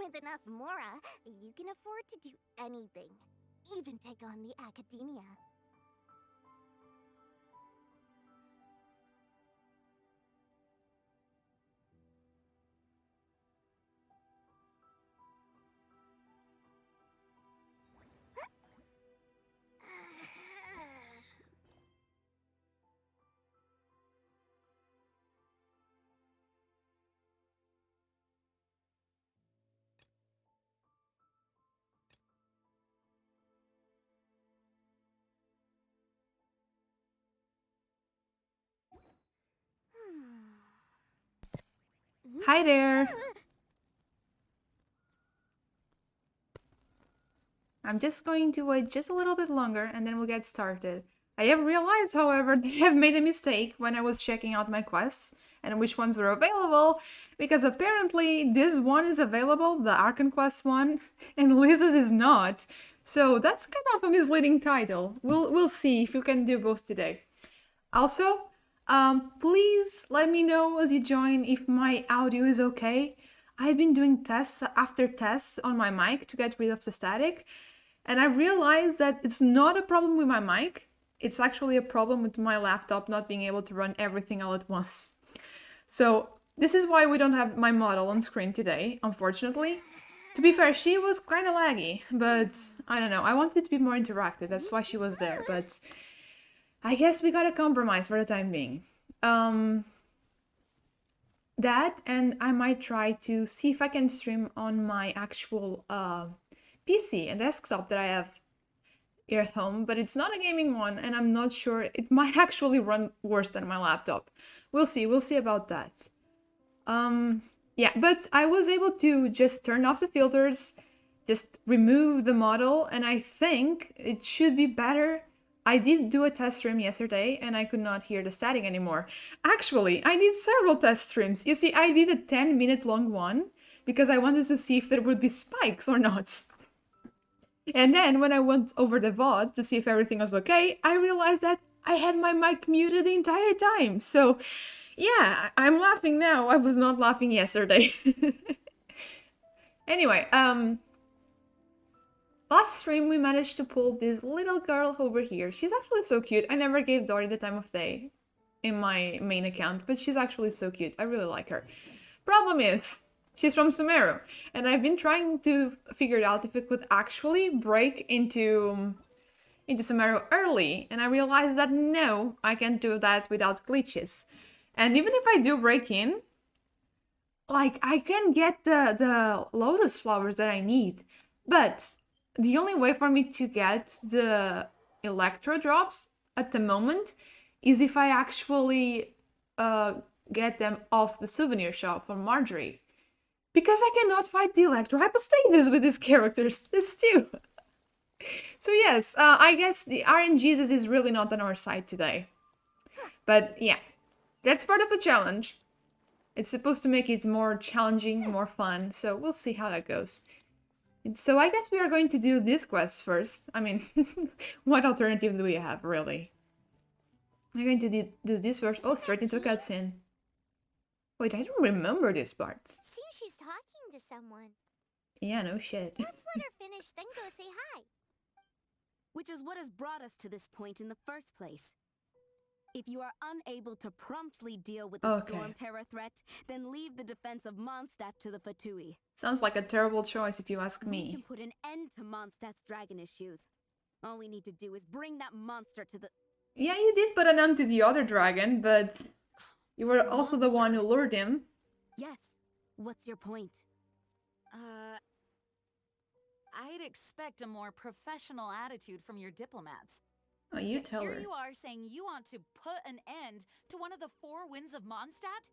With enough mora, you can afford to do anything. Even take on the academia. Hi there! I'm just going to wait just a little bit longer and then we'll get started. I have realized, however, that I have made a mistake when I was checking out my quests and which ones were available, because apparently this one is available, the Archon Quest one, and Liz's is not. So that's kind of a misleading title. We'll see if you can do both today. Also, please let me know as you join if my audio is okay. I've been doing tests after tests on my mic to get rid of the static, and I realized that it's not a problem with my mic, it's actually a problem with my laptop not being able to run everything all at once. So this is why we don't have my model on screen today, unfortunately. To be fair, she was kind of laggy, but I don't know, I wanted it to be more interactive, that's why she was there, but I guess we gotta compromise for the time being. That, and I might try to see if I can stream on my actual PC and desktop that I have here at home, but it's not a gaming one, and I'm not sure. It might actually run worse than my laptop. We'll see about that. Yeah, but I was able to just turn off the filters, just remove the model, and I think it should be better. I did do a test stream yesterday and I could not hear the static anymore. Actually, I did several test streams. You see, I did a 10-minute long one because I wanted to see if there would be spikes or not. And then when I went over the VOD to see if everything was okay, I realized that I had my mic muted the entire time. So yeah, I'm laughing now. I was not laughing yesterday. Anyway, last stream we managed to pull this little girl over here. She's actually so cute. I never gave Dory the time of day in my main account, but she's actually so cute. I really like her. Problem is, she's from Sumeru, and I've been trying to figure out if it could actually break into Sumeru early, and I realized that no, I can't do that without glitches. And even if I do break in, like, I can get the lotus flowers that I need, but the only way for me to get the electro drops at the moment is if I actually get them off the souvenir shop from Marjorie. Because I cannot fight the electro hypostasis with these characters, this too. So yes, I guess the RNGesus is really not on our side today. But yeah, that's part of the challenge. It's supposed to make it more challenging, more fun, so we'll see how that goes. And so I guess we are going to do this quest first. I mean, what alternative do we have, really? We're going to do this first. Oh, straight into a cutscene. Wait, I don't remember this part. Seems she's talking to someone. Yeah, no shit. Let's let her finish, then go say hi. Which is what has brought us to this point in the first place. If you are unable to promptly deal with the Storm Terror threat, then leave the defense of Mondstadt to the Fatui. Sounds like a terrible choice if you ask me. We can put an end to Mondstadt's dragon issues. All we need to do is bring that monster to the... Yeah, you did put an end to the other dragon, but you were also the one who lured him. Yes. What's your point? I'd expect a more professional attitude from your diplomats. Oh, you tell her. Here you are saying you want to put an end to one of the four winds of Mondstadt?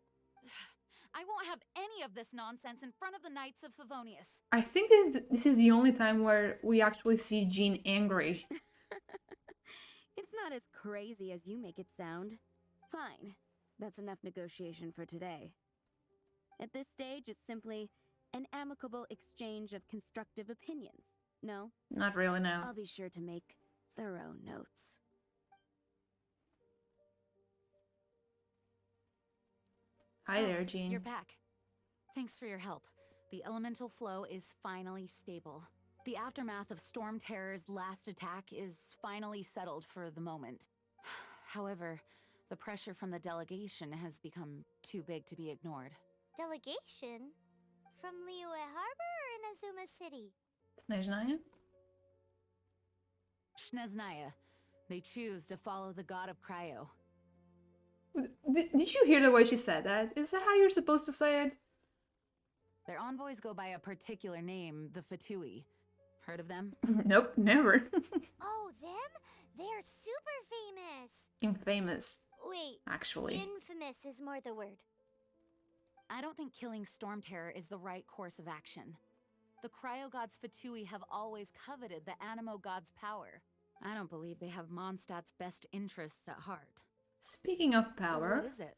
I won't have any of this nonsense in front of the Knights of Favonius. I think this is the only time where we actually see Jean angry. It's not as crazy as you make it sound. Fine. That's enough negotiation for today. At this stage, it's simply an amicable exchange of constructive opinions. No? Not really, no. I'll be sure to make thorough notes. Hi there, Jean. You're back. Thanks for your help. The elemental flow is finally stable. The aftermath of Storm Terror's last attack is finally settled for the moment. However, the pressure from the delegation has become too big to be ignored. Delegation? From Liyue Harbor or Inazuma City? Snezhnaya? Shneznaya. They choose to follow the god of Cryo. Did you hear the way she said that? Is that how you're supposed to say it? Their envoys go by a particular name, the Fatui. Heard of them? Nope, never. Oh, them? They're super famous! Infamous, Wait, actually. infamous is more the word. I don't think killing Storm Terror is the right course of action. The Cryo God's Fatui have always coveted the Animo God's power. I don't believe they have Mondstadt's best interests at heart. Speaking of So power... what is it?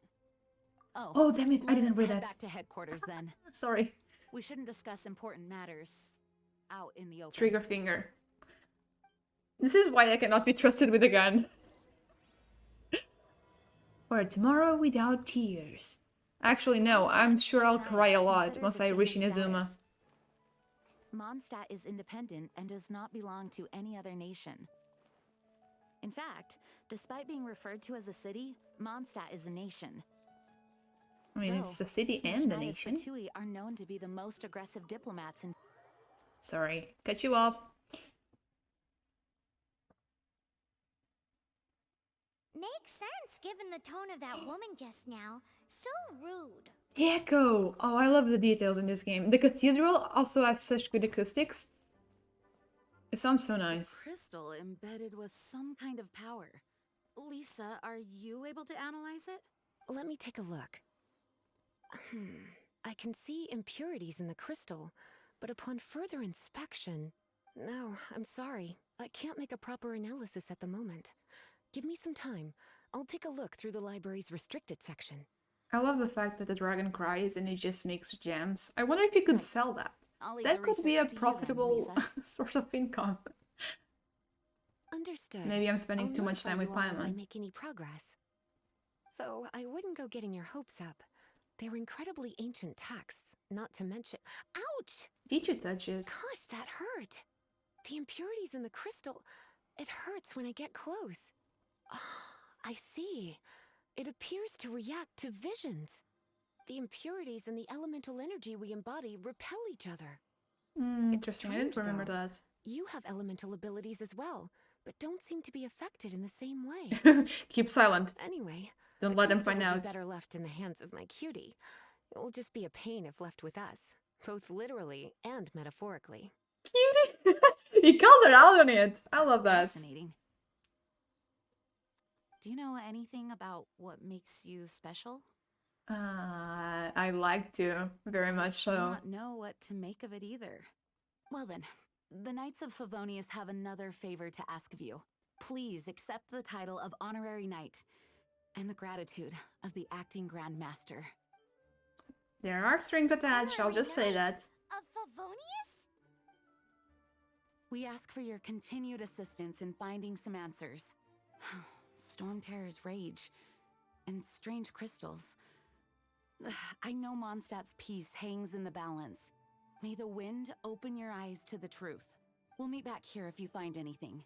Oh, damn it, I let didn't us read head that. back to headquarters then. Sorry. We shouldn't discuss important matters out in the open. Trigger finger. This is why I cannot be trusted with a gun. For tomorrow without tears. Actually, no, I'm sure I'll cry a lot once I reach Inazuma. Mondstadt is independent and does not belong to any other nation. In fact, despite being referred to as a city, Mondstadt is a nation. I mean, it's the city and the nation. Fatui are known to be the most aggressive diplomats in... Sorry, cut you off. Makes sense given the tone of that woman just now. So rude. The echo! Oh, I love the details in this game. The cathedral also has such good acoustics. It sounds so nice. Crystal embedded with some kind of power. Lisa, are you able to analyze it? Let me take a look. I can see impurities in the crystal, but upon further inspection... No, I'm sorry. I can't make a proper analysis at the moment. Give me some time. I'll take a look through the library's restricted section. I love the fact that the dragon cries and it just makes gems. I wonder if you could sell that. I'll leave That the could be a research to you then, profitable Lisa. source of income. Understood. Maybe I'm spending I'll too much notify time with you all if I Paimon. make any progress. Though I wouldn't go getting your hopes up. They're incredibly ancient texts, not to mention... Ouch! Did you touch it? Gosh, that hurt! The impurities in the crystal... It hurts when I get close. I see. It appears to react to visions. The impurities and the elemental energy we embody repel each other. Interesting, I didn't strange, remember though. that. You have elemental abilities as well, but don't seem to be affected in the same way. Keep silent. Anyway, Don't the let them crystal find will out. be better left in the hands of my cutie. It will just be a pain if left with us, both literally and metaphorically. Cutie! He called her out on it! I love that. Fascinating. Do you know anything about what makes you special? I like to, very much Do so. not know what to make of it either. Well then, the Knights of Favonius have another favor to ask of you. Please accept the title of Honorary Knight and the gratitude of the Acting Grand Master. There are strings attached, I'll just say that. Of Favonius? We ask for your continued assistance in finding some answers. Storm Terror's rage and strange crystals. I know Mondstadt's peace hangs in the balance. May the wind open your eyes to the truth. We'll meet back here if you find anything.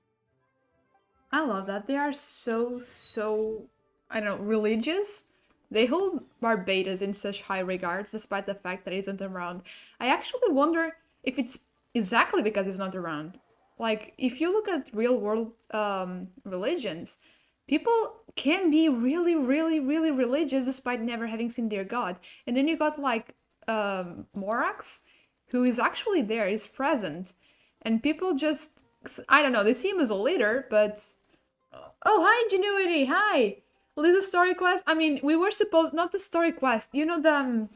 I love that. They are so, I don't know, religious. They hold Barbados in such high regards despite the fact that it isn't around. I actually wonder if it's exactly because it's not around. Like, if you look at real world religions, people can be really religious despite never having seen their god. And then you got like Morax, who is actually there, is present. And people just, I don't know, they see him as a leader, but... Oh, hi, Ingenuity, hi! Little story quest. I mean, we were supposed, not the story quest, you know the...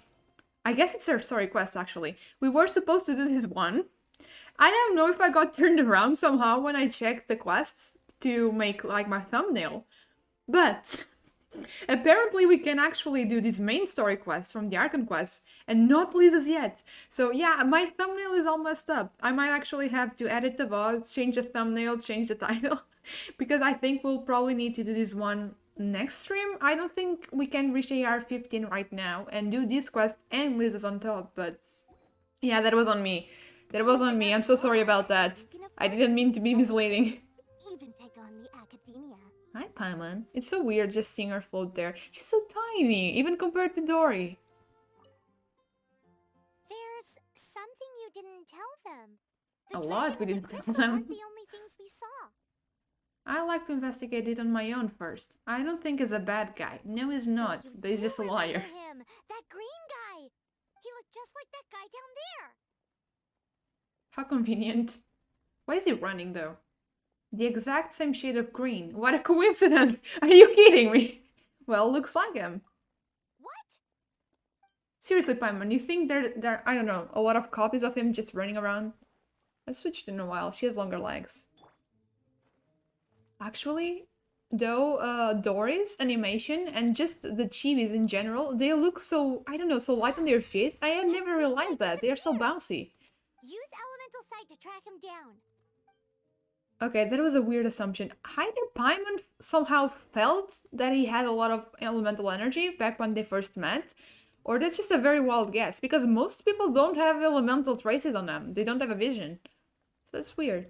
I guess it's our story quest, actually. We were supposed to do this one. I don't know if I got turned around somehow when I checked the quests to make, like, my thumbnail. But... apparently we can actually do this main story quest from the Archon quest and not Lisa's yet. So yeah, my thumbnail is all messed up. I might actually have to edit the VOD, change the thumbnail, change the title. Because I think we'll probably need to do this one next stream. I don't think we can reach AR 15 right now and do this quest and Lisa's on top, but Yeah, that was on me. That was on me. I'm so sorry about that. I didn't mean to be misleading. Even take on the academia. Hi, Paimon. It's so weird just seeing her float there. She's so tiny, even compared to Dory. There's something you didn't tell them. A The lot we dragon and didn't the tell crystal them. aren't the only things we saw. I like to investigate it on my own first. I don't think he's a bad guy. No, he's not, So you but he's do just a liar. remember him, that green guy. He looked just like that guy down there. How convenient. Why is he running, though? The exact same shade of green. What a coincidence! Are you kidding me? Well, looks like him. What? Seriously, Paimon, you think there, I don't know, a lot of copies of him just running around? I switched in a while. She has longer legs. Actually, though, Dory's animation and just the chibis in general, they look so, I don't know, so light on their feet. I had never realized that. They are so bouncy. Use elemental sight to track him down. Okay, that was a weird assumption. Either Paimon somehow felt that he had a lot of elemental energy back when they first met, or that's just a very wild guess, because most people don't have elemental traces on them. They don't have a vision. So that's weird.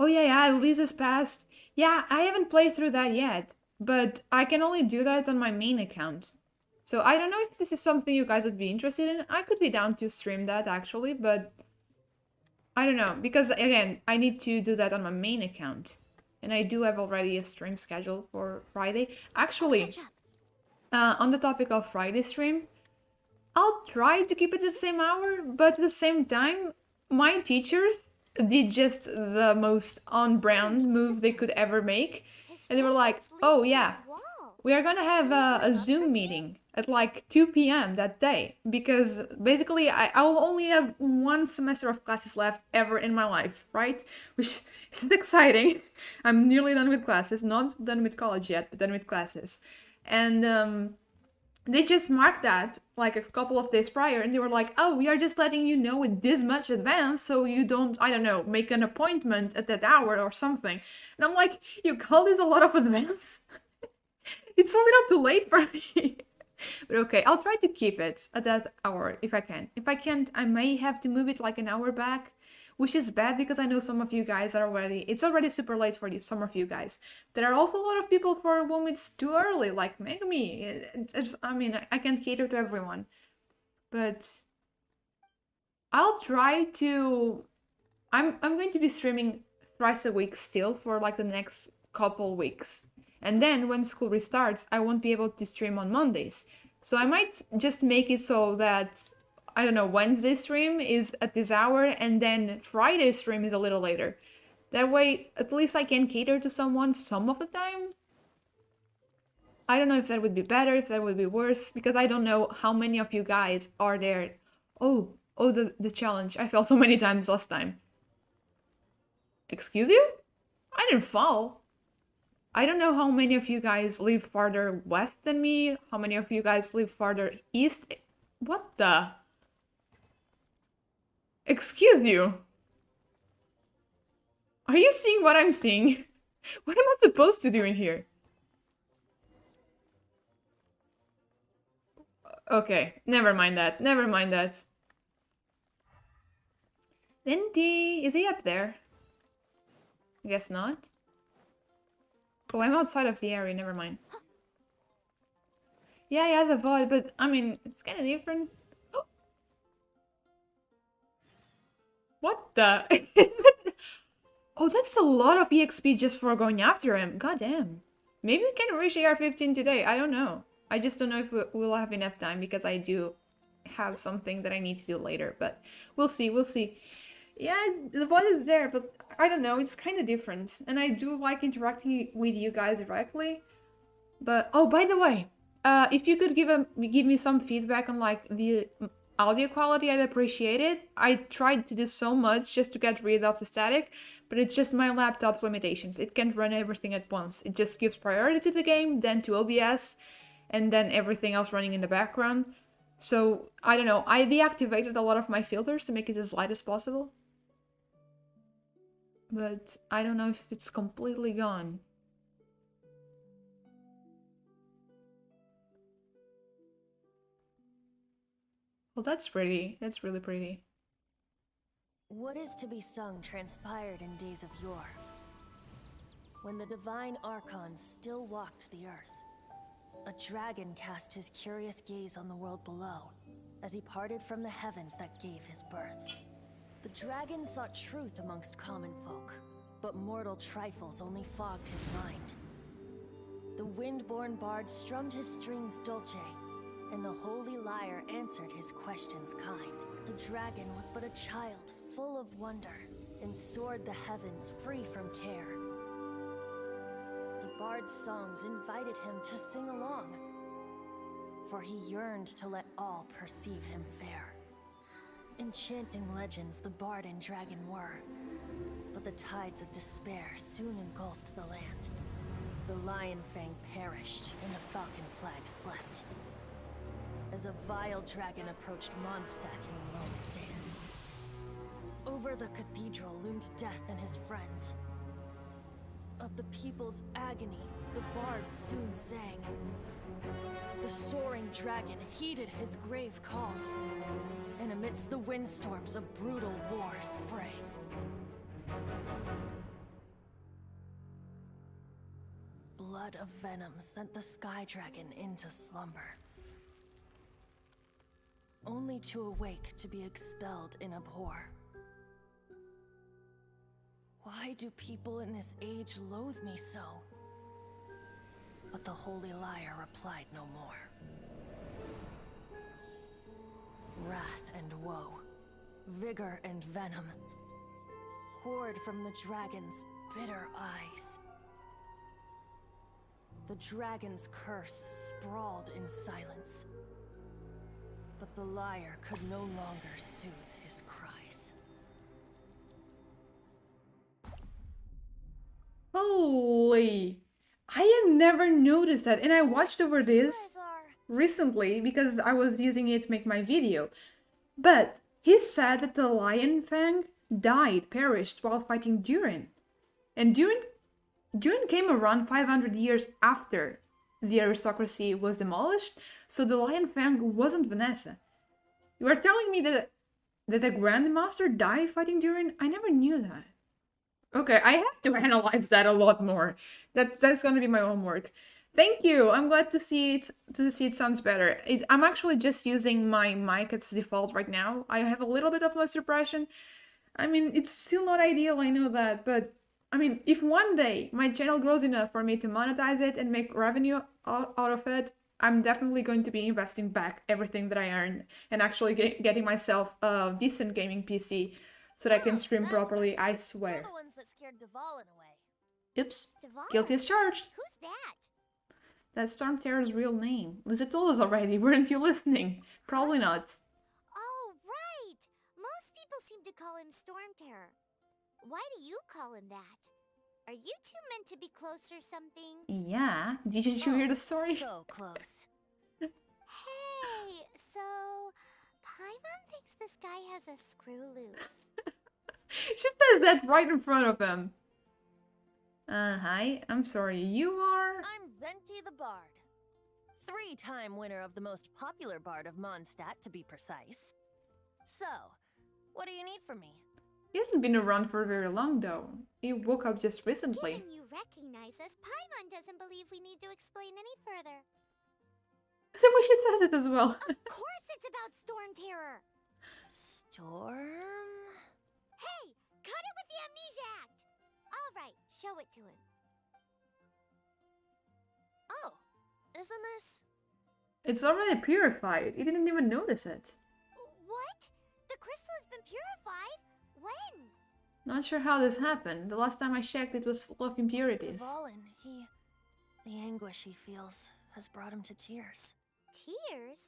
Oh yeah, Lisa's past. Yeah, I haven't played through that yet, but I can only do that on my main account. So I don't know if this is something you guys would be interested in. I could be down to stream that actually, but I don't know, because again, I need to do that on my main account. And I do have already a stream scheduled for Friday. Actually, Catch up. on the topic of Friday stream, I'll try to keep it the same hour, but at the same time, my teachers did just the most on-brand move they could ever make. His And they were like, footprints lead oh to yeah, his wall. we are gonna have a Zoom meeting at like 2 p.m. that day. Because basically, I'll only have one semester of classes left ever in my life, right? Which is exciting. I'm nearly done with classes. Not done with college yet, but done with classes. And they just marked that like a couple of days prior, and they were like, oh, we are just letting you know with this much advance so you don't, I don't know, make an appointment at that hour or something. And I'm like, you call this a lot of advance? It's a little too late for me. But okay, I'll try to keep it at that hour if I can. If I can't, I may have to move it like an hour back, which is bad because I know some of you guys are already, it's already super late for you, some of you guys. There are also a lot of people for whom it's too early, like me. I mean, I can't cater to everyone. But I'll try to, I'm going to be streaming thrice a week still for like the next couple weeks. And then when school restarts, I won't be able to stream on Mondays. So I might just make it so that, I don't know, Wednesday stream is at this hour and then Friday stream is a little later. That way, at least I can cater to someone some of the time. I don't know if that would be better, if that would be worse, because I don't know how many of you guys are there. Oh, the challenge. I fell so many times last time. Excuse you? I didn't fall. I don't know how many of you guys live farther west than me, how many of you guys live farther east. What the? Excuse you. Are you seeing what I'm seeing? What am I supposed to do in here? Okay, never mind that. Never mind that. Lindy, is he up there? I guess not. Oh, I'm outside of the area, never mind. Yeah, the VOD, but I mean, it's kind of different. Oh. What the? Oh, that's a lot of EXP just for going after him. God damn. Maybe we can reach AR-15 today. I don't know. I just don't know if we'll have enough time because I do have something that I need to do later. But we'll see, we'll see. Yeah, the VOD is there, but I don't know. It's kind of different. And I do like interacting with you guys directly. But, oh, by the way, if you could give me some feedback on like the audio quality, I'd appreciate it. I tried to do so much just to get rid of the static, but it's just my laptop's limitations. It can't run everything at once. It just gives priority to the game, then to OBS, and then everything else running in the background. So, I don't know. I deactivated a lot of my filters to make it as light as possible. But I don't know if it's completely gone. Well, that's pretty. That's really pretty. What is to be sung transpired in days of yore, when the divine archons still walked the earth. A dragon cast his curious gaze on the world below, as he parted from the heavens that gave his birth. The dragon sought truth amongst common folk, but mortal trifles only fogged his mind. The wind-born bard strummed his strings dulce, and the holy lyre answered his questions kind. The dragon was but a child full of wonder, and soared the heavens free from care. The bard's songs invited him to sing along, for he yearned to let all perceive him fair. Enchanting legends the bard and dragon were, but the tides of despair soon engulfed the land. The lion fang perished, and the falcon flag slept, as a vile dragon approached Mondstadt in lone stand. Over the cathedral loomed death and his friends. Of the people's agony, the bards soon sang. The soaring dragon heeded his grave calls, and amidst the windstorms a brutal war sprang. Blood of venom sent the sky dragon into slumber, only to awake to be expelled in abhor. Why do people in this age loathe me so? But the holy lyre replied no more. Wrath and woe, vigor and venom, poured from the dragon's bitter eyes. The dragon's curse sprawled in silence, but the lyre could no longer soothe his cries. Holy! I had never noticed that, and I watched over this Yours are- recently because I was using it to make my video. But he said that the Lion Fang perished while fighting Durin. And Durin came around 500 years after the aristocracy was demolished, so the Lion Fang wasn't Vanessa. You are telling me that the Grandmaster died fighting Durin? I never knew that. Okay, I have to analyze that a lot more. That's gonna be my homework. Thank you. I'm glad to see it. It sounds better. I'm actually just using my mic as default right now. I have a little bit of noise suppression. I mean, it's still not ideal. I know that, but I mean, if one day my channel grows enough for me to monetize it and make revenue out of it, I'm definitely going to be investing back everything that I earn and actually getting myself a decent gaming PC so that I can stream that's properly. right. I swear. You're the ones that scared Dvalin away. Oops. Dvalin? Guilty as charged. Who's that? That's Storm Terror's real name. Lisa told us already. Weren't you listening? Probably not. Oh, right. Most people seem to call him Storm Terror. Why do you call him that? Are you two meant to be close or something? Yeah. Didn't you hear the story? So close. Hey, so Paimon thinks this guy has a screw loose. She says that right in front of him. Hi. I'm sorry. You are... I'm Venti the Bard. 3-time winner of the most popular bard of Mondstadt, to be precise. So, what do you need from me? He hasn't been around for very long, though. He woke up just recently. Given you recognize us, Paimon doesn't believe we need to explain any further. So she says it as well. Of course it's about Storm Terror. Storm? Hey, cut it with the amnesia act. All right, show it to him. Oh, isn't this? It's already purified. He didn't even notice it. What? The crystal has been purified? When? Not sure how this happened. The last time I checked, it was full of impurities. Dvalin, the anguish he feels has brought him to tears. Tears?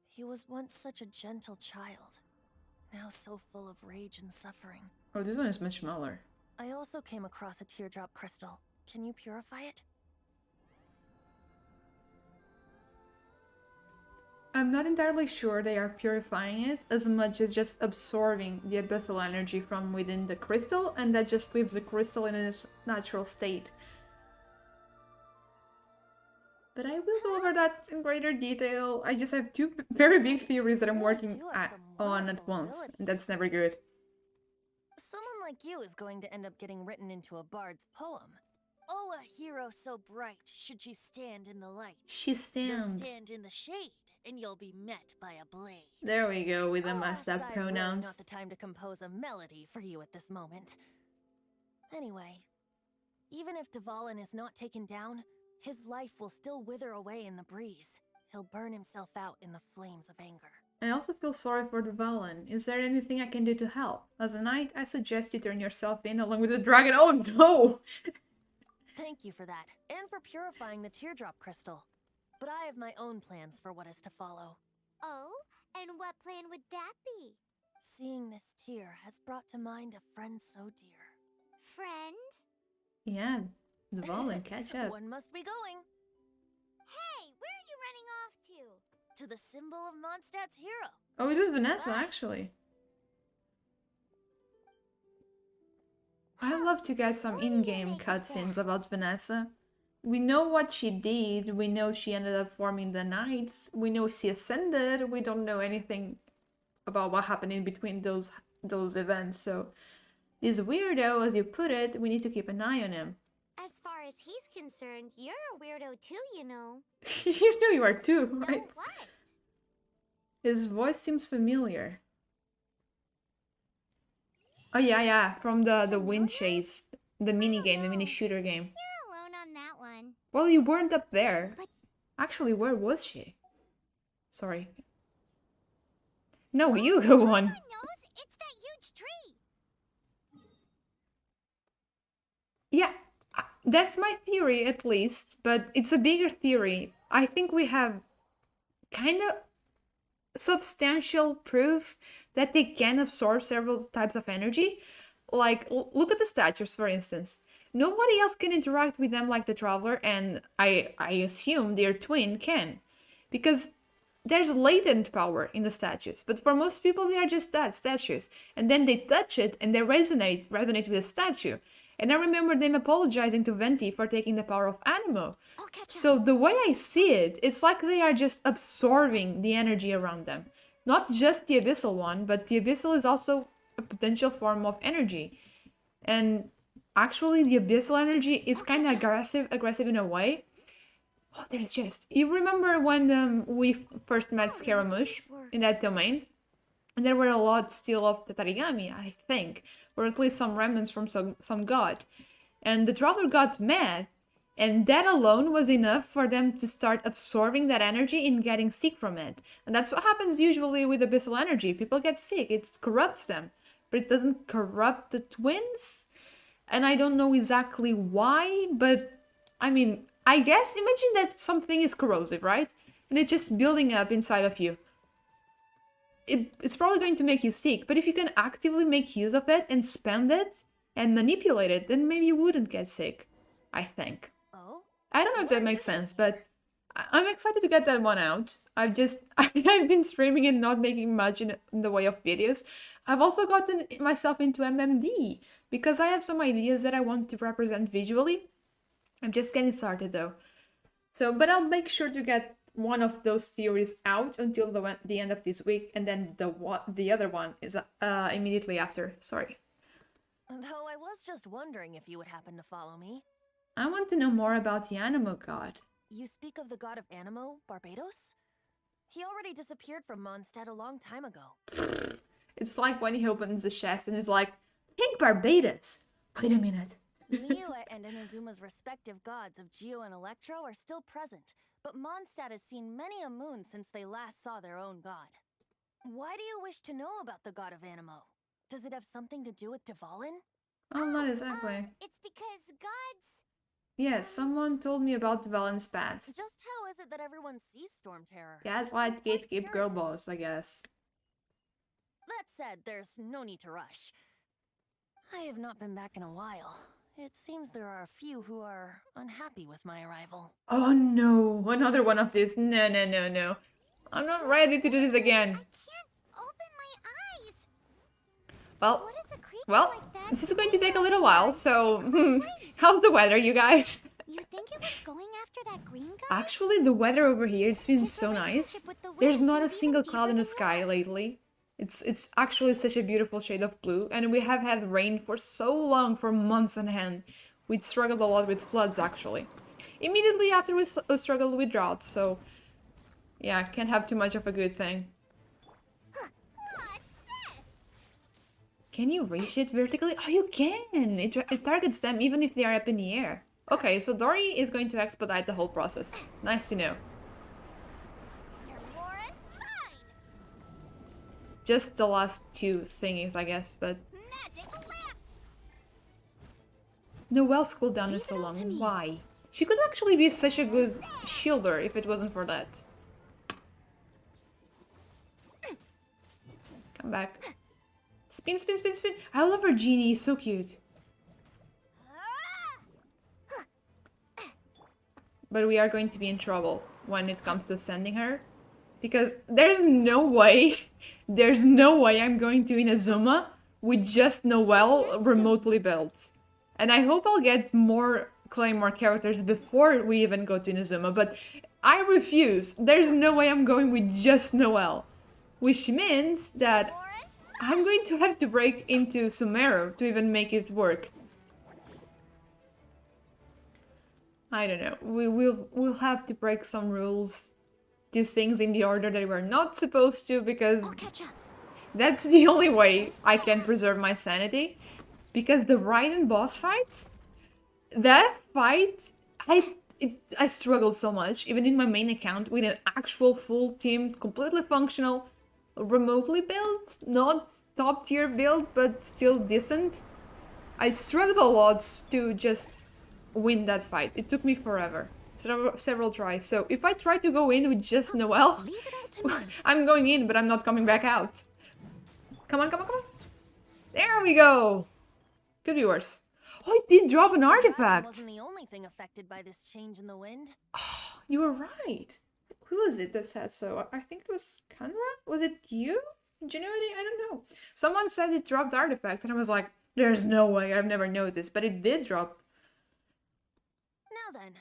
He was once such a gentle child, now so full of rage and suffering. Oh, this one is much smaller. I also came across a teardrop crystal. Can you purify it? I'm not entirely sure they are purifying it as much as just absorbing the abyssal energy from within the crystal, and that just leaves the crystal in its natural state. But I will go over that in greater detail. I just have two very big theories that I'm Really working do have some on at wonderful once, and abilities. that's never good. Someone like you is going to end up getting written into a bard's poem. Oh, a hero so bright, should she stand in the light. She No, stand. stand in the shade, and you'll be met by a blade. There we go with the Alas, messed up I've really pronouns. not the time to compose a melody for you at this moment. Anyway, even if Dvalin is not taken down, his life will still wither away in the breeze. He'll burn himself out in the flames of anger. I also feel sorry for the Valen. Is there anything I can do to help? As a knight, I suggest you turn yourself in along with the dragon. Oh no! Thank you for that, and for purifying the teardrop crystal. But I have my own plans for what is to follow. Oh, and what plan would that be? Seeing this tear has brought to mind a friend so dear. Friend? Yeah, the Valen, catch up. One must be going Hey, where are you running off to? to the symbol of Mondstadt's hero. Oh, it was Vanessa, actually. I'd love to get some What do you in-game make of cutscenes that? about Vanessa. We know what she did, we know she ended up forming the Knights, we know she ascended, we don't know anything about what happened in between those events, so this weirdo, as you put it, we need to keep an eye on him. As far as he's concerned, you're a weirdo too, you know. You know you are too, No, right? what? His voice seems familiar. Oh yeah, from the wind chase, the mini game, the mini shooter game. You're alone on that one. Well, you weren't up there. But- Actually, where was she? Sorry. No, you go on. Everyone knows it's that huge tree. Yeah, that's my theory at least, but it's a bigger theory. I think we have kind of substantial proof that they can absorb several types of energy. Like, look at the statues, for instance. Nobody else can interact with them like the Traveler, and I assume their twin can. Because there's latent power in the statues, but for most people they are just that, statues. And then they touch it and they resonate with the statue. And I remember them apologizing to Venti for taking the power of Animo. I'll catch up. So the way I see it, it's like they are just absorbing the energy around them. Not just the Abyssal one, but the Abyssal is also a potential form of energy. And actually the Abyssal energy is kind of aggressive in a way. Oh, there's just... You remember when we first met Scaramouche in that domain? And there were a lot still of the Tarigami, I think. Or at least some remnants from some god. And the Traveler got mad. And that alone was enough for them to start absorbing that energy and getting sick from it. And that's what happens usually with Abyssal energy. People get sick, it corrupts them. But it doesn't corrupt the twins? And I don't know exactly why, but I mean, I guess imagine that something is corrosive, right? And it's just building up inside of you. It's probably going to make you sick, but if you can actively make use of it and spend it and manipulate it, then maybe you wouldn't get sick, I think. Oh? I don't know if that makes sense, but I'm excited to get that one out. I've been streaming and not making much in the way of videos. I've also gotten myself into MMD because I have some ideas that I want to represent visually. I'm just getting started though. So, but I'll make sure to get one of those theories out until the end of this week, and then the other one is immediately after. Sorry. Though I was just wondering if you would happen to follow me. I want to know more about the Animo god. You speak of the god of Animo, Barbados? He already disappeared from Mondstadt a long time ago. It's like when he opens the chest and is like, "Think Barbados." Wait a minute. Niue and Inazuma's respective gods of Geo and Electro are still present, but Mondstadt has seen many a moon since they last saw their own god. Why do you wish to know about the god of Animo? Does it have something to do with Dvalin? Oh, not exactly. It's because gods... Yes, someone told me about Valen's past. Just how is it that everyone sees Storm Terror? Gaslight, I'm quite gatekeep, girl curious. boss, I guess. That said, there's no need to rush. I have not been back in a while. It seems there are a few who are unhappy with my arrival. Oh no, another one of these. No. I'm not ready to do this again. I can't open my eyes. Well, What is a creature well, like that this is going to doing take a out little there? while, It's so such a place. how's the weather, you guys? You think it was going after that green guy? Actually, the weather over here, it's been His so nice. relationship with the There's wind not a seems single even cloud in deeper the than sky yours. lately. It's actually such a beautiful shade of blue, and we have had rain for so long, for months on end. We'd struggled a lot with floods, actually. Immediately after we struggled with droughts, so yeah, can't have too much of a good thing. Watch this! Can you reach it vertically? Oh, you can! It targets them even if they are up in the air. Okay, so Dory is going to expedite the whole process. Nice to know. Your war is mine! Just the last two thingies, I guess, but... Magic lamp! Noelle's cooldown is so Leave it all to long. me. Why? She could actually be such a good shielder if it wasn't for that. Come back. Spin, spin, spin, spin. I love her genie. So cute. But we are going to be in trouble when it comes to sending her. Because there's no way I'm going to Inazuma with just Noelle remotely built. And I hope I'll get more Claymore characters before we even go to Inazuma, but I refuse. There's no way I'm going with just Noelle. Which means that I'm going to have to break into Sumeru to even make it work. I don't know. We'll have to break some rules, do things in the order that we're not supposed to, because I'll catch up. that's the only way I can preserve my sanity. Because the Raiden boss fight, that fight, I struggled so much, even in my main account, with an actual full team, completely functional, remotely built, not top tier build, but still decent. I struggled a lot to just win that fight. It took me forever. Several tries. So if I try to go in with just Noelle, Leave it all to me. I'm going in, but I'm not coming back out. Come on, come on, come on. There we go. Could be worse. Oh, it did drop an The dragon artifact. wasn't the only thing affected by this change in the wind. You were right. Who was it that said so? I think it was Kanra? Was it you? Ingenuity? I don't know. Someone said it dropped artifacts, and I was like, there's no way, I've never noticed. But it did drop. Now then,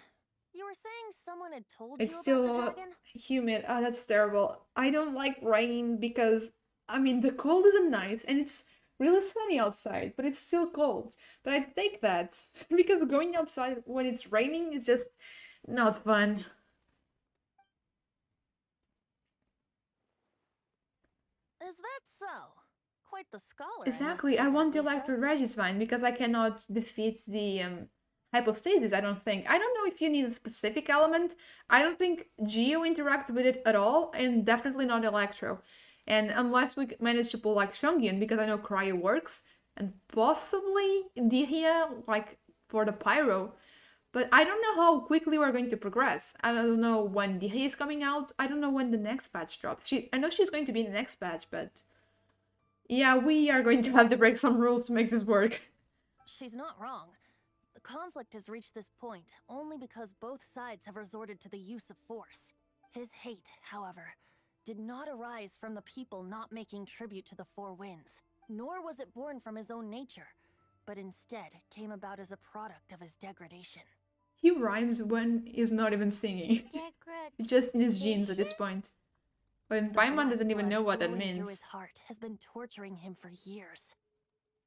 you were saying someone had told It's you still about the dragon? humid. Oh, that's terrible. I don't like rain because, I mean, the cold isn't nice, and it's really sunny outside, but it's still cold. But I take that because going outside when it's raining is just not fun. Is that so? Quite the scholar. Exactly, I want the Electro Regis because I cannot defeat the hypostasis, I don't think. I don't know if you need a specific element. I don't think Geo interacts with it at all, and definitely not Electro. And unless we manage to pull like Shungyun, because I know Cryo works, and possibly Dihya, like for the Pyro. But I don't know how quickly we're going to progress. I don't know when Dihya is coming out. I don't know when the next patch drops. I know she's going to be in the next patch, but yeah, we are going to have to break some rules to make this work. She's not wrong. The conflict has reached this point only because both sides have resorted to the use of force. His hate, however, did not arise from the people not making tribute to the Four Winds, nor was it born from his own nature, but instead came about as a product of his degradation. He rhymes when he's not even singing. It's just in his genes at this point. When The Paimon black doesn't even blood know what that flowing through means. his heart has been torturing him for years.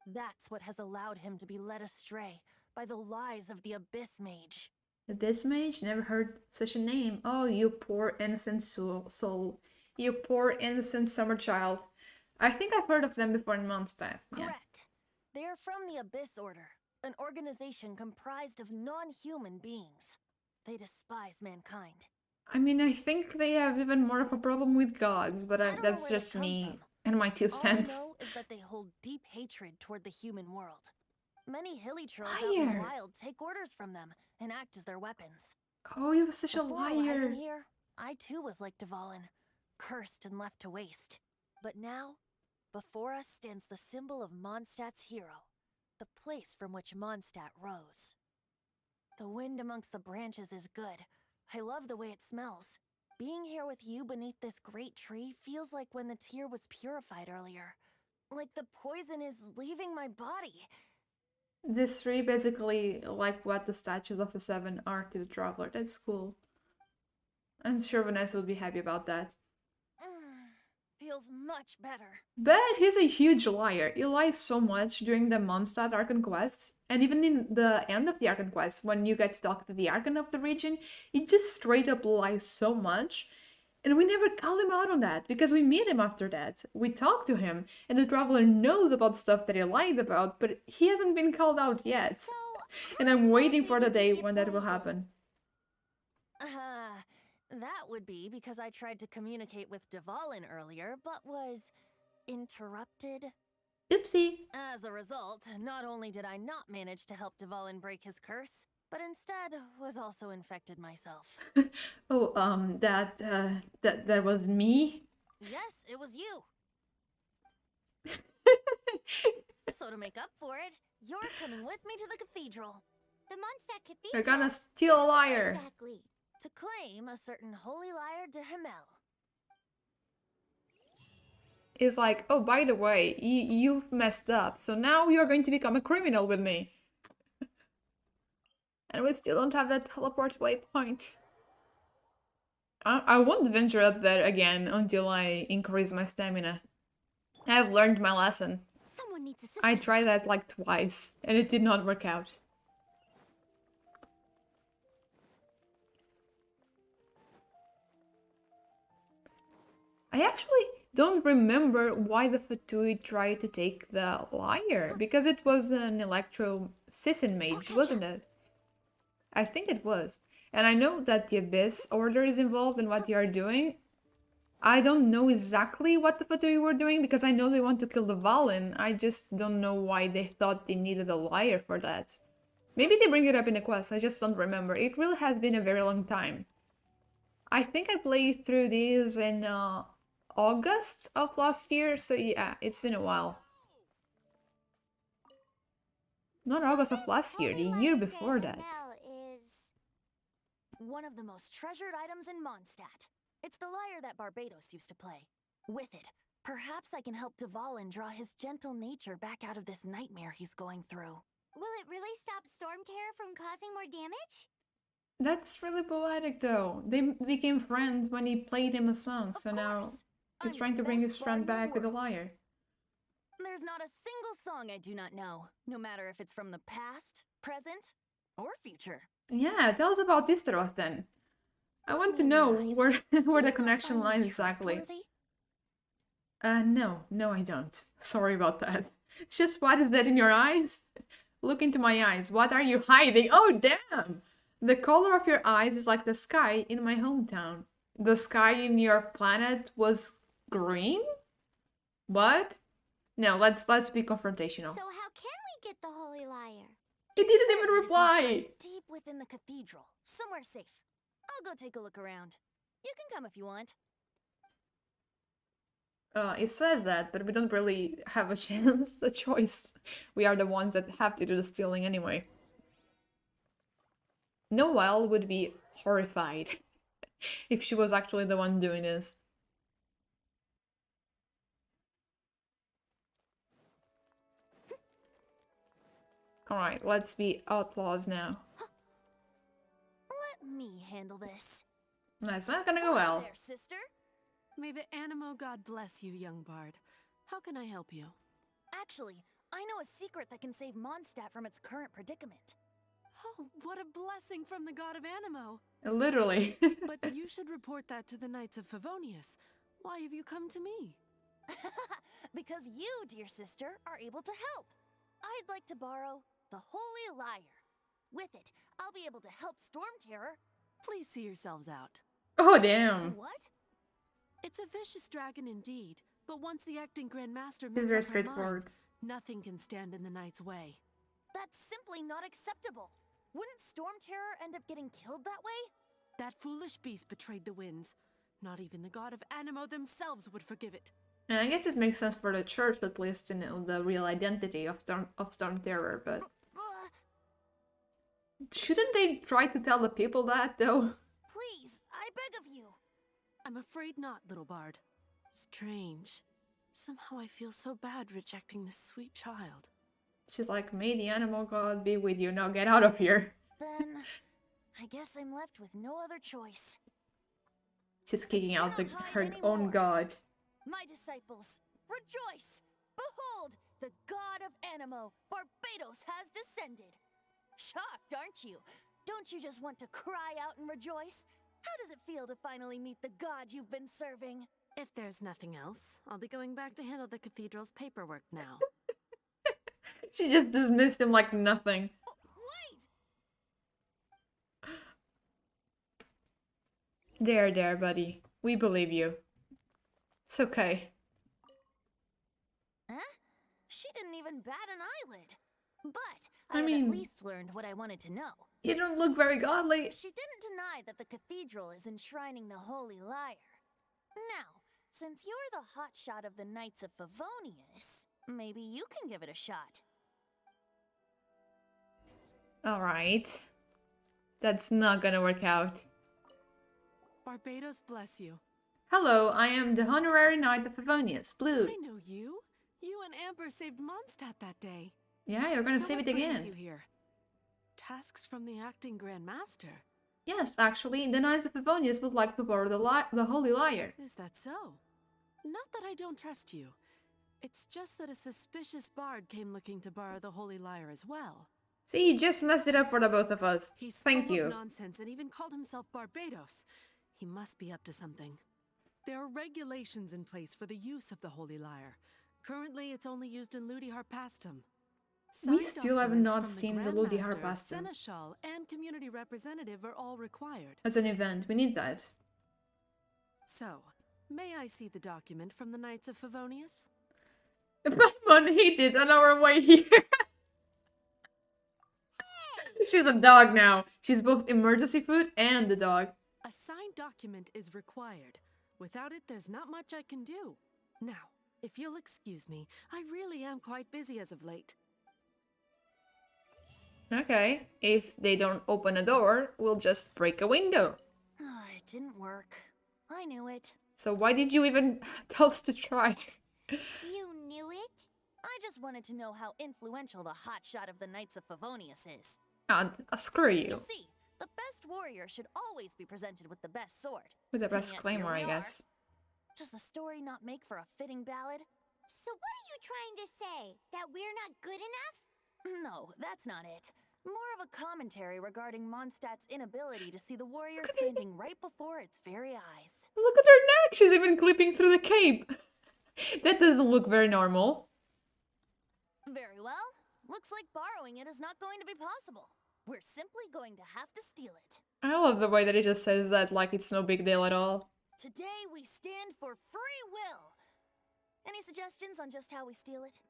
That's what has allowed him to be led astray by the lies of the Abyss Mage. Abyss Mage? Never heard such a name. Oh, you poor innocent soul. You poor innocent summer child. I think I've heard of them before in Mondstadt. Yeah. Correct. They are from the Abyss Order, an organization comprised of non-human beings. They despise mankind. I mean, I think they have even more of a problem with gods, but I don't know that's where they just come me from. and my 2 All I cents. know is that they hold deep hatred toward the human world. Many hilly trolls out in the Liar. wild take orders from them and act as their weapons. Oh, you were such a Before liar. arriving here, I too was like Dvalin, cursed and left to waste. But now, before us stands the symbol of Mondstadt's hero, the place from which Mondstadt rose. The wind amongst the branches is good. I love the way it smells. Being here with you beneath this great tree feels like when the tear was purified earlier. Like the poison is leaving my body. This tree basically like what the statues of the Seven are to the Traveler. That's cool. I'm sure Vanessa would be happy about that. Feels much better. But he's a huge liar. He lies so much during the Mondstadt Archon quest, and even in the end of the Archon quest, when you get to talk to the Archon of the region, he just straight up lies so much. And we never call him out on that, because we meet him after that. We talk to him, and the Traveler knows about stuff that he lied about, but he hasn't been called out yet. So, And how I'm waiting for the exactly did day you when that will poison? happen. That would be because I tried to communicate with Dvalin earlier, but was interrupted. Oopsie. As a result, not only did I not manage to help Dvalin break his curse, but instead was also infected myself. Oh, that was me? Yes, it was you. So to make up for it, you're coming with me to the cathedral The Mondstadt Cathedral. You're gonna steal a liar. Exactly. to claim a certain holy lyre de Himmel. Is like, oh, by the way, you messed up, so now you're going to become a criminal with me. And we still don't have that teleport waypoint. I won't venture up there again until I increase my stamina. I've learned my lesson. Someone needs assistance. I tried that like twice, and it did not work out. I actually don't remember why the Fatui tried to take the lyre, because it was an Electro Sisson mage, wasn't it? I think it was. And I know that the Abyss Order is involved in what they are doing. I don't know exactly what the Fatui were doing, because I know they want to kill the Valin. I just don't know why they thought they needed a lyre for that. Maybe they bring it up in the quest, I just don't remember. It really has been a very long time. I think I played through these in August of last year, so yeah, it's been a while. Not August of last year, the year before that. Is One of the most treasured items in Mondstadt. It's the lyre that Barbados used to play. With it, perhaps I can help Dvalin draw his gentle nature back out of this nightmare he's going through. will it really stop Storm Terror from causing more damage? That's really poetic though. They became friends when he played him a song, Of so now course. he's I'm trying the to bring his best friend bard in the back with a world. lyre. There's not a single song I do not know, no matter if it's from the past, present, or future. Yeah, tell us about Isteroth then. I want to know where where the connection lies exactly. No, I don't. Sorry about that. It's just, what is that in your eyes? Look into my eyes. What are you hiding? Oh, damn! The color of your eyes is like the sky in my hometown. The sky in your planet was green? What? No, let's be confrontational. So how can we get the Holy Lyre? He didn't Said even that it's reply! enshrined deep within the cathedral, somewhere safe. I'll go take a look around. You can come if you want. It says that, but we don't really have a chance, a choice. We are the ones that have to do the stealing anyway. Noelle would be horrified if she was actually the one doing this. Alright, let's be outlaws now. Let me handle this. That's not gonna go Hello well. there, sister. May the Animo God bless you, young bard. How can I help you? Actually, I know a secret that can save Mondstadt from its current predicament. Oh, what a blessing from the god of Animo! Literally. But you should report that to the Knights of Favonius. Why have you come to me? Because you, dear sister, are able to help. I'd like to borrow the Holy Lyre. With it, I'll be able to help Storm Terror. Please see yourselves out. Oh, damn. What? It's a vicious dragon indeed, but once the acting Grand Master It's makes very up her mind, straightforward. nothing can stand in the Knight's way. That's simply not acceptable. Wouldn't Storm Terror end up getting killed that way? That foolish beast betrayed the winds. Not even the god of Animo themselves would forgive it. And I guess it makes sense for the church at least to know the real identity of Storm Terror, but Uh, shouldn't they try to tell the people that though? please, I beg of you. I'm afraid not, little bard. Strange. Somehow I feel so bad rejecting this sweet child. She's like, may the animal god be with you, now get out of here. Then, I guess I'm left with no other choice. She's kicking out cannot hide her own anymore. god. My disciples, rejoice! Behold, the god of Animo, Barbados, has descended. Shocked, aren't you? Don't you just want to cry out and rejoice? How does it feel to finally meet the god you've been serving? If there's nothing else, I'll be going back to handle the cathedral's paperwork now. She just dismissed him like nothing. Wait! There, buddy. We believe you. It's okay. Huh? She didn't even bat an eyelid. But I I have mean- at least learned what I wanted to know. You don't look very godly. She didn't deny that the cathedral is enshrining the Holy Lyre. Now, since you're the hotshot of the Knights of Favonius, maybe you can give it a shot. Alright. That's not gonna work out. Barbados bless you. Hello, I am the Honorary Knight of Favonius, Blue. I know you. You and Amber saved Mondstadt that day. Yeah, you're gonna So save what it brings again. you here? Tasks from the acting Grand Master. Yes, actually, the Knights of Favonius would like to borrow the Holy Lyre. Is that so? Not that I don't trust you. It's just that a suspicious bard came looking to borrow the Holy Lyre as well. See, you just messed it up for the both of us. He's Thank full you. of nonsense and even called himself Barbados. He must be up to something. There are regulations in place for the use of the Holy Lyre. Currently, it's only used in Ludi Harpastum. We Signed still have documents not from the seen the Grand Ludi Master, Harpastum. Seneschal, and community representative are all required. As an event, we need that. So, may I see the document from the Knights of Favonius? Paimon hated on our way here. She's a dog now. She's both emergency food and the dog. A signed document is required. Without it, there's not much I can do. Now, if you'll excuse me, I really am quite busy as of late. Okay, if they don't open a door, we'll just break a window. It didn't work. I knew it. So why did you even tell us to try? You knew it? I just wanted to know how influential the hotshot of the Knights of Favonius is. Screw You you. see, the best warrior should always be presented with the best sword. With the And best yet Claymore, here I we are. guess. Does the story not make for a fitting ballad? So what are you trying to say? That we're not good enough? No, that's not it. More of a commentary regarding Mondstadt's inability to see the warrior standing right before its very eyes. Look at her neck! She's even clipping through the cape! That doesn't look very normal. Very well. Looks like borrowing it is not going to be possible. We're simply going to have to steal it. I love the way that it just says that like it's no big deal at all. Today we stand for free will. Any suggestions on just how we steal it?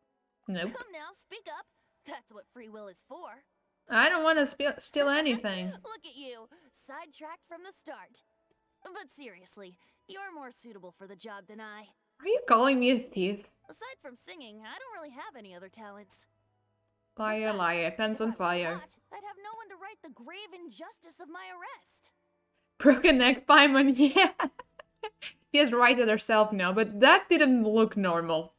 Nope. Come now, speak up. That's what free will is for. I don't want to steal anything. Look at you, sidetracked from the start. But seriously, you're more suitable for the job than I. Are you calling me a thief? Aside from singing, I don't really have any other talents. Liar, Besides, liar, pants if I on was fire. caught, I'd have no one to right the grave injustice of my arrest. Broken neck, Paimon, yeah. She has righted herself now, but that didn't look normal.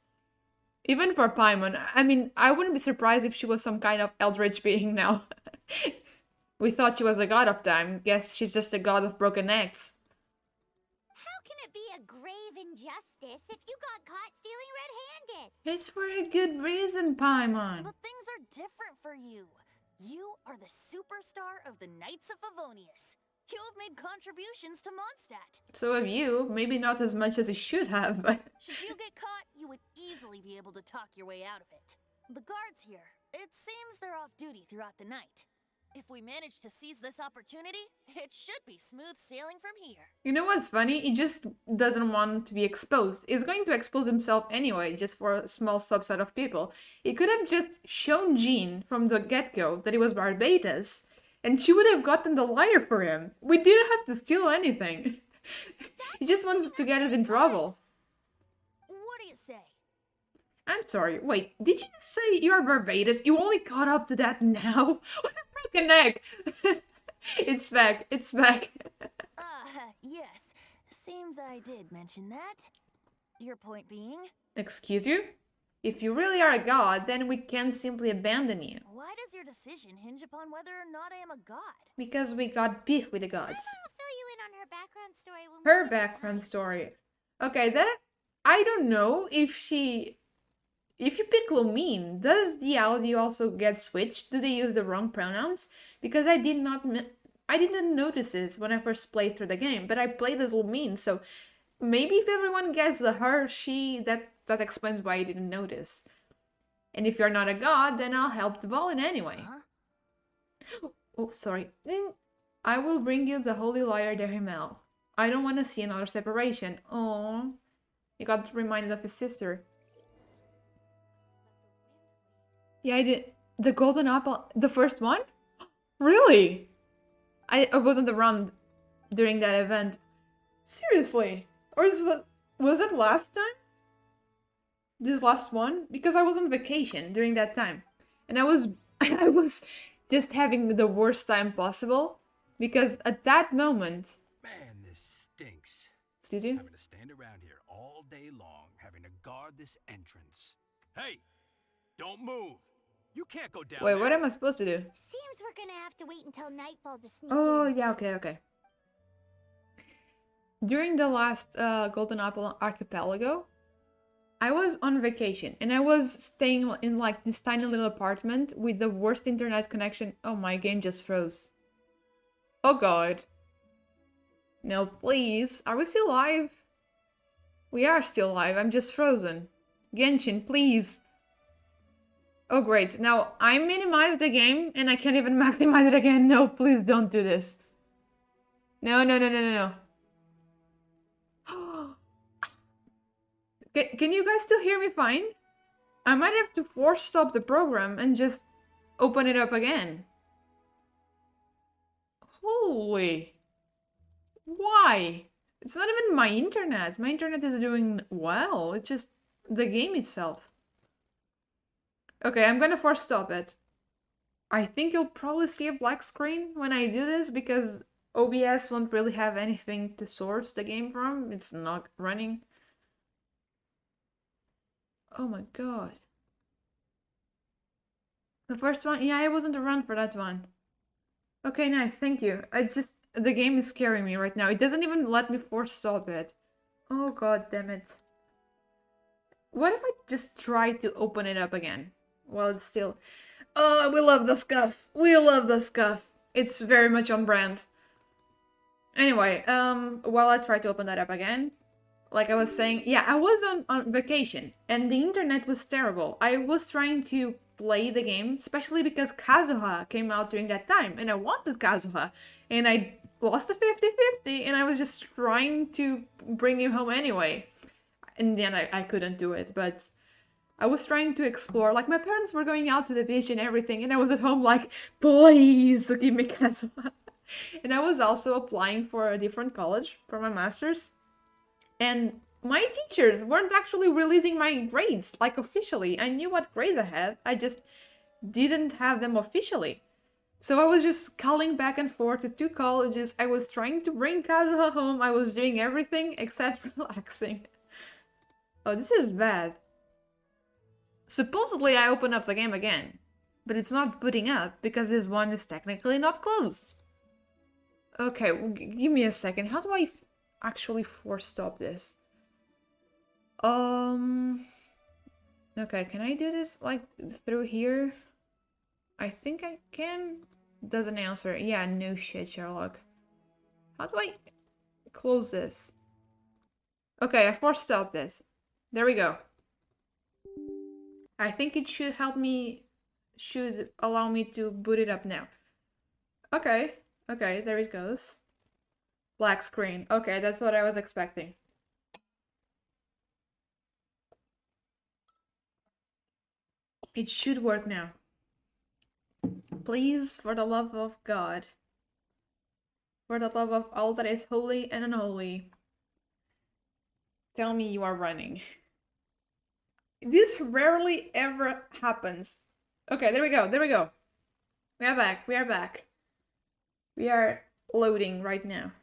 Even for Paimon, I mean, I wouldn't be surprised if she was some kind of eldritch being now. We thought she was a god of time. Guess she's just a god of broken necks. How can it be a grave injustice if you got caught stealing red-handed? It's for a good reason, Paimon. But things are different for you. You are the superstar of the Knights of Favonius. You have made contributions to Mondstadt. So have you. Maybe not as much as you should have, but... Should you get caught, you would easily be able to talk your way out of it. The guards here, it seems they're off duty throughout the night. If we manage to seize this opportunity, it should be smooth sailing from here. You know what's funny? He just doesn't want to be exposed. He's going to expose himself anyway, just for a small subset of people. He could have just shown Jean from the get-go that he was Barbados, and she would have gotten the lyre for him. We didn't have to steal anything. He just wants to get us in trouble. What do you say? I'm sorry, wait, did you just say you're Barbados? You only caught up to that now? What a broken neck! It's back, it's back. Yes. Seems I did mention that. Your point being? Excuse you? If you really are a god, then we can't simply abandon you. Why does your decision hinge upon whether or not I am a god? Because we got beef with the gods. I'll fill you in on her background story when Her we get the background time. story. Okay, that I don't know if you pick Lumine, does the audio also get switched? Do they use the wrong pronouns? Because I didn't notice this when I first played through the game, but I played as Lumine, so maybe if everyone gets the her, she, that explains why I didn't notice. And if you're not a god, then I'll help the ball in anyway. Oh, sorry. I will bring you the holy liar Derhimel. I don't want to see another separation. Oh, he got reminded of his sister. Yeah, I did. The golden apple, the first one? Really? I wasn't around during that event. Seriously? Or was it last time? This last one? Because I was on vacation during that time. And I was I was just having the worst time possible. Because at that moment... Man, this stinks. Excuse you? Having to stand around here all day long, having to guard this entrance. Hey! Don't move! You can't go down Wait, there. what am I supposed to do? Seems we're gonna have to wait until nightfall to sneak Oh, in. yeah, okay. During the last Golden Apple Archipelago, I was on vacation and I was staying in like this tiny little apartment with the worst internet connection. Oh, my game just froze. Oh god. No, please. Are we still live? We are still live. I'm just frozen. Genshin, please. Oh great. Now I minimized the game and I can't even maximize it again. No, please don't do this. No. Can you guys still hear me fine? I might have to force stop the program and just open it up again. Holy. Why? It's not even my internet. My internet is doing well. It's just the game itself. Okay, I'm gonna force stop it. I think you'll probably see a black screen when I do this because OBS won't really have anything to source the game from. It's not running. Oh my god. The first one? Yeah, I wasn't around for that one. Okay, nice, thank you. The game is scaring me right now. It doesn't even let me force stop it. Oh god damn it. What if I just try to open it up again? While it's still... Oh, we love the scuff. We love the scuff. It's very much on brand. Anyway, while I try to open that up again, like I was saying, yeah, I was on vacation and the internet was terrible. I was trying to play the game, especially because Kazuha came out during that time and I wanted Kazuha and I lost a 50-50 and I was just trying to bring him home anyway. And then I couldn't do it, but I was trying to explore. Like, my parents were going out to the beach and everything, and I was at home like, please give me Kazuha. And I was also applying for a different college for my master's. And my teachers weren't actually releasing my grades, like, officially. I knew what grades I had, I just didn't have them officially. So I was just calling back and forth to two colleges. I was trying to bring Kazuha home. I was doing everything except relaxing. Oh, this is bad. Supposedly I open up the game again, but it's not booting up because this one is technically not closed. Okay, well, give me a second. How do I actually force stop this? Okay, can I do this like through here? I think I can. Doesn't answer. Yeah, no shit, Sherlock. How do I close this? Okay, I forced stop this. There we go. I think it should should allow me to boot it up now. Okay, there it goes. Black screen. Okay, that's what I was expecting. It should work now. Please, for the love of God. For the love of all that is holy and unholy. Tell me you are running. This rarely ever happens. Okay, there we go. We are back. We are loading right now.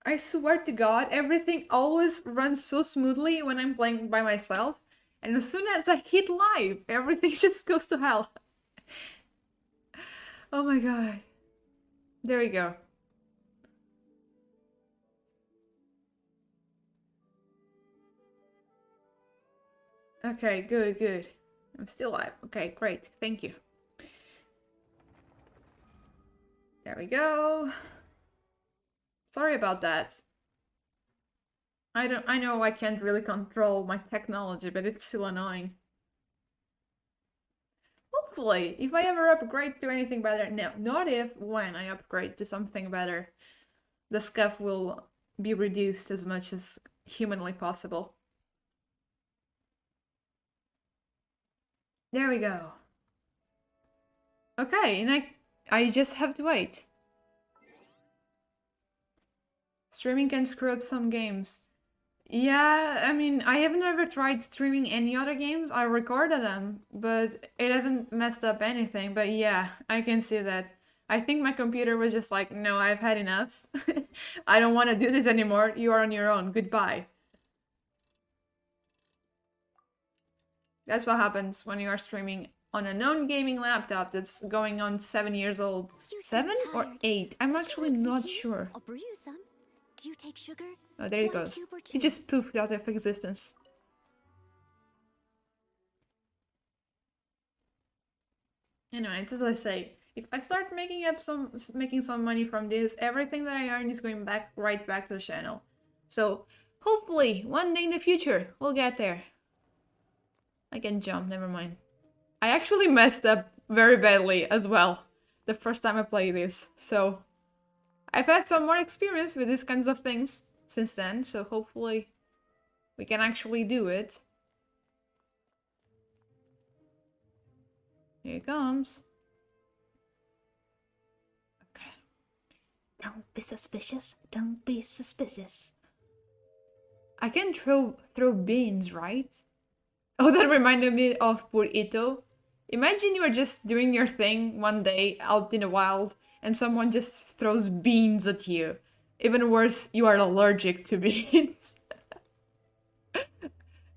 I swear to God, everything always runs so smoothly when I'm playing by myself. And as soon as I hit live, everything just goes to hell. Oh my god. There we go. Okay, good, good. I'm still alive. Okay, great. Thank you. There we go. Sorry about that. I know I can't really control my technology, but it's still annoying. Hopefully, if I ever upgrade to anything better, no, not if, when I upgrade to something better, the scuff will be reduced as much as humanly possible. There we go. Okay, and I just have to wait. Streaming can screw up some games. Yeah, I mean, I have never tried streaming any other games. I recorded them, but it hasn't messed up anything. But yeah, I can see that. I think my computer was just like, no, I've had enough. I don't want to do this anymore. You are on your own. Goodbye. That's what happens when you are streaming on a non-gaming laptop that's going on 7 years old. You seem 7 or tired. 8? I'm Would you actually like some not tea? sure. I'll brew you some. Do you take sugar? Oh, there he One goes. cube or He two? just poofed out of existence. Anyways, as I say, if I start making some money from this, everything that I earn is going right back to the channel. So hopefully one day in the future we'll get there. I can jump, never mind. I actually messed up very badly as well the first time I played this, so I've had some more experience with these kinds of things since then, so hopefully we can actually do it. Here it comes. Okay. Don't be suspicious. Don't be suspicious. I can throw beans, right? Oh, that reminded me of poor Ito. Imagine you are just doing your thing one day out in the wild and someone just throws beans at you. Even worse, you are allergic to beans.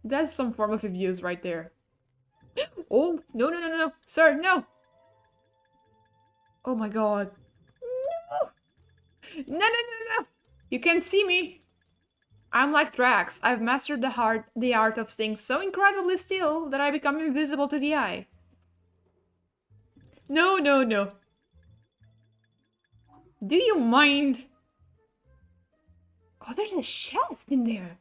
That's some form of abuse right there. Oh, no, no, no, no, no. Sir, no. Oh my god. No. No, no, no, no. You can't see me. I'm like Drax. I've mastered the art of staying so incredibly still that I become invisible to the eye. No, no, no. Do you mind? Oh, there's a chest in there.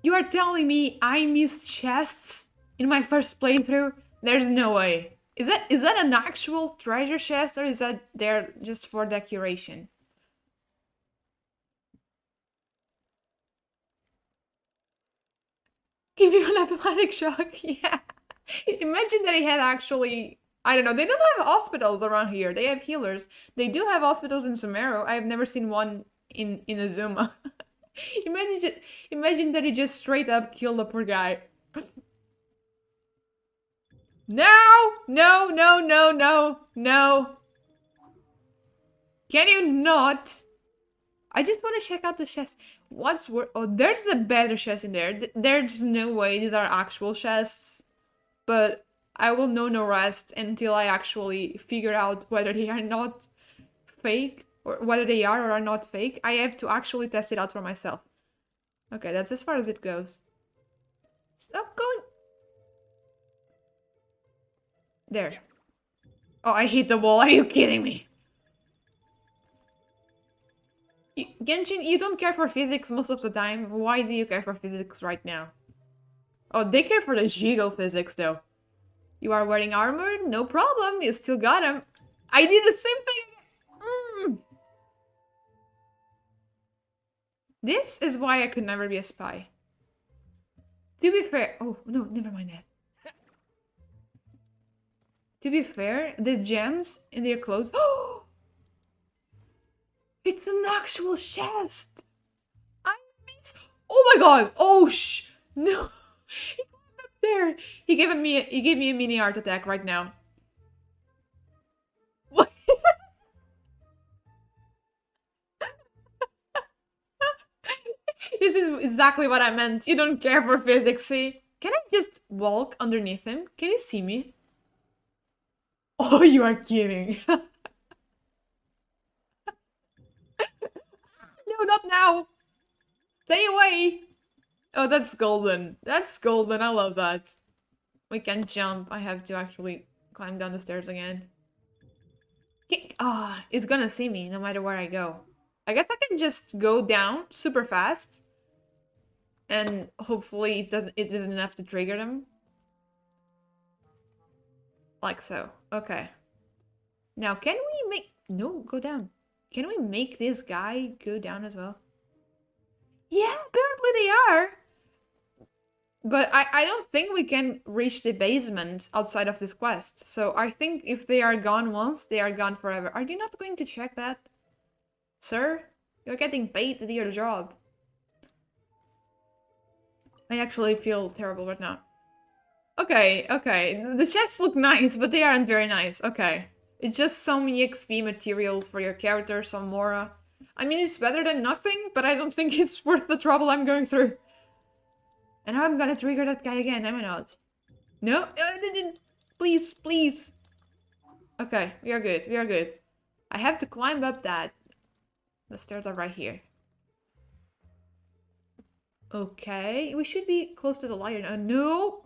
You are telling me I missed chests in my first playthrough? There's no way. Is that an actual treasure chest or is that there just for decoration? Give you an epileptic shock? Yeah. Imagine that he had actually... I don't know, they don't have hospitals around here. They have healers. They do have hospitals in Sumeru. I have never seen one in Azuma. Imagine that he just straight up killed the poor guy. No! No, no, no, no, no. Can you not? I just want to check out the chest. What's worth? Oh, there's a better chest in there. There's no way these are actual chests. But I will know no rest until I actually figure out whether they are not fake. Or whether they are or are not fake. I have to actually test it out for myself. Okay, that's as far as it goes. Stop going. There. Oh, I hit the wall. Are you kidding me? Genshin, you don't care for physics most of the time. Why do you care for physics right now? Oh, they care for the jiggle physics, though. You are wearing armor? No problem. You still got him. I did the same thing. This is why I could never be a spy. To be fair... Oh, no, never mind that. To be fair, the gems in their clothes... Oh! It's an actual chest! I missed... Oh my god! Oh, no! He went up there! He gave me a mini heart attack right now. What? This is exactly what I meant. You don't care for physics, see? Can I just walk underneath him? Can he see me? Oh, you are kidding. No, not now. Stay away. Oh, that's golden. That's golden. I love that. We can jump. I have to actually climb down the stairs again. Ah, it's gonna see me no matter where I go. I guess I can just go down super fast. And hopefully it isn't enough to trigger them. Like so. Okay. Now can we make... No, go down. Can we make this guy go down as well? Yeah, apparently they are. But I don't think we can reach the basement outside of this quest. So I think if they are gone once, they are gone forever. Are you not going to check that? Sir? You're getting paid to do your job. I actually feel terrible right now. Okay, okay. The chests look nice, but they aren't very nice. Okay. It's just some EXP materials for your character, some Mora. I mean, it's better than nothing, but I don't think it's worth the trouble I'm going through. And now I'm gonna trigger that guy again, am I not? No? Please, please. Okay, we are good, we are good. I have to climb up that. The stairs are right here. Okay, we should be close to the lion. No!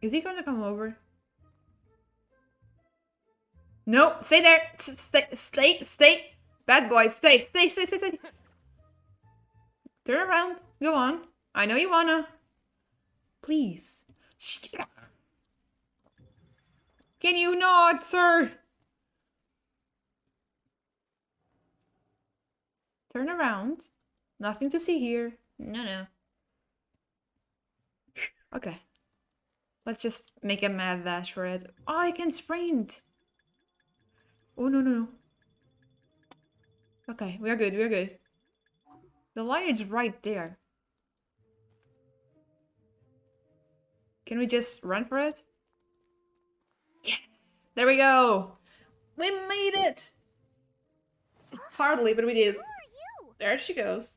Is he gonna come over? No, stay there! Stay! Bad boy, stay! Stay! Turn around, go on. I know you wanna. Please. Can you not, sir? Turn around. Nothing to see here. No. Okay. Let's just make a mad dash for it. Oh, I can sprint. Oh, no. Okay, we are good. The lion's right there. Can we just run for it? Yeah! There we go! We made it! Hardly, but we did. Who are you? There she goes.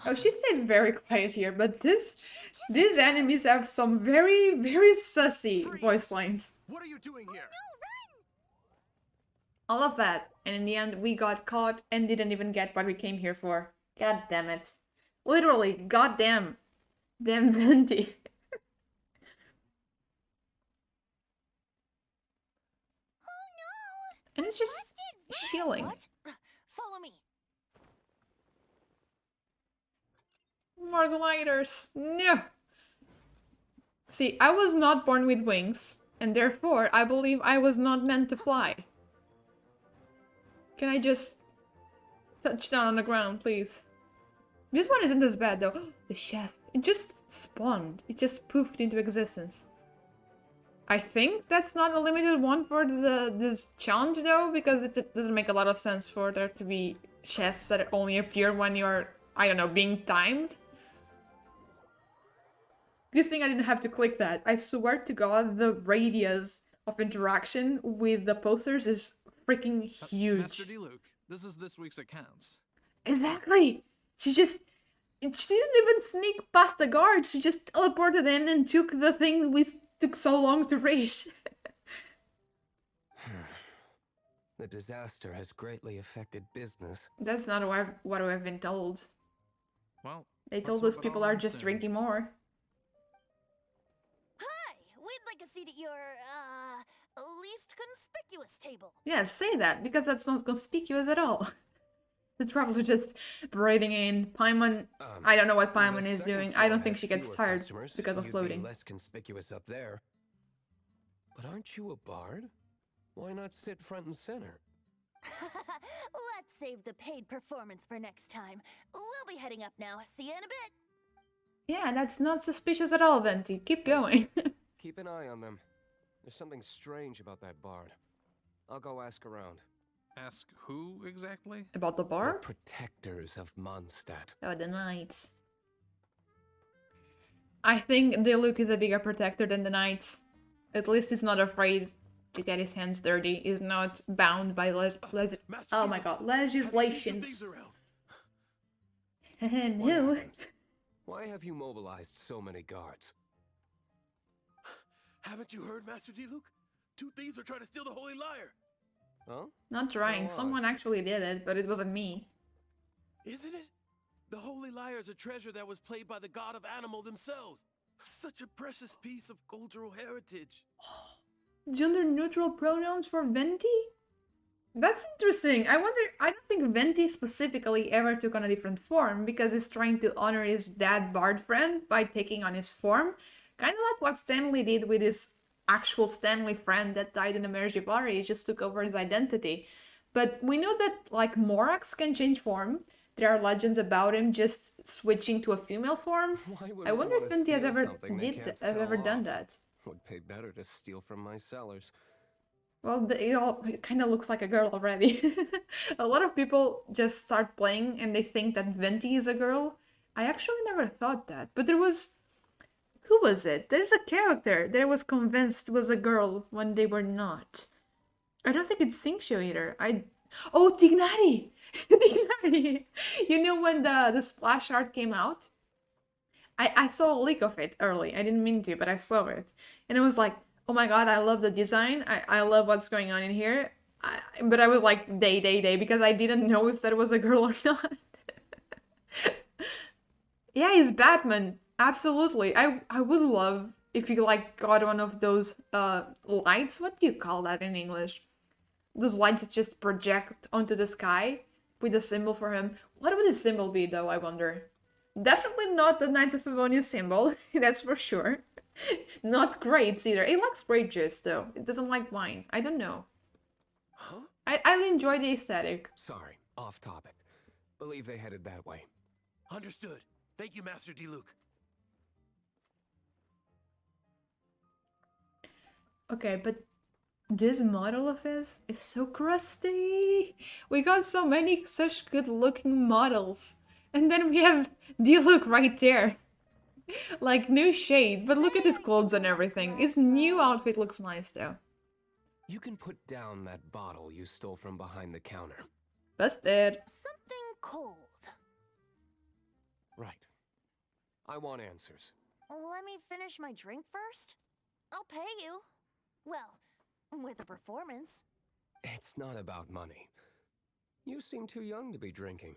Oh, she stayed very quiet here, but these enemies have some very, very sussy voice lines. What are you doing here? All of that, and in the end we got caught and didn't even get what we came here for. God damn it. Literally, goddamn. Damn Venti. Oh no! And it's just chilling. What? Follow me. More gliders. No. See, I was not born with wings, and therefore I believe I was not meant to fly. Can I just touch down on the ground, please? This one isn't as bad though. The chest. It just spawned. It just poofed into existence. I think that's not a limited one for this challenge though, because it doesn't make a lot of sense for there to be chests that only appear when you're, I don't know, being timed. Good thing I didn't have to click that. I swear to God, the radius of interaction with the posters is freaking huge. Master D-Luke, this is this week's accounts. Exactly! She didn't even sneak past the guard. She just teleported in and took the thing we took so long to reach. The disaster has greatly affected business. That's not what I've been told. Well, They told let's us hope it people all are ends just soon. drinking more. Hi, we'd like a seat at your, least conspicuous table. Yeah, say that, because that's not conspicuous at all. It's probably just breathing in. Paimon, I don't know what The Paimon is second doing. floor I don't think has she gets fewer tired customers. because of You'd be floating. less conspicuous up there. But aren't you a bard? Why not sit front and center? Let's save the paid performance for next time. We'll be heading up now. See you in a bit. Yeah, that's not suspicious at all, Venti. Keep going. Keep an eye on them. There's something strange about that bard. I'll go ask around. Ask who exactly? About the The bar? protectors of Mondstadt. Oh, the knights. I think Diluc is a bigger protector than the knights. At least he's not afraid to get his hands dirty. He's not bound by Master oh my D-Luke, god, have you seen some legislations. things around? What No. happened? Why have you mobilized so many guards? Haven't you heard, Master D-Luke? Two thieves are trying to steal the Holy Lyre. Huh? Not trying. Go on. Someone actually did it, but it wasn't me. Isn't it? The Holy Lyre is a treasure that was played by the god of animal themselves. Such a precious piece of cultural heritage. Gender-neutral pronouns for Venti? That's interesting. I wonder, I don't think Venti specifically ever took on a different form because he's trying to honor his dead bard friend by taking on his form. Kind of like what Stanley did with his actual Stanley friend that died in a Mergibari. He just took over his identity. But we know that, like, Morax can change form. There are legends about him just switching to a female form. Why would I wonder if Venti has ever has done that. Would pay better to steal from my sellers. Well, it kind of looks like a girl already. A lot of people just start playing and they think that Venti is a girl. I actually never thought that, but there was... Who was it? There's a character that I was convinced was a girl when they were not. I don't think it's Xingqiu either. Oh, Tignari! Tignari! You know when the splash art came out? I saw a leak of it early. I didn't mean to, but I saw it. And it was like, oh my god, I love the design. I love what's going on in here. But I was like, day, because I didn't know if that was a girl or not. Yeah, he's Batman. Absolutely. I would love if you like got one of those lights. What do you call that in English? Those lights that just project onto the sky with a symbol for him. What would the symbol be though, I wonder? Definitely not the Knights of Favonia symbol, that's for sure. Not grapes either. It likes grape juice though. It doesn't like wine. I don't know. Huh? I enjoy the aesthetic. Sorry, off topic. Believe they headed that way. Understood. Thank you, Master Diluc. Okay, but this model of his is so crusty. We got so many such good looking models. And then we have Diluc right there. Like, no shade, but look at his clothes and everything. His new outfit looks nice though. You can put down that bottle you stole from behind the counter. Busted. Something cold. Right. I want answers. Let me finish my drink first. I'll pay you. Well, with a performance. It's not about money. You seem too young to be drinking.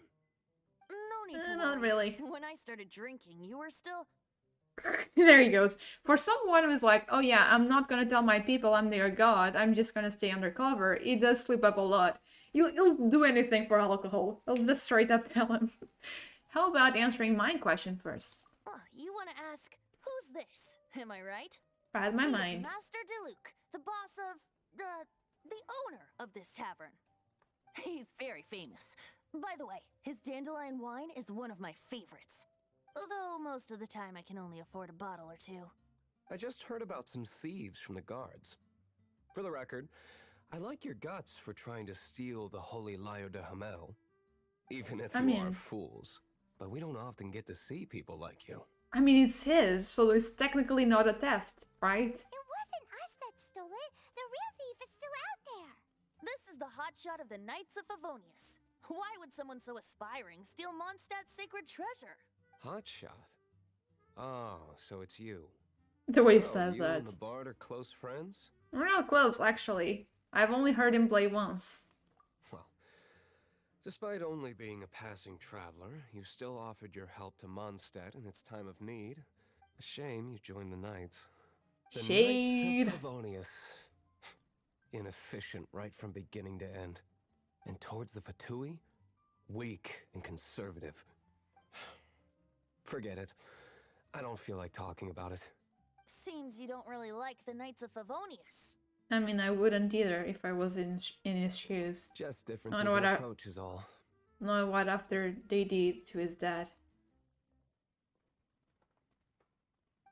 No need to Not worry. really. When I started drinking, you were still... There he goes. For someone who's like, oh yeah, I'm not gonna tell my people I'm their god, I'm just gonna stay undercover, he does slip up a lot. He'll do anything for alcohol. He'll just straight up tell him. How about answering my question first? You want to ask, who's this? Am I right? Read my He is mind. Master Diluc, the boss of... the owner of this tavern. He's very famous. By the way, his dandelion wine is one of my favorites. Although most of the time I can only afford a bottle or two. I just heard about some thieves from the guards. For the record, I like your guts for trying to steal the Holy Lyre de Hamel. Even if you are fools. But we don't often get to see people like you. I mean, it's his, so it's technically not a theft, right? It wasn't us that stole it. The real thief is still out there. This is the hotshot of the Knights of Favonius. Why would someone so aspiring steal Mondstadt's sacred treasure? Hotshot? Oh, so it's you. The way he So says you that. and the Bard are close friends? We're not close, actually. I've only heard him play once. Well, despite only being a passing traveler, you still offered your help to Mondstadt in its time of need. A shame you joined the Knights. The Shade. Knights of Favonius. Inefficient right from beginning to end. And towards the Fatui, weak and conservative. Forget it. I don't feel like talking about it. Seems you don't really like the Knights of Favonius. I mean, I wouldn't either if I was in his shoes. Just differences know what in I- approach is all. Not what after they did to his dad.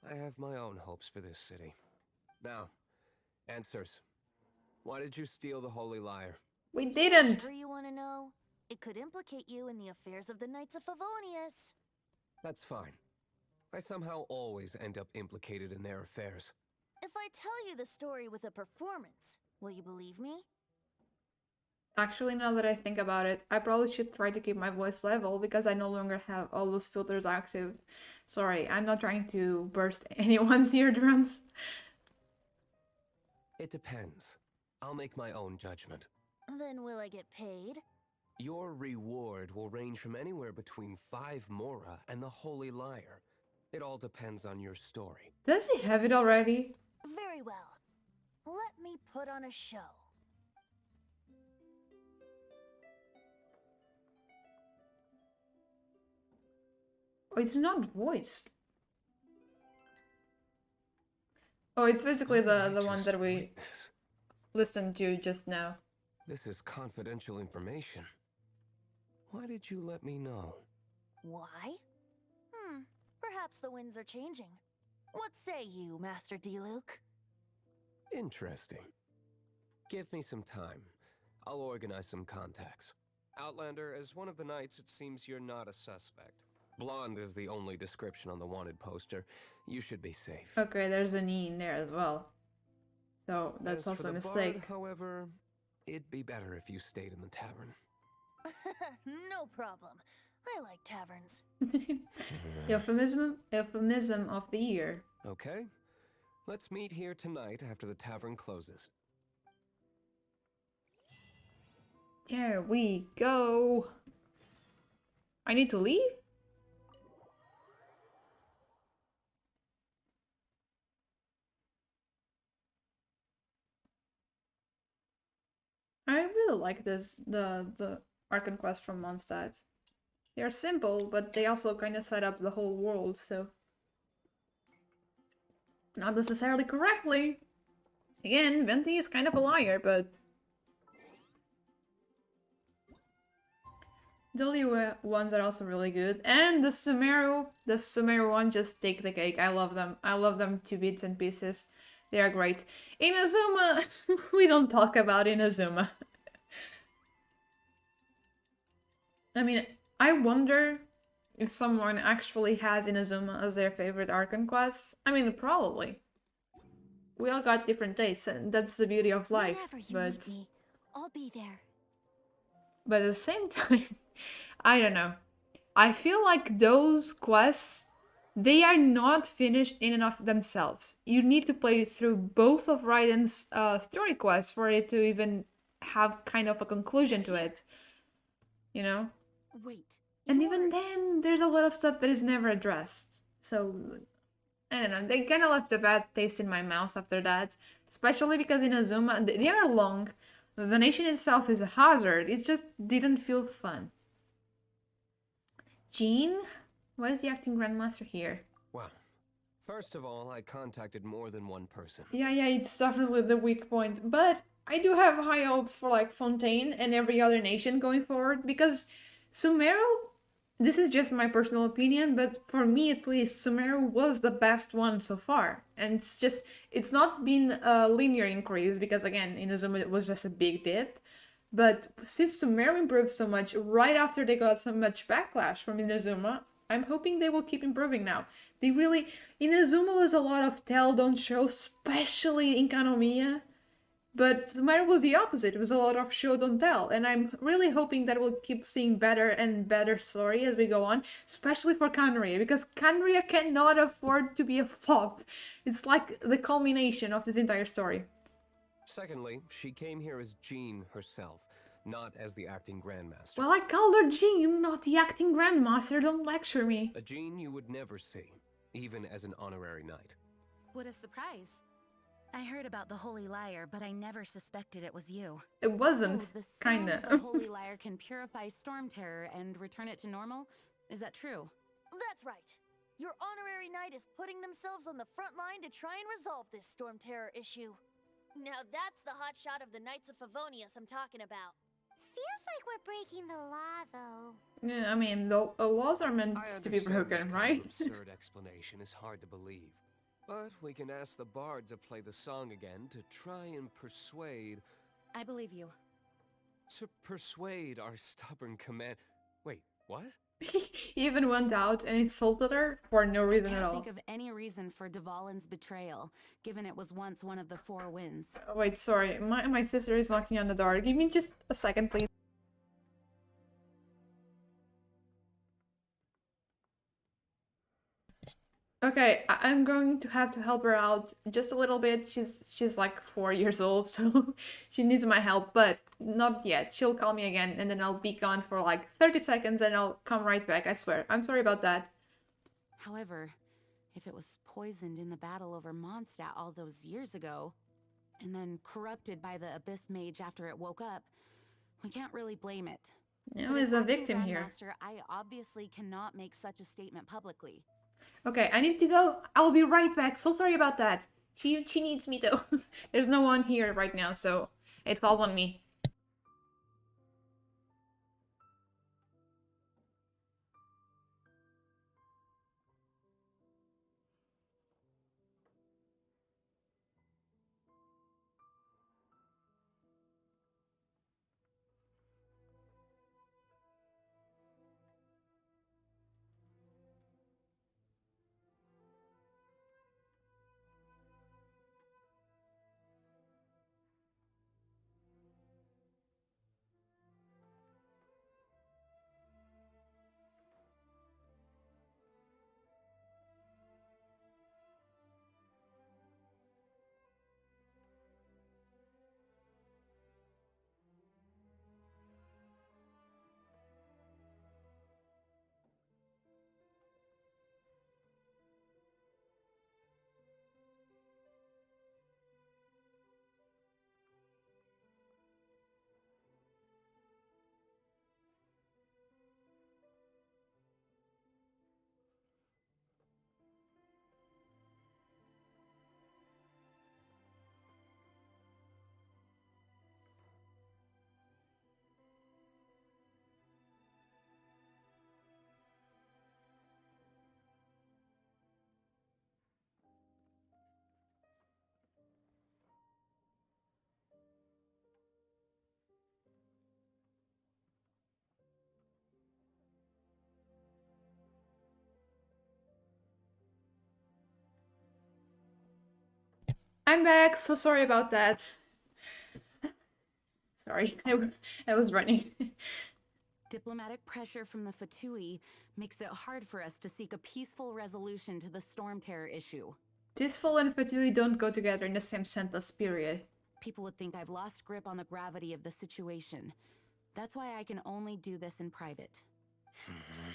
I have my own hopes for this city. Now, answers. Why did you steal the Holy Lyre? We didn't! Sure you want to know? It could implicate you in the affairs of the Knights of Favonius. That's fine. I somehow always end up implicated in their affairs. If I tell you the story with a performance, will you believe me? Actually, now that I think about it, I probably should try to keep my voice level because I no longer have all those filters active. Sorry, I'm not trying to burst anyone's eardrums. It depends. I'll make my own judgment. Then will I get paid? Your reward will range from anywhere between 5 mora and the Holy Liar. It all depends on your story. Does he have it already? Very well. Let me put on a show. Oh, it's not voiced. Oh, it's basically the one that we listened to just now. This is confidential information. Why did you let me know? Why? Perhaps the winds are changing. What say you, Master D-Luke? Interesting. Give me some time. I'll organize some contacts. Outlander, as one of the knights, it seems you're not a suspect. Blonde is the only description on the wanted poster. You should be safe. Okay, there's an E in there as well. So that's As also for a the mistake. bard, however, it'd be better if you stayed in the tavern. No problem. I like taverns. Euphemism of the year. Okay. Let's meet here tonight after the tavern closes. There we go. I need to leave? I really like the Archon quest from Mondstadt. They're simple, but they also kind of set up the whole world, so... Not necessarily correctly. Again, Venti is kind of a liar, but... The Liu ones are also really good. And the Sumeru one just take the cake. I love them. I love them to bits and pieces. They are great. Inazuma, we don't talk about Inazuma. I mean, I wonder if someone actually has Inazuma as their favorite Archon quest. I mean, probably. We all got different tastes, and that's the beauty of life. Whenever you need me, I'll be there. But at the same time, I don't know. I feel like those quests, they are not finished in and of themselves. You need to play through both of Raiden's story quests for it to even have kind of a conclusion to it. You know? Wait. And even then, there's a lot of stuff that is never addressed. So, I don't know. They kind of left a bad taste in my mouth after that. Especially because Inazuma, they are long. The nation itself is a hazard. It just didn't feel fun. Jean? Why is the acting grandmaster here? Well, first of all, I contacted more than one person. Yeah, it's definitely the weak point. But I do have high hopes for like Fontaine and every other nation going forward. Because Sumeru, this is just my personal opinion, but for me at least, Sumeru was the best one so far. And it's not been a linear increase because again, Inazuma it was just a big dip. But since Sumeru improved so much right after they got so much backlash from Inazuma, I'm hoping they will keep improving now. Inazuma was a lot of tell, don't show, especially in Kanomiya. But Sumeru was the opposite. It was a lot of show, don't tell. And I'm really hoping that we'll keep seeing better and better story as we go on. Especially for Kanria, because Kanria cannot afford to be a flop. It's like the culmination of this entire story. Secondly, she came here as Jean herself, not as the acting grandmaster. Well, I called her Jean, not the acting grandmaster. Don't lecture me. A Jean you would never see, even as an honorary knight. What a surprise. I heard about the Holy Liar, but I never suspected it was you. It wasn't, So the kinda. sound of the Holy Liar can purify Storm Terror and return it to normal? Is that true? That's right. Your honorary knight is putting themselves on the front line to try and resolve this Storm Terror issue. Now that's the hot shot of the Knights of Favonius I'm talking about. Feels like we're breaking the law, though. Yeah, I mean, the laws are meant to be understand this broken, kind right? of absurd explanation is hard to believe. But we can ask the bard to play the song again to try and persuade... I believe you. To persuade our stubborn command... Wait, what? He even went out and insulted her for no reason I at can't all. think of any reason for Dvalin's betrayal, given it was once one of the Four Winds. Oh, wait, sorry. My sister is knocking on the door. Give me just a second, please. Okay, I'm going to have to help her out just a little bit. She's like 4 years old, so she needs my help, but not yet. She'll call me again, and then I'll be gone for like 30 seconds, and I'll come right back, I swear. I'm sorry about that. However, if it was poisoned in the battle over Mondstadt all those years ago, and then corrupted by the Abyss Mage after it woke up, we can't really blame it. Now But is as a acting victim here. Grandmaster, I obviously cannot make such a statement publicly. Okay, I need to go. I'll be right back. So sorry about that. She needs me though. There's no one here right now, so it falls on me. I'm back. So sorry about that. Sorry, I was running. Diplomatic pressure from the Fatui makes it hard for us to seek a peaceful resolution to the Storm Terror issue. Peaceful and fatui don't go together in the same sentence, period. People would think I've lost grip on the gravity of the situation. That's why I can only do this in private.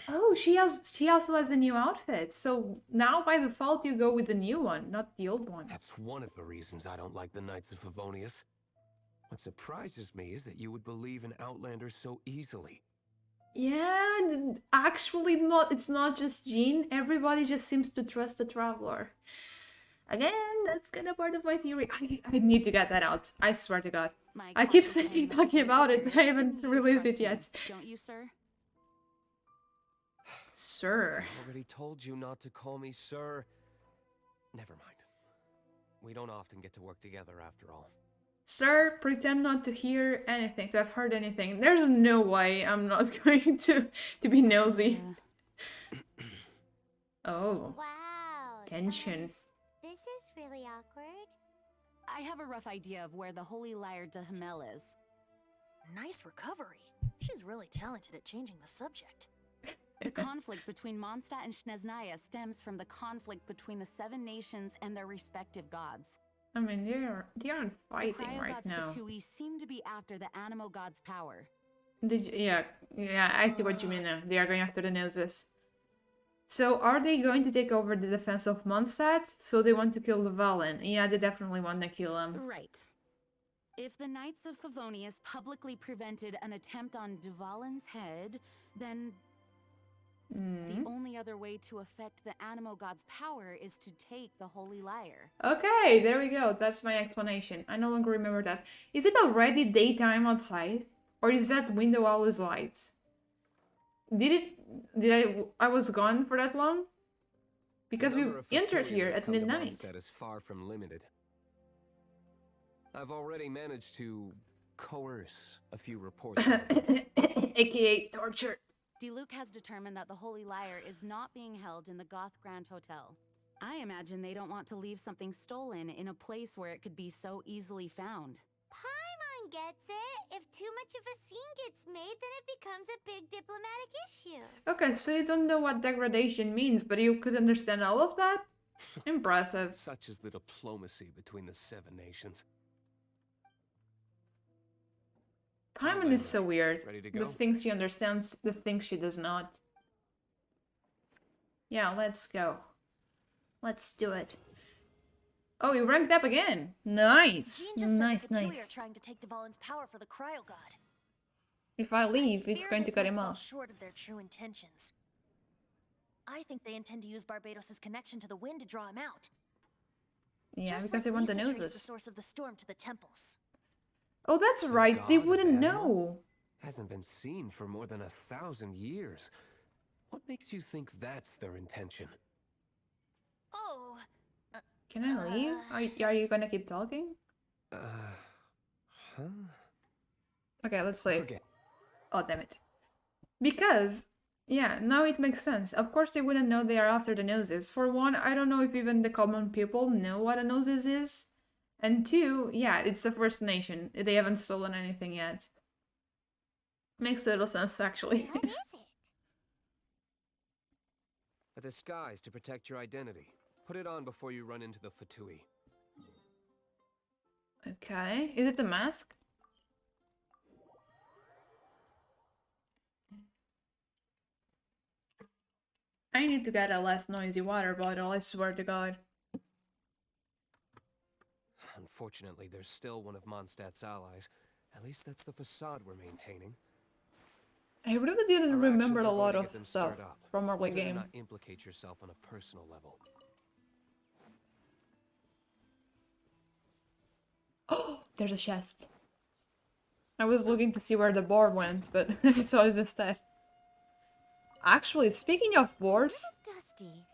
Oh, she also has a new outfit. So now by default you go with the new one, not the old one. That's one of the reasons I don't like the Knights of Favonius. What surprises me is that you would believe in Outlanders so easily. Yeah, actually not. It's not just Jean. Everybody just seems to trust the Traveler. Again, that's kind of part of my theory. I need to get that out. I swear to God. I keep saying, talking about it, but I haven't released it yet. Don't you, sir? Sir. I already told you not to call me sir. Never mind. We don't often get to work together after all. Sir, pretend not to hear anything, to have heard anything. There's no way I'm not going to be nosy. Oh. Wow. Tension. This is really awkward. I have a rough idea of where the Holy Lyre de Hamel is. Nice recovery. She's really talented at changing the subject. The conflict between Mondstadt and Snezhnaya stems from the conflict between the 7 nations and their respective gods. I mean, they aren't fighting right now. The Fatui seem to be after the Animo god's power. Yeah, I see what you mean now. They are going after the noses. So are they going to take over the defense of Mondstadt? So they want to kill the Valen. Yeah, they definitely want to kill him. Right. If the Knights of Favonius publicly prevented an attempt on Duvalin's head, then the only other way to affect the Animo god's power is to take the Holy Lyre. Okay, there we go. That's my explanation. I no longer remember that. Is it already daytime outside? Or is that window always lights? I was gone for that long? Because we entered here at midnight. That is far from limited. I've already managed to coerce a few reports. AKA torture. Diluc has determined that the Holy Lyre is not being held in the Goth Grand Hotel. I imagine they don't want to leave something stolen in a place where it could be so easily found. Paimon gets it. If too much of a scene gets made, then it becomes a big diplomatic issue. Okay, so you don't know what degradation means, but you could understand all of that? Impressive. Such is the diplomacy between the 7 nations. Paimon is so weird. Ready to The go? things she understands, the things she does not. Yeah, let's go. Let's do it. Oh, we ranked up again. Nice. Jean just Nice, said that the Tui nice. are trying to take Dvalin's power for the Cryo God. If I leave, it's Fear going to this cut might him fall off. short of their true intentions. I think they intend to use Barbados' connection to the wind to draw him out. Yeah, Just because like they want the Lisa traced the noses. source of the storm to the temples. Oh, that's The right. They god of wouldn't animal? know. Hasn't been seen for more than 1,000 years. What makes you think that's their intention? Oh, Can I leave? Are you gonna keep talking? Huh? Okay, let's play. Forget. Oh, damn it. Because, yeah, now it makes sense. Of course they wouldn't know they are after the noses. For one, I don't know if even the common people know what a noses is. And two, yeah, it's the First Nation. They haven't stolen anything yet. Makes little sense, actually. What is it? A disguise to protect your identity. Put it on before you run into the Fatui. Okay, is it a mask? I need to get a less noisy water bottle, I swear to God. Unfortunately, there's still one of Mondstadt's allies. At least that's the facade we're maintaining. I really didn't Our remember actions a are going lot to of get them stuff stirred up. from early Better to game. not implicate yourself on a personal level. Oh, there's a chest. I was looking to see where the boar went, but I saw it instead. Actually, speaking of boars, Dusty.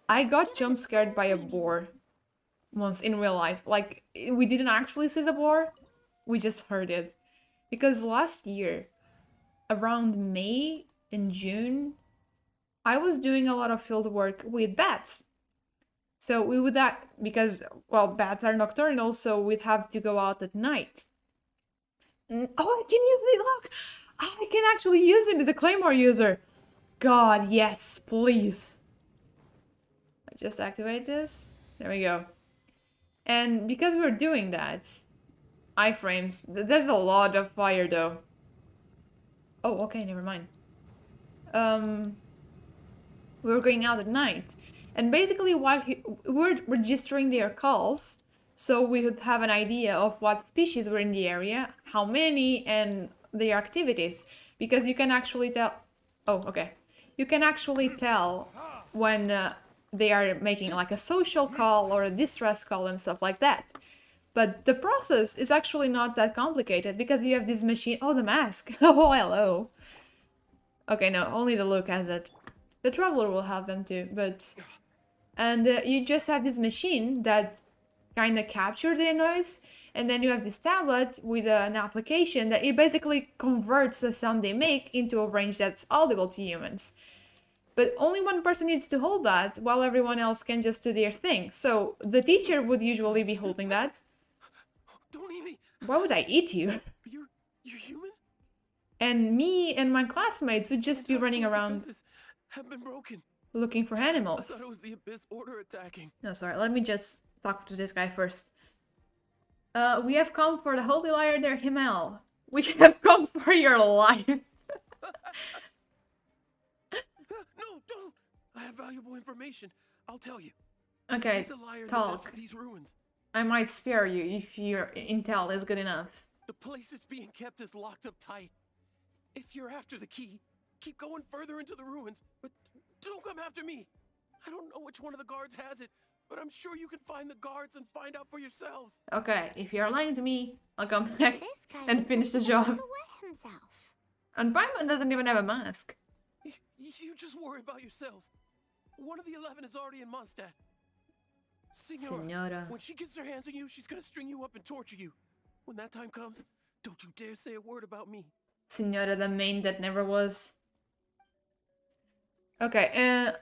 I got jump scared by a boar once in real life. Like, we didn't actually see the boar, we just heard it. Because last year, around May and June, I was doing a lot of field work with bats. So we would that because, well, bats are nocturnal, so we'd have to go out at night. Oh, I can use it, look! I can actually use him as a Claymore user! God, yes, please. Let's just activate this. There we go. And because we're doing that, iframes, there's a lot of fire though. Oh, okay, never mind. We were going out at night. And basically we're registering their calls, so we would have an idea of what species were in the area, how many, and their activities. Because you can actually tell... Oh, okay. You can actually tell when they are making like a social call or a distress call and stuff like that. But the process is actually not that complicated because you have this machine... Oh, the mask! Oh, hello! Okay, no, only the look has it. The Traveler will have them too, but... And you just have this machine that kind of captures the noise, and then you have this tablet with an application that it basically converts the sound they make into a range that's audible to humans. But only one person needs to hold that, while everyone else can just do their thing. So the teacher would usually be holding that. Don't eat me. Why would I eat you? You're human? And me and my classmates would just be running Our around defenses have been broken. looking for I animals. thought it was the Abyss Order attacking. No, sorry, let me just talk to this guy first. We have come for the Holy Liar der Himmel. We have come for your life. No, don't! I have valuable information. I'll tell you. Okay, Lead the liar in the depths talk. of these ruins. I might spare you if your intel is good enough. The place it's being kept is locked up tight. If you're after the key, keep going further into the ruins, but don't come after me. I don't know which one of the guards has it, but I'm sure you can find the guards and find out for yourselves. Okay, if you're lying to me, I'll come back This guy and looks finish the like he wants job. to wet himself. And Paimon doesn't even have a mask. You just worry about yourselves. One of the 11 is already in Mondstadt. Senora. When she gets her hands on you, she's gonna string you up and torture you. When that time comes, don't you dare say a word about me. Senora, the main that never was. Okay,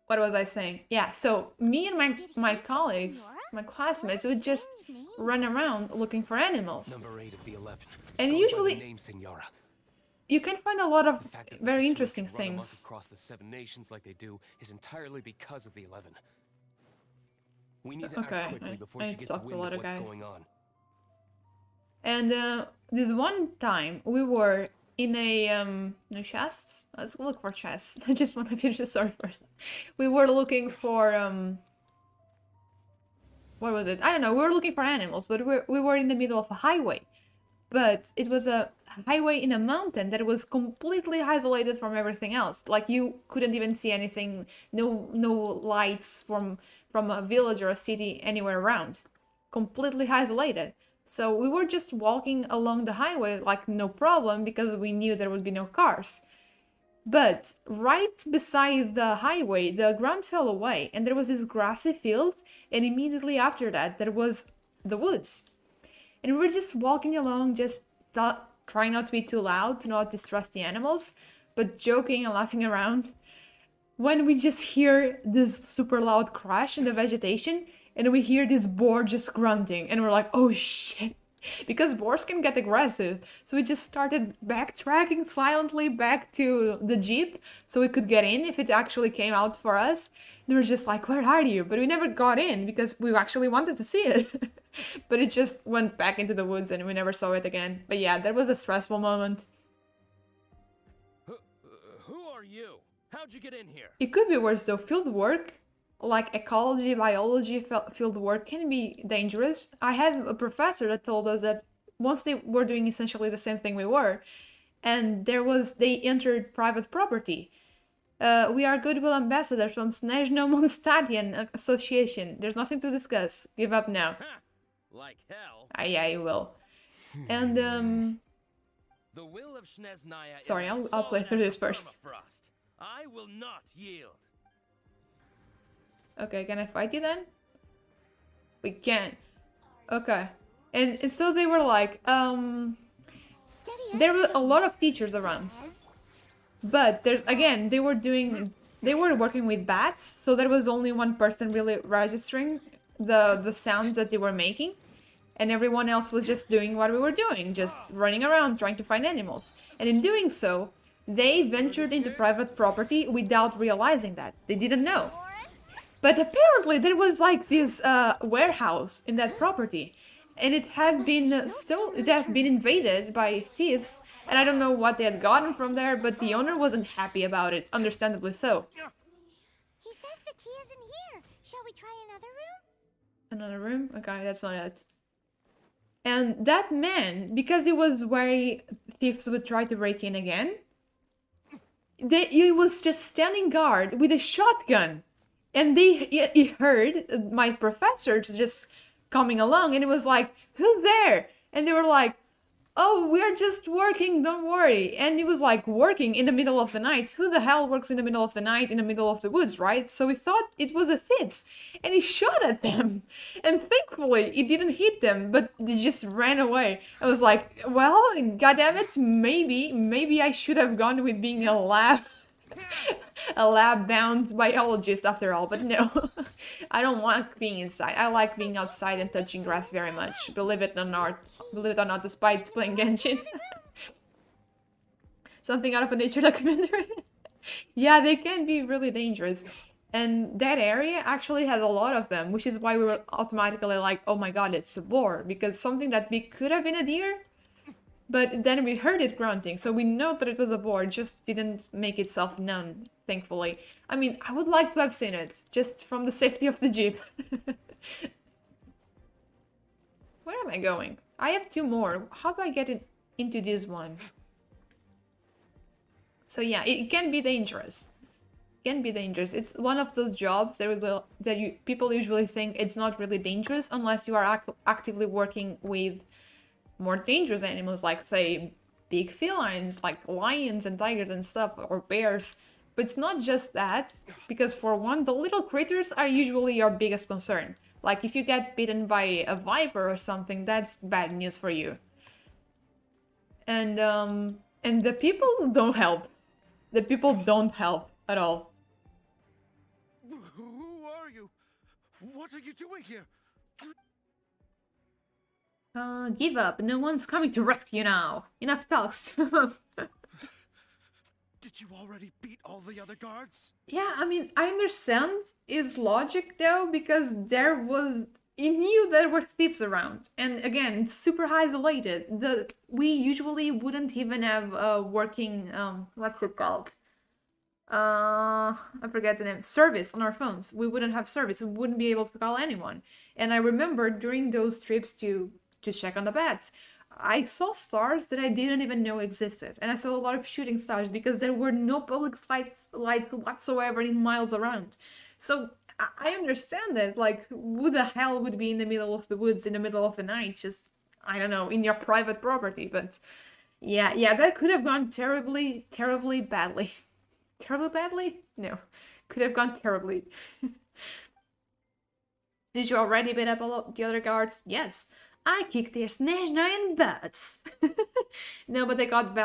what was I saying? Yeah, so me and my colleagues, my classmates would just strange name. run around looking for animals. Number 8 of the 11. And Going by the usually name, Senora. you can find a lot of The fact that the very Fatui interesting can run amok things. across the 7 nations like they do is entirely because of the 11. We need to Okay, act quickly before I she need to gets talk to a wind lot of of what's guys. going on. And this one time we were in a no chests. Let's look for chests. I just want to finish the story first. We were looking for what was it? I don't know. We were looking for animals, but we were in the middle of a highway. But it was a highway in a mountain that was completely isolated from everything else. Like you couldn't even see anything, no lights from a village or a city anywhere around. Completely isolated. So we were just walking along the highway like no problem because we knew there would be no cars. But right beside the highway, the ground fell away and there was this grassy field, and immediately after that there was the woods. And we were just walking along, just trying not to be too loud, to not distress the animals, but joking and laughing around. When we just hear this super loud crash in the vegetation, and we hear this boar just grunting, and we're like, oh shit. Because boars can get aggressive. So we just started backtracking silently back to the jeep so we could get in if it actually came out for us. They were just like, where are you? But we never got in because we actually wanted to see it. But it just went back into the woods and we never saw it again. But yeah, that was a stressful moment. Who are you? How'd you get in here? It could be worse though. Field work, like ecology, biology, field work can be dangerous. I had a professor that told us that once they were doing essentially the same thing we were, and they entered private property. We are goodwill ambassadors from Snezhno Monstatian Association. There's nothing to discuss. Give up now. Like hell. Yeah, you will. And The will of Shneznaya sorry, is I'll play through this first. permafrost. I will not yield. Okay, can I fight you then? We can. Okay. And so they were like, there were a lot of teachers around. But there's again, they were working with bats, so there was only one person really registering the sounds that they were making, and everyone else was just doing what we were doing, just running around trying to find animals. And in doing so, they ventured into private property without realizing that. They didn't know. But apparently there was like this warehouse in that property, and it had been invaded by thieves, and I don't know what they had gotten from there, but the owner wasn't happy about it, understandably so. He says the key isn't here. Shall we try another room? Another room? Okay, that's not it. And that man, because it was where thieves would try to break in again, he was just standing guard with a shotgun. And he heard my professor just coming along, and it was like, who's there? And they were like, oh, we're just working, don't worry. And he was like, working in the middle of the night. Who the hell works in the middle of the night in the middle of the woods, right? So we thought it was a thieves, and he shot at them. And thankfully, it didn't hit them, but they just ran away. I was like, well, goddammit, maybe I should have gone with being a lab-bound biologist after all, but no. I don't like being inside. I like being outside and touching grass very much. Believe it or not, despite playing Genshin. Something out of a nature documentary. Yeah, they can be really dangerous. And that area actually has a lot of them, which is why we were automatically like, oh my god, it's a boar. Because something that big could have been a deer, but then we heard it grunting, so we know that it was a boar, it just didn't make itself known, thankfully. I mean, I would like to have seen it, just from the safety of the jeep. Where am I going? I have 2 more. How do I get into this one? So yeah, it can be dangerous. It can be dangerous. It's one of those jobs that people usually think it's not really dangerous unless you are actively working with more dangerous animals, like say big felines like lions and tigers and stuff, or bears. But it's not just that, because for one, the little critters are usually your biggest concern. Like if you get bitten by a viper or something, that's bad news for you. And the people don't help. The people don't help at all. Who are you? What are you doing here? Give up. No one's coming to rescue you now. Enough talks. Did you already beat all the other guards? Yeah, I mean, I understand his logic though, because he knew there were thieves around, and again, it's super isolated. We usually wouldn't even have working what's it called? I forget the name. Service on our phones. We wouldn't have service. We wouldn't be able to call anyone. And I remember during those trips to check on the bats, I saw stars that I didn't even know existed, and I saw a lot of shooting stars because there were no public lights whatsoever in miles around. So I understand that. Like, who the hell would be in the middle of the woods in the middle of the night, just I don't know, in your private property? But yeah, that could have gone terribly, terribly badly. Terribly badly? No, could have gone terribly. Did you already beat up all the other guards? Yes. I kicked their Snezhnaya in butts. No, but they got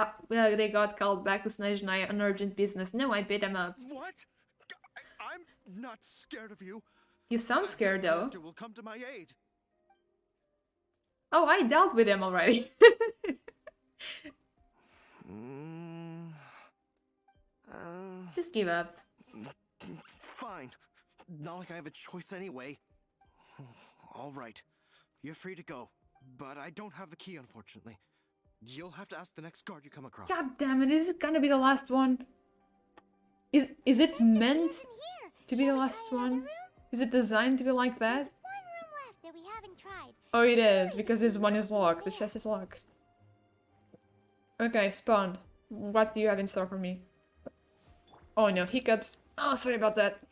called back to Snezhnaya on urgent business. No, I beat them up. What? I'm not scared of you. You sound scared though. Will come to my aid. Oh, I dealt with him already. Just give up. Fine. Not like I have a choice anyway. All right. You're free to go, but I don't have the key, unfortunately. You'll have to ask the next guard you come across. God damn it, is it gonna be the last one? Is it meant to be the last one? Is it designed to be like that? One room left that we haven't tried. Oh, it is, because this one is locked. The chest is locked. Okay, Spawn. What do you have in store for me? Oh no, hiccups. Oh, sorry about that.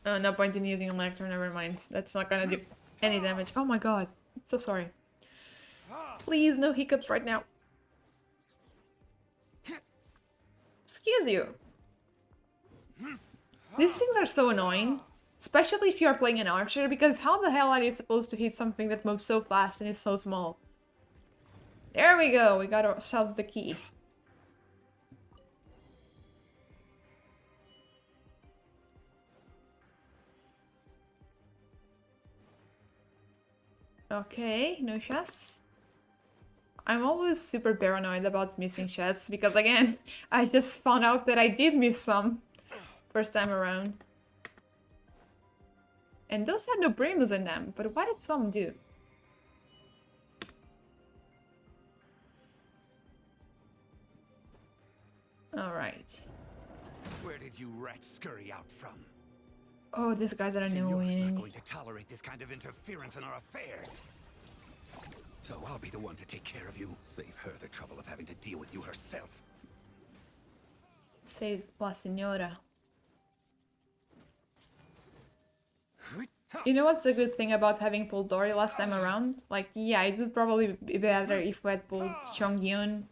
No point in using a lectern, never mind. That's not gonna do any damage. Oh my god. I'm so sorry. Please, no hiccups right now. Excuse you. These things are so annoying. Especially if you are playing an archer, because how the hell are you supposed to hit something that moves so fast and is so small? There we go, we got ourselves the key. Okay, no chests. I'm always super paranoid about missing chests because again, I just found out that I did miss some first time around. And those had no primus in them, but why did some do? Alright. Where did you rats scurry out from? Oh, these guys are Senora's not annoying. going to tolerate this kind of interference in our affairs. So I'll be the one to take care of you. Save her the trouble of having to deal with you herself. Save La Senora. You know what's the good thing about having pulled Dory last time around? Like, yeah, it would probably be better if we had pulled Chongyun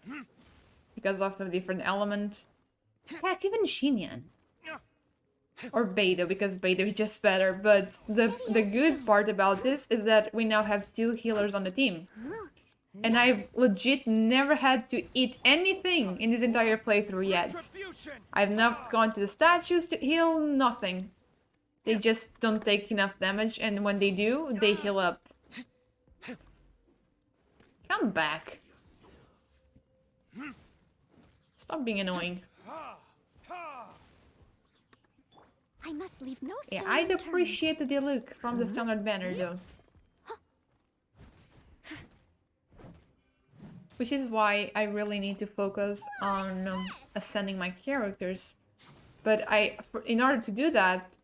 because of the different element. Heck, even Xinyan. Or Beidou, because Beidou is just better, but the good part about this is that we now have 2 healers on the team. And I've legit never had to eat anything in this entire playthrough yet. I've not gone to the statues to heal, nothing. They just don't take enough damage, and when they do, they heal up. Come back. Stop being annoying. I must leave no Yeah, stone I'd unturned. appreciate the look from the standard banner though. Which is why I really need to focus on ascending my characters. But in order to do that,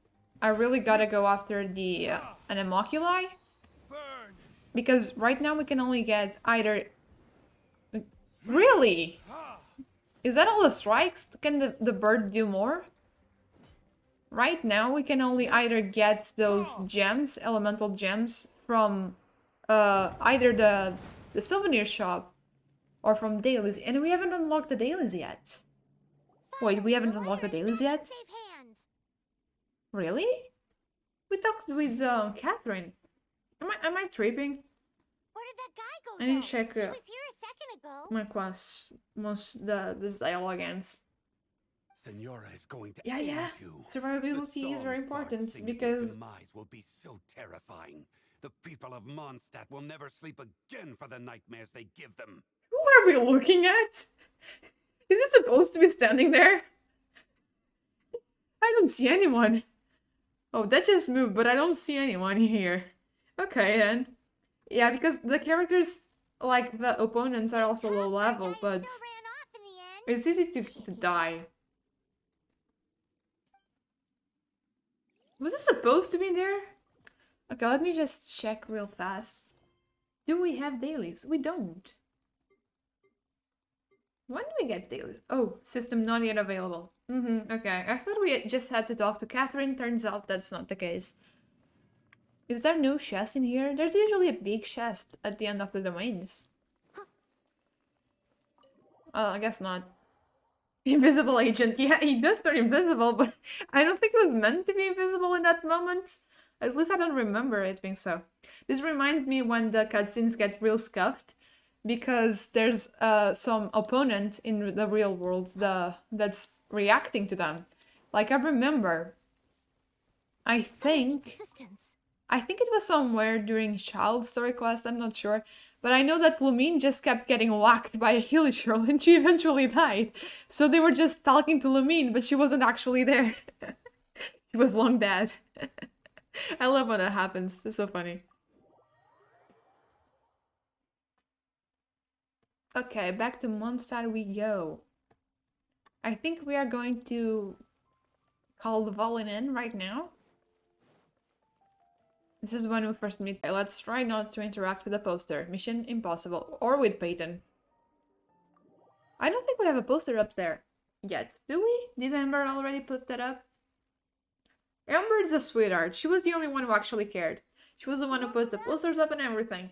I really gotta go after the Anemoculi. Because right now we can only get either... Really? Is that all the strikes? Can the bird do more? Right now we can only either get those gems, elemental gems, from either the souvenir shop or from dailies, and we haven't unlocked the dailies yet. Wait, we haven't unlocked the dailies yet? Save hands. Really? We talked with Catherine. Am I tripping? Where did that guy go? I need then? to check He was here a second ago. my quest once this dialogue ends. Senora is going to Yeah. end you. Survivability is very The songs important Bard sing of your because demise will be so terrifying The people of Mondstadt will never sleep again for the nightmares they give them. What are we looking at? Is it supposed to be standing there? I don't see anyone. Oh, that just moved, but I don't see anyone here. Okay, then. Yeah, because the characters, like the opponents, are also low level, but Still ran off in the end. it's easy to die. Was it supposed to be there? Okay, let me just check real fast. Do we have dailies? We don't. When do we get dailies? Oh, system not yet available. Okay. I thought we just had to talk to Catherine. Turns out that's not the case. Is there no chest in here? There's usually a big chest at the end of the domains. I guess not. Invisible agent. Yeah, he does turn invisible, but I don't think it was meant to be invisible in that moment. At least I don't remember it being so. This reminds me when the cutscenes get real scuffed, because there's some opponent in the real world that's reacting to them. Like I remember, I think it was somewhere during Child Story Quest, I'm not sure. But I know that Lumine just kept getting whacked by a Healy Shirl and she eventually died. So they were just talking to Lumine, but she wasn't actually there. She was long dead. I love when that happens. It's so funny. Okay, back to Mondstadt we go. I think we are going to call the Valen in right now. This is when we first meet. Let's try not to interact with the poster. Mission impossible. Or with Peyton. I don't think we have a poster up there yet. Do we? Did Amber already put that up? Amber is a sweetheart. She was the only one who actually cared. She was the one who put the posters up and everything.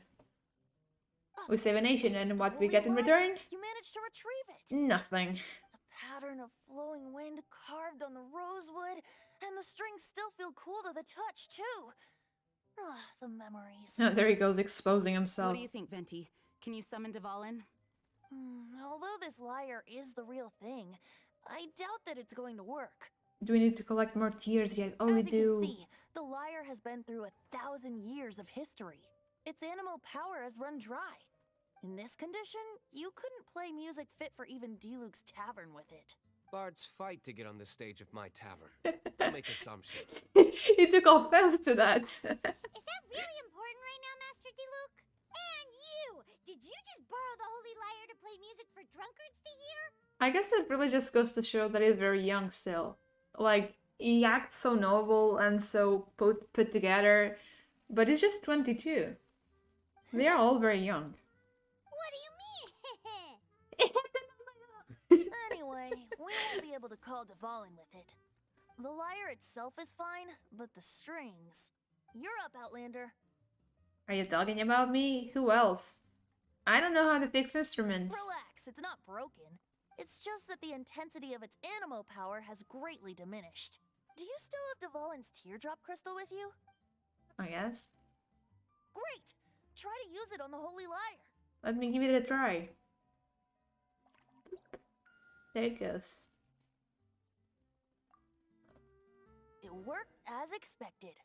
We save a nation, and what we get in return? You managed to retrieve it. Nothing. The pattern of flowing wind carved on the rosewood, and the strings still feel cool to the touch, too. Ah, the memories. Oh, there he goes, exposing himself. What do you think, Venti? Can you summon Dvalin? Although this lyre is the real thing, I doubt that it's going to work. Do we need to collect more tears yet? Oh, we As you do. can see, the lyre has been through 1,000 years of history. Its animal power has run dry. In this condition, you couldn't play music fit for even Diluc's tavern with it. Bards fight to get on the stage of my tavern. Don't make assumptions. He took offense to that. Is that really important right now, Master Diluc? And you! Did you just borrow the Holy Lyre to play music for drunkards to hear? I guess it really just goes to show that he's very young still. Like, he acts so noble and so put together, but he's just 22. They are all very young. What do you mean? Anyway, we won't be able to call Dvalin with it. The lyre itself is fine, but the strings... You're up, Outlander. Are you talking about me? Who else? I don't know how to fix instruments. Relax, it's not broken. It's just that the intensity of its animal power has greatly diminished. Do you still have Dvalin's teardrop crystal with you? I guess. Great! Try to use it on the Holy Lyre. Let me give it a try. There it goes. It worked as expected.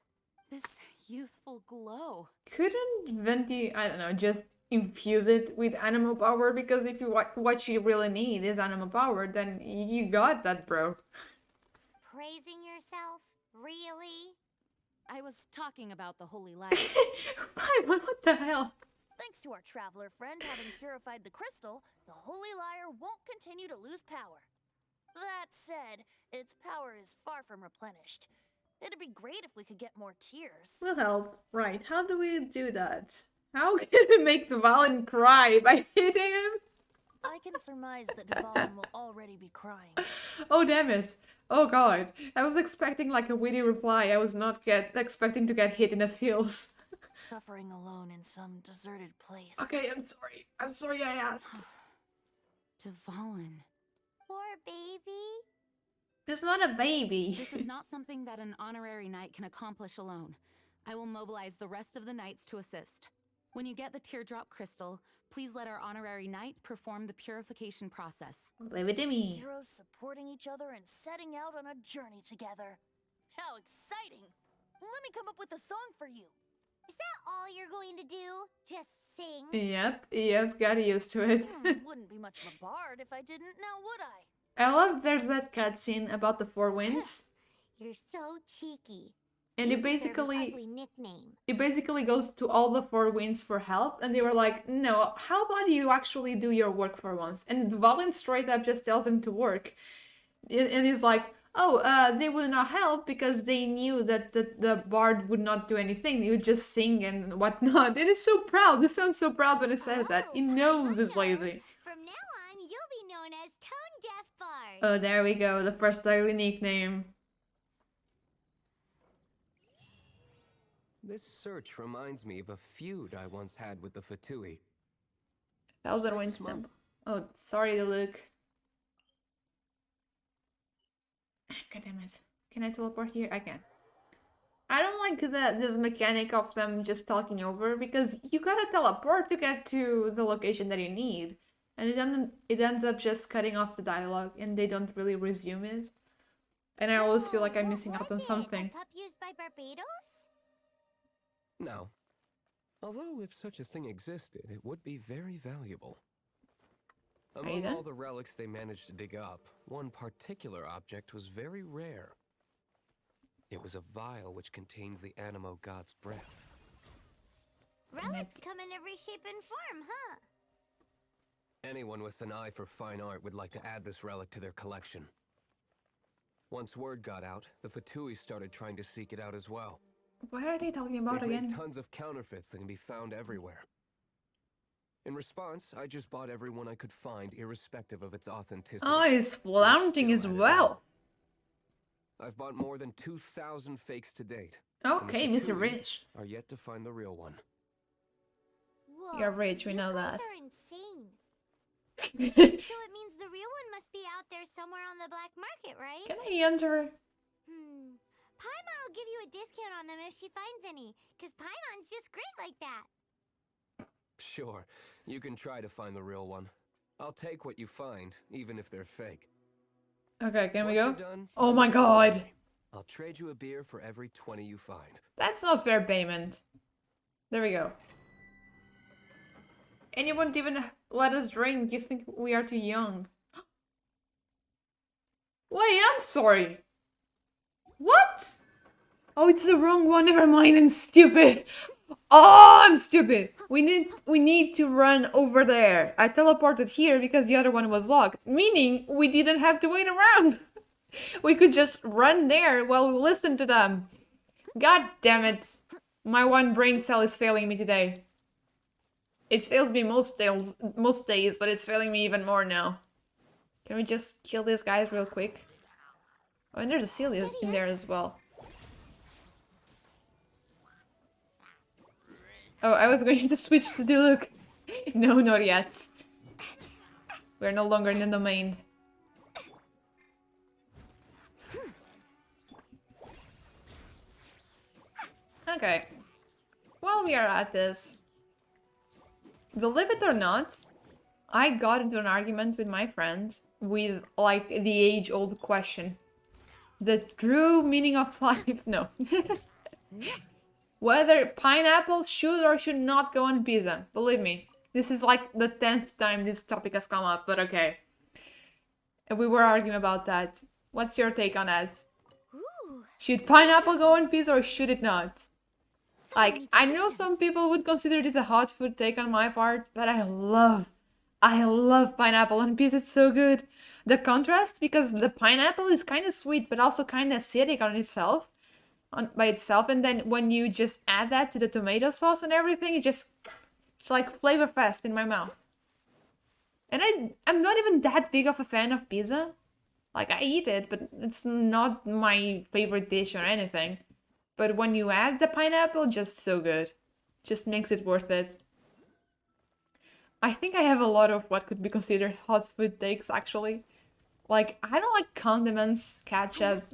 This youthful glow. Couldn't Venti, I don't know, just infuse it with animal power? Because if you what you really need is animal power, then you got that, bro. Praising yourself? Really? I was talking about the Holy Lyre. What the hell? Thanks to our traveler friend having purified the crystal, the Holy Lyre won't continue to lose power. That said, its power is far from replenished. It'd be great if we could get more tears. Will help. Right, how do we do that? How can we make Dvalin cry? By hitting him? I can surmise that Dvalin will already be crying. Oh, damn it. Oh god. I was expecting like a witty reply. I was not expecting to get hit in the feels. Suffering alone in some deserted place. Okay, I'm sorry. I'm sorry I asked. Dvalin. Poor baby. It's not a baby. This is not something that an honorary knight can accomplish alone. I will mobilize the rest of the knights to assist. When you get the teardrop crystal, please let our honorary knight perform the purification process. Leave it to me. Heroes supporting each other and setting out on a journey together. How exciting! Let me come up with a song for you. Is that all you're going to do? Just sing? Yep, got used to it. Wouldn't be much of a bard if I didn't, now would I? I love there's that cutscene about the four winds. You're so cheeky. And You it deserve an basically ugly nickname. goes to all the four winds for help, and they were like, no, how about you actually do your work for once? And Valin straight up just tells him to work. And he's like, oh, they would not help because they knew that the bard would not do anything. He would just sing and whatnot. It is so proud. This sounds so proud when it says that. He knows he's lazy. From now on, you'll be known as Tone Deaf Bard. Oh, there we go. The first ugly nickname. This search reminds me of a feud I once had with the Fatui. Thousand Winds Temple. Oh, sorry, Luke. God damn it. Can I teleport here? I can. I don't like this mechanic of them just talking over, because you gotta teleport to get to the location that you need. And it ends up just cutting off the dialogue, and they don't really resume it. And I always feel like I'm missing out on something. A cup used by Barbados? No. Although if such a thing existed, it would be very valuable. Among all the relics they managed to dig up, one particular object was very rare. It was a vial which contained the Animo god's breath. Relics come in every shape and form, huh? Anyone with an eye for fine art would like to add this relic to their collection. Once word got out, the Fatui started trying to seek it out as well. What are they talking about They've again? made tons of counterfeits that can be found everywhere. In response, I just bought everyone I could find, irrespective of its authenticity. Oh, he's flaunting as well. I've bought more than 2,000 fakes to date. Okay, Mr. Rich. Are yet to find the real one. Whoa, You're rich, we know that. You guys are insane. So it means the real one must be out there somewhere on the black market, right? Can I enter? Paimon will give you a discount on them if she finds any, because Paimon's just great like that. Sure, you can try to find the real one. I'll take what you find, even if they're fake. Okay, can we go? Done, Oh my god! I'll trade you a beer for every 20 you find. That's not fair payment. There we go. And you won't even let us drink. You think we are too young. Wait, I'm sorry. What? Oh, it's the wrong one. Never mind. I'm stupid. Oh, I'm stupid. We need to run over there. I teleported here because the other one was locked, meaning we didn't have to wait around. We could just run there while we listen to them. God damn it. My one brain cell is failing me today. It fails me most days, but it's failing me even more now. Can we just kill these guys real quick? Oh, and there's a seal in there as well. Oh, I was going to switch to the look. No, not yet. We're no longer in the domain. Okay. While we are at this, believe it or not, I got into an argument with my friends with, like, the age-old question. The true meaning of life. No. Whether pineapple should or should not go on pizza. Believe me, this is like the 10th time this topic has come up, but okay. And we were arguing about that. What's your take on that? Ooh. Should pineapple go on pizza or should it not? Like, I know some people would consider this a hot food take on my part, but I love pineapple on pizza. It's so good. The contrast, because the pineapple is kind of sweet, but also kind of acidic on itself, by itself, and then when you just add that to the tomato sauce and everything, it's like flavor fest in my mouth. And I'm not even that big of a fan of pizza. Like, I eat it, but it's not my favorite dish or anything. But when you add the pineapple, just so good. Just makes it worth it. I think I have a lot of what could be considered hot food takes, actually. Like, I don't like condiments, ketchup,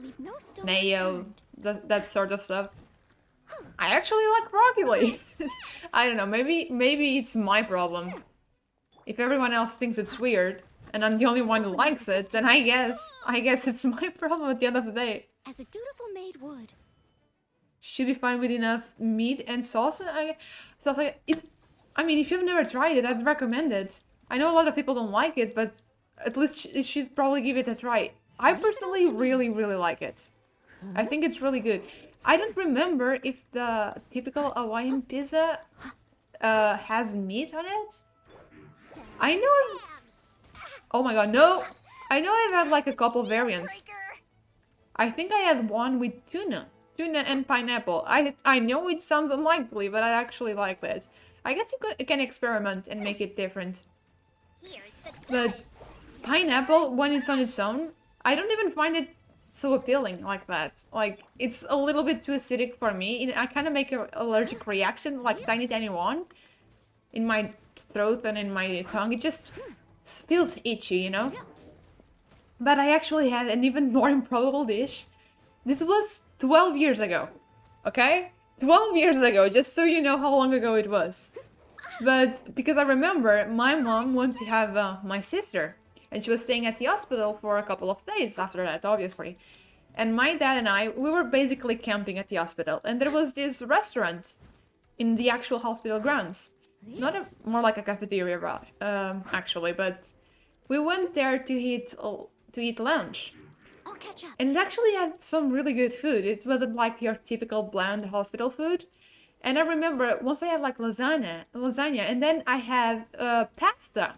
mayo, that sort of stuff. I actually like broccoli. I don't know, maybe it's my problem. If everyone else thinks it's weird, and I'm the only one who likes it, then I guess it's my problem at the end of the day. As a dutiful maid would. should be fine with enough meat and sauce. I mean, if you've never tried it, I'd recommend it. I know a lot of people don't like it, but at least you should probably give it a try. I personally really, really like it. I think it's really good. I don't remember if the typical Hawaiian pizza has meat on it. I know... Oh my god, no! I know I've had like a couple variants. I think I had one with tuna. Tuna and pineapple. I know it sounds unlikely, but I actually like that. I guess you can experiment and make it different. But pineapple, when it's on its own, I don't even find it so appealing like that. Like, it's a little bit too acidic for me. I kind of make an allergic reaction, like tiny one, in my throat and in my tongue. It just feels itchy, you know? But I actually had an even more improbable dish. This was 12 years ago, okay? 12 years ago, just so you know how long ago it was. But because I remember my mom wanted to have my sister, and she was staying at the hospital for a couple of days after that, obviously. And my dad and I, we were basically camping at the hospital, and there was this restaurant in the actual hospital grounds. More like a cafeteria, actually, but we went there to eat lunch. I'll catch up. And it actually had some really good food. It wasn't like your typical bland hospital food. And I remember once I had like lasagna, and then I had pasta.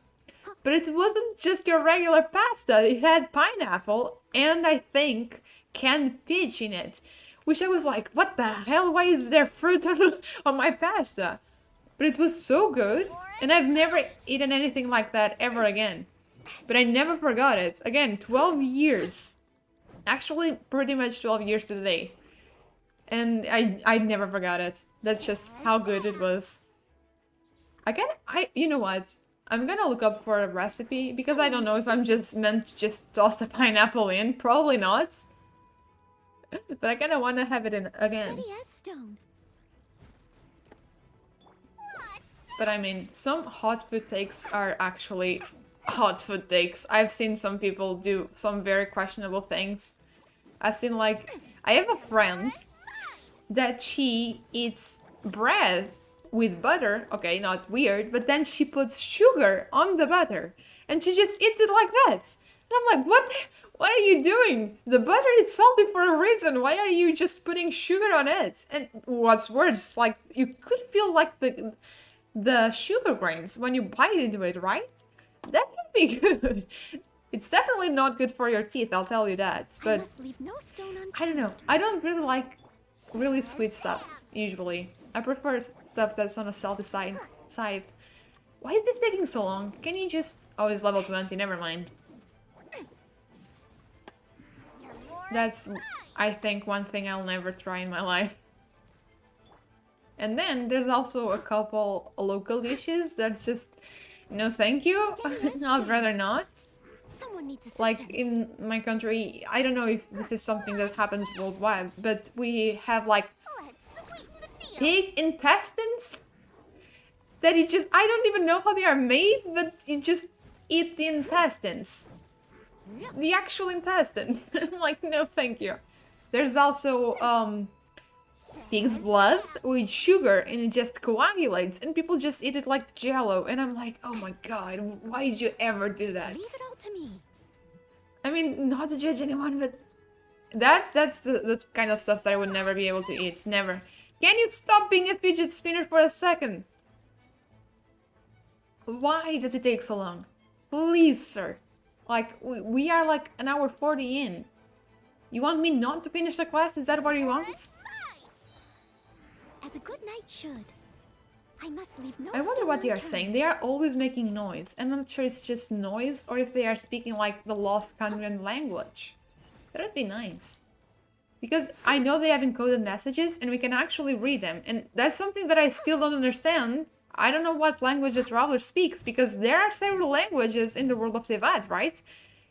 But it wasn't just your regular pasta. It had pineapple and I think canned peach in it. Which I was like, what the hell? Why is there fruit on my pasta? But it was so good. And I've never eaten anything like that ever again. But I never forgot it. Again, 12 years. Actually, pretty much 12 years to the day. And I never forgot it. That's just how good it was. You know what? I'm gonna look up for a recipe because I don't know if I'm just meant to just toss a pineapple in. Probably not. But I kinda wanna have it in again. Steady as stone. But I mean, some hot food takes are actually hot food takes. I've seen some people do some very questionable things. I've seen like, I have a friend that she eats bread with butter. Okay, not weird, but then she puts sugar on the butter and she just eats it like that. And I'm like, what are you doing? The butter is salty for a reason. Why are you just putting sugar on it? And what's worse, like you could feel like the sugar grains when you bite into it, right? That can be good. It's definitely not good for your teeth, I'll tell you that. But I must leave no stone unturned. I don't know. I don't really like really sweet stuff, usually. I prefer stuff that's on the salty side. Why is this taking so long? Can you just... Oh, it's level 20, never mind. That's, I think, one thing I'll never try in my life. And then there's also a couple local dishes that's just... No, thank you. I'd rather not. Someone needs assistance. Like in my country, I don't know if this is something that happens worldwide, but we have like pig intestines that you just, I don't even know how they are made, but you just eat the intestines. The actual intestine. I'm like, no, thank you. There's also pig's blood with sugar and it just coagulates and people just eat it like jello and I'm like, oh my god, why did you ever do that? Leave it all to me. I mean, not to judge anyone, but that's the kind of stuff that I would never be able to eat. Never. Can you stop being a fidget spinner for a second? Why does it take so long? Please, sir. Like, we are like an hour 40 in. You want me not to finish the quest? Is that what you want? As a good knight should. I must leave no I wonder stone what they are unturned. saying. They are always making noise. And I'm not sure it's just noise or if they are speaking like the Lost Convent language. That would be nice. Because I know they have encoded messages and we can actually read them. And that's something that I still don't understand. I don't know what language the traveler speaks because there are several languages in the world of Tevat, right?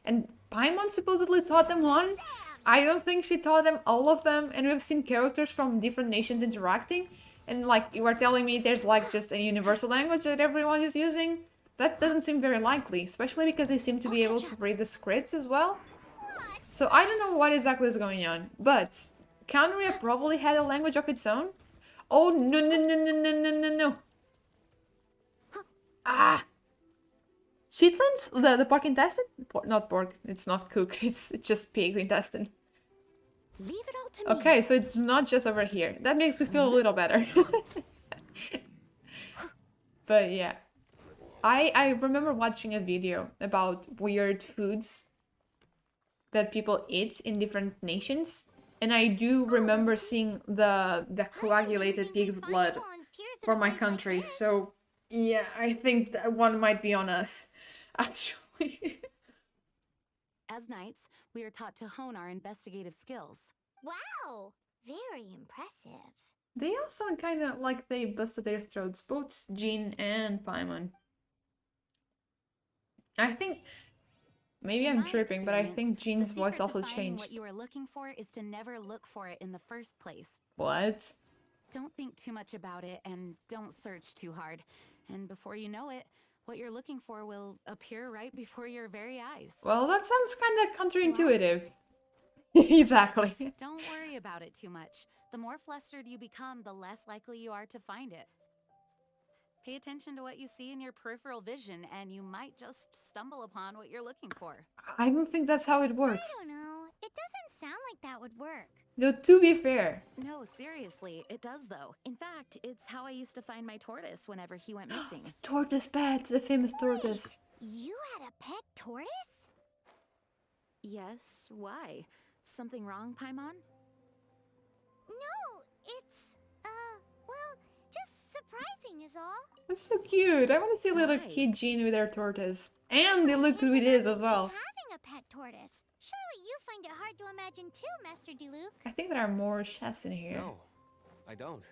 And Paimon supposedly taught them one. I don't think she taught them all of them, and we've seen characters from different nations interacting, and like you were telling me there's like just a universal language that everyone is using. That doesn't seem very likely, especially because they seem to be able to read the scripts as well. So I don't know what exactly is going on, but Canria probably had a language of its own. Oh, no, no, no, no, no, no, no, no. Ah! Chitlins? The pork intestine? Not pork, it's not cooked, it's just pig intestine. Leave it all to me. Okay, so it's not just over here. That makes me feel a little better. But yeah. I remember watching a video about weird foods that people eat in different nations. And I do remember seeing the coagulated pig's blood for my country. So yeah, I think that one might be on us, actually. As knights, we are taught to hone our investigative skills. Wow, very impressive. They also kind of like they busted their throats, both Jean and Paimon. I think maybe In I'm my tripping, but I experience, think the Jean's voice secret to also finding changed. What you are looking for is to never look for it in the first place. What? Don't think too much about it and don't search too hard. And before you know it, what you're looking for will appear right before your very eyes. Well, that sounds kind of counterintuitive. Exactly. Don't worry about it too much. The more flustered you become, the less likely you are to find it. Pay attention to what you see in your peripheral vision, and you might just stumble upon what you're looking for. I don't think that's how it works. I don't know. It doesn't sound like that would work. Though, to be fair. No, seriously, it does though. In fact, it's how I used to find my tortoise whenever he went missing. The tortoise pet, the famous tortoise. You had a pet tortoise? Yes, why? Something wrong, Paimon? No, it's, well, just surprising is all. That's so cute. I want to see little Why? kid Jean with her tortoise. And they look good with his as well. Having a pet tortoise. Surely you find it hard to imagine too, Master Diluc. I think there are more chefs in here. No, I don't.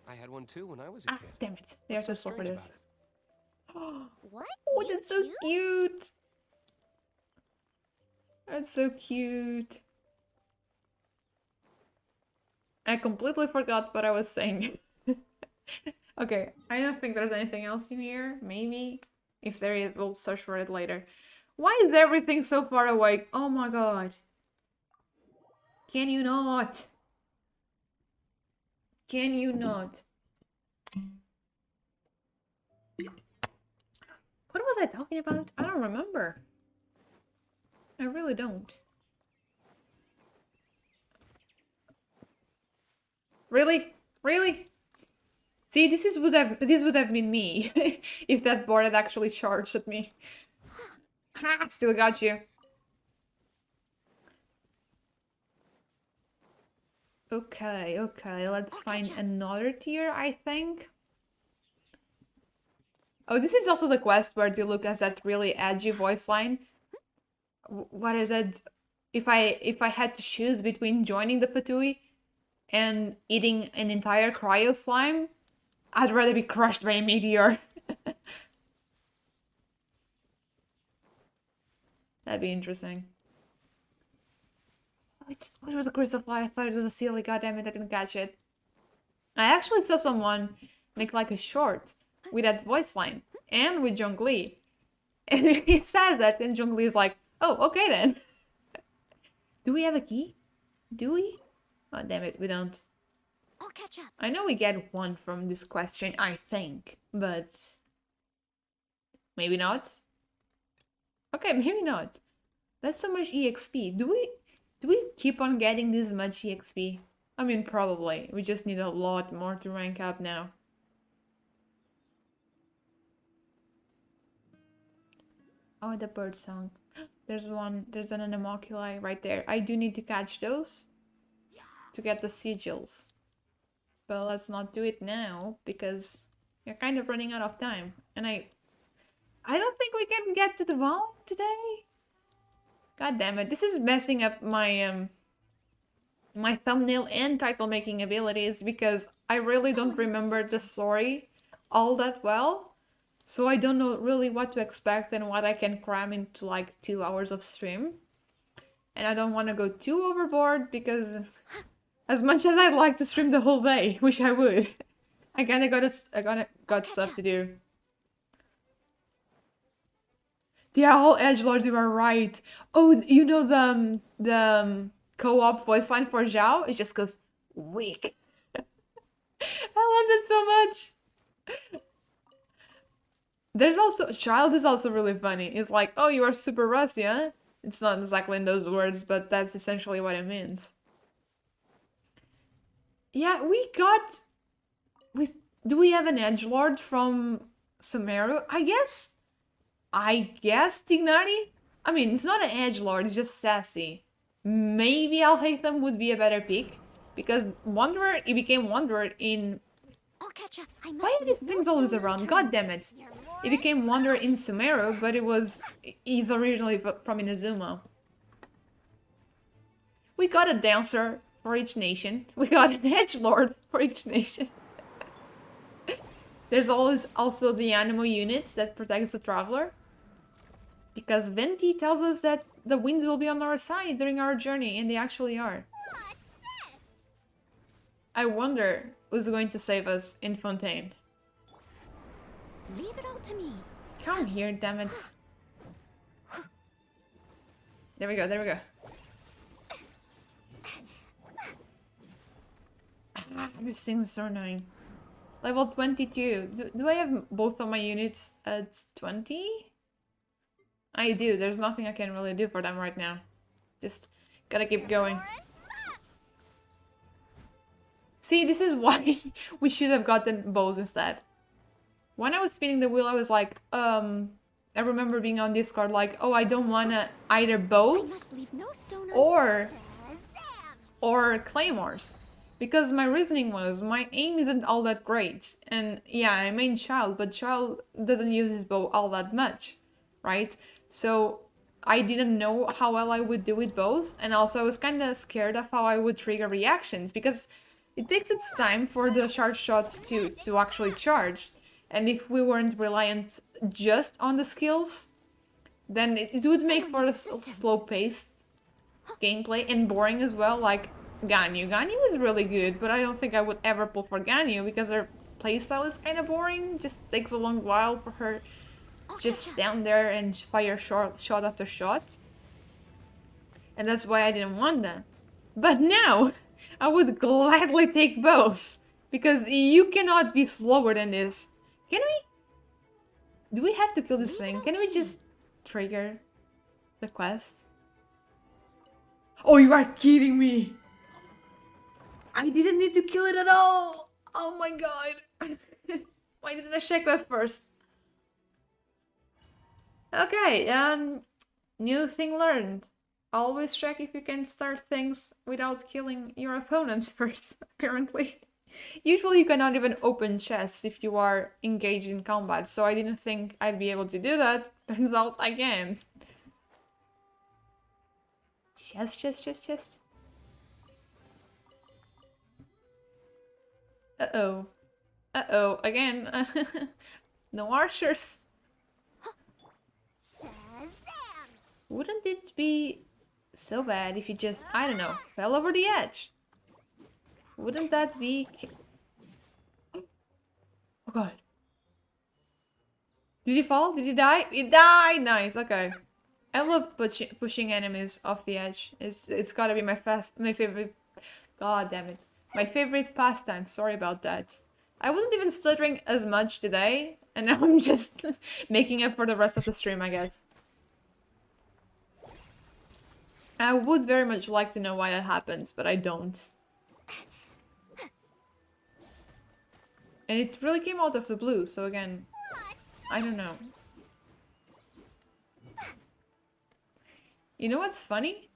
I had one too when I was a Ah, kid. damn it. They are What's so so slow for strange this. What? Oh, You that's so too? cute. That's so cute. I completely forgot what I was saying. Okay, I don't think there's anything else in here. Maybe. If there is, we'll search for it later. Why is everything so far away? Oh my god. Can you not? Can you not? What was I talking about? I don't remember. I really don't. Really? Really? See, this would have been me if that board had actually charged at me. Ha! Still got you. Okay, okay, let's find another tier, I think. Oh, this is also the quest where Diluc has that really edgy voice line. What is it? If I had to choose between joining the Fatui and eating an entire cryo slime, I'd rather be crushed by a meteor. That'd be interesting. Oh, it was a crystal fly. I thought it was a silly. Goddammit, I didn't catch it. I actually saw someone make like a short with that voice line and with Zhongli. And it says that, and Zhongli is like, oh, okay then. Do we have a key? Do we? Oh, damn it, we don't. I'll catch up. I know we get one from this question, I think, but maybe not. Okay, maybe not. That's so much EXP. Do we keep on getting this much EXP? I mean, probably. We just need a lot more to rank up now. Oh, the bird song. There's an anemoculi right there. I do need to catch those to get the sigils. But let's not do it now because we're kind of running out of time. And I don't think we can get to the vault today. God damn it. This is messing up my my thumbnail and title making abilities because I really don't remember the story all that well. So I don't know really what to expect and what I can cram into like 2 hours of stream. And I don't want to go too overboard because as much as I'd like to stream the whole day, which I would, I kind of got stuff to do. They are all edgelords, you are right. Oh, you know the co-op voice line for Zhao, it just goes weak. I love it so much. There's also Child is also really funny. It's like, oh, you are super rusty, huh? It's not exactly in those words, but that's essentially what it means. Yeah, do we have an edgelord from Sumeru? I guess Tignari? I mean, it's not an edgelord, it's just sassy. Maybe Alhaitham would be a better pick, because Wanderer, he became Wanderer in... I'll catch up. I must Why are these leave no things always stone around? unturned. God damn it. You're He became Wanderer in Sumeru, but he's originally from Inazuma. We got a dancer for each nation. We got an edgelord for each nation. There's always also the animal units that protects the traveler. Because Venti tells us that the winds will be on our side during our journey, and they actually are. What's this? I wonder who's going to save us in Fontaine. Leave it all to me. Come here, damn it. There we go, there we go. Ah, this thing's so annoying. Level 22. Do I have both of my units at 20? I do. There's nothing I can really do for them right now. Just gotta keep going. See, this is why we should have gotten bows instead. When I was spinning the wheel, I was like, I remember being on Discord like, oh, I don't wanna either bows or claymores. Because my reasoning was, my aim isn't all that great. And yeah, I main Child, but Child doesn't use his bow all that much, right? So I didn't know how well I would do with bows, and also I was kind of scared of how I would trigger reactions, because it takes its time for the charge shots to actually charge. And if we weren't reliant just on the skills, then it would make for a slow-paced gameplay and boring as well, like Ganyu. Ganyu is really good, but I don't think I would ever pull for Ganyu because her playstyle is kind of boring. Just takes a long while for her just stand there and fire shot after shot. And that's why I didn't want that. But now, I would gladly take both. Because you cannot be slower than this. Can we? Do we have to kill this thing? Can we just trigger the quest? Oh, you are kidding me! I didn't need to kill it at all! Oh my god! Why didn't I check that first? Okay, new thing learned. Always check if you can start things without killing your opponents first, apparently. Usually you cannot even open chests if you are engaged in combat, so I didn't think I'd be able to do that. Turns out I can. Chest. Uh-oh. Uh-oh, again. No archers. Wouldn't it be so bad if you just, I don't know, fell over the edge? Wouldn't that be... Oh god. Did he fall? Did he die? He died! Nice, okay. I love pushing enemies off the edge. It's gotta be my favorite... God damn it. My favorite pastime. Sorry about that. I wasn't even stuttering as much today, and now I'm just making up for the rest of the stream, I guess. I would very much like to know why that happens, but I don't. And it really came out of the blue, so again, I don't know. You know what's funny?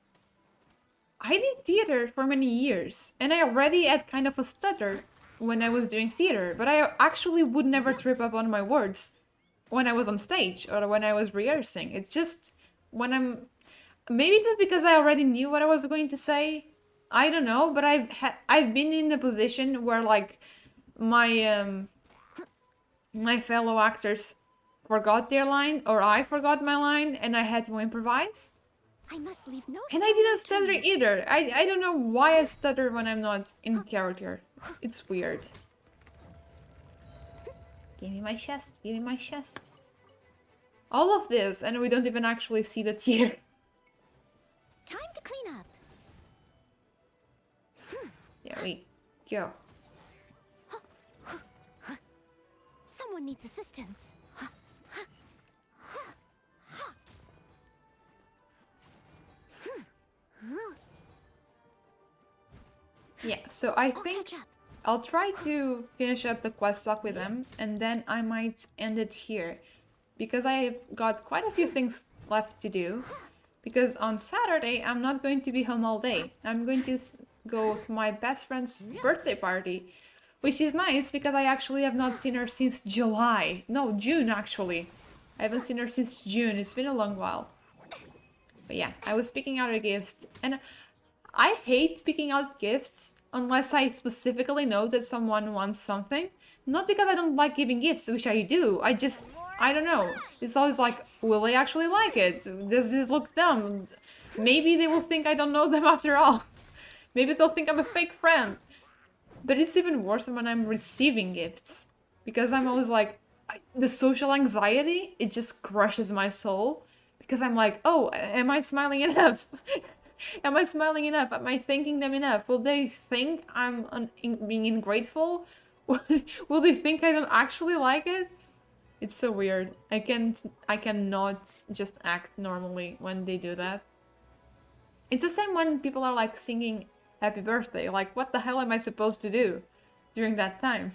I did theater for many years, and I already had kind of a stutter when I was doing theater, but I actually would never trip up on my words when I was on stage or when I was rehearsing. It's just when I'm... Maybe it was because I already knew what I was going to say. I don't know, but I've been in a position where like my my fellow actors forgot their line, or I forgot my line, and I had to improvise. I must leave no and I didn't stutter either. I don't know why I stutter when I'm not in character. It's weird. Give me my chest. Give me my chest. All of this, and we don't even actually see the tear. Time to clean up. we go. Someone needs assistance. Yeah, so I I'll think catch up. I'll try to finish up the quest log with them, and then I might end it here. Because I've got quite a few things left to do. Because on Saturday, I'm not going to be home all day. I'm going to go to my best friend's birthday party. Which is nice, because I actually have not seen her since July. No, June, actually. I haven't seen her since June. It's been a long while. But yeah, I was picking out a gift. And I hate picking out gifts unless I specifically know that someone wants something. Not because I don't like giving gifts, which I do. I don't know. It's always like, will they actually like it? Does this look dumb? Maybe they will think I don't know them after all. Maybe they'll think I'm a fake friend. But it's even worse when I'm receiving gifts. Because I'm always like, the social anxiety, it just crushes my soul. Because I'm like, oh, am I smiling enough? Am I smiling enough? Am I thanking them enough? Will they think I'm being ungrateful? Will they think I don't actually like it? It's so weird. I cannot just act normally when they do that. It's the same when people are like singing happy birthday. Like, what the hell am I supposed to do during that time?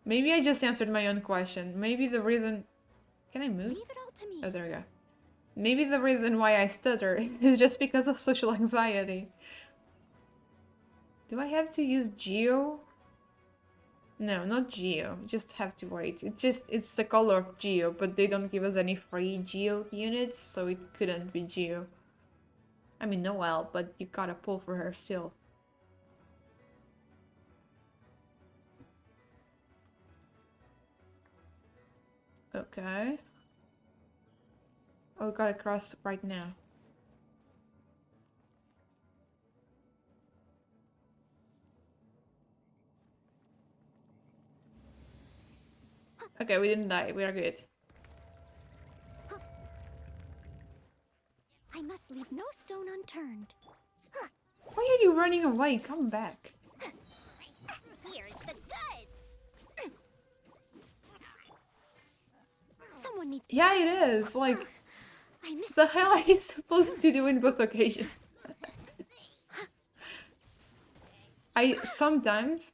Maybe I just answered my own question. Maybe the reason... Can I move? Leave it all to me. Oh, there we go. Maybe the reason why I stutter is just because of social anxiety. Do I have to use Geo? No, not Geo. Just have to wait. It's the color of Geo, but they don't give us any free Geo units, so it couldn't be Geo. I mean, Noelle, but you gotta pull for her still. Okay. Oh, gotta cross right now. Okay, we didn't die. We are good. I must leave no stone unturned. Why are you running away? Come back. Here's the goods. Someone needs. Yeah, it is. Like, I missed the hell are you supposed to do in both occasions? Sometimes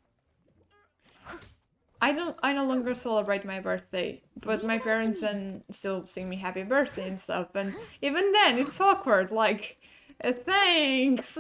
I no longer celebrate my birthday, but my parents still sing me happy birthday and stuff, and even then it's awkward, like, thanks!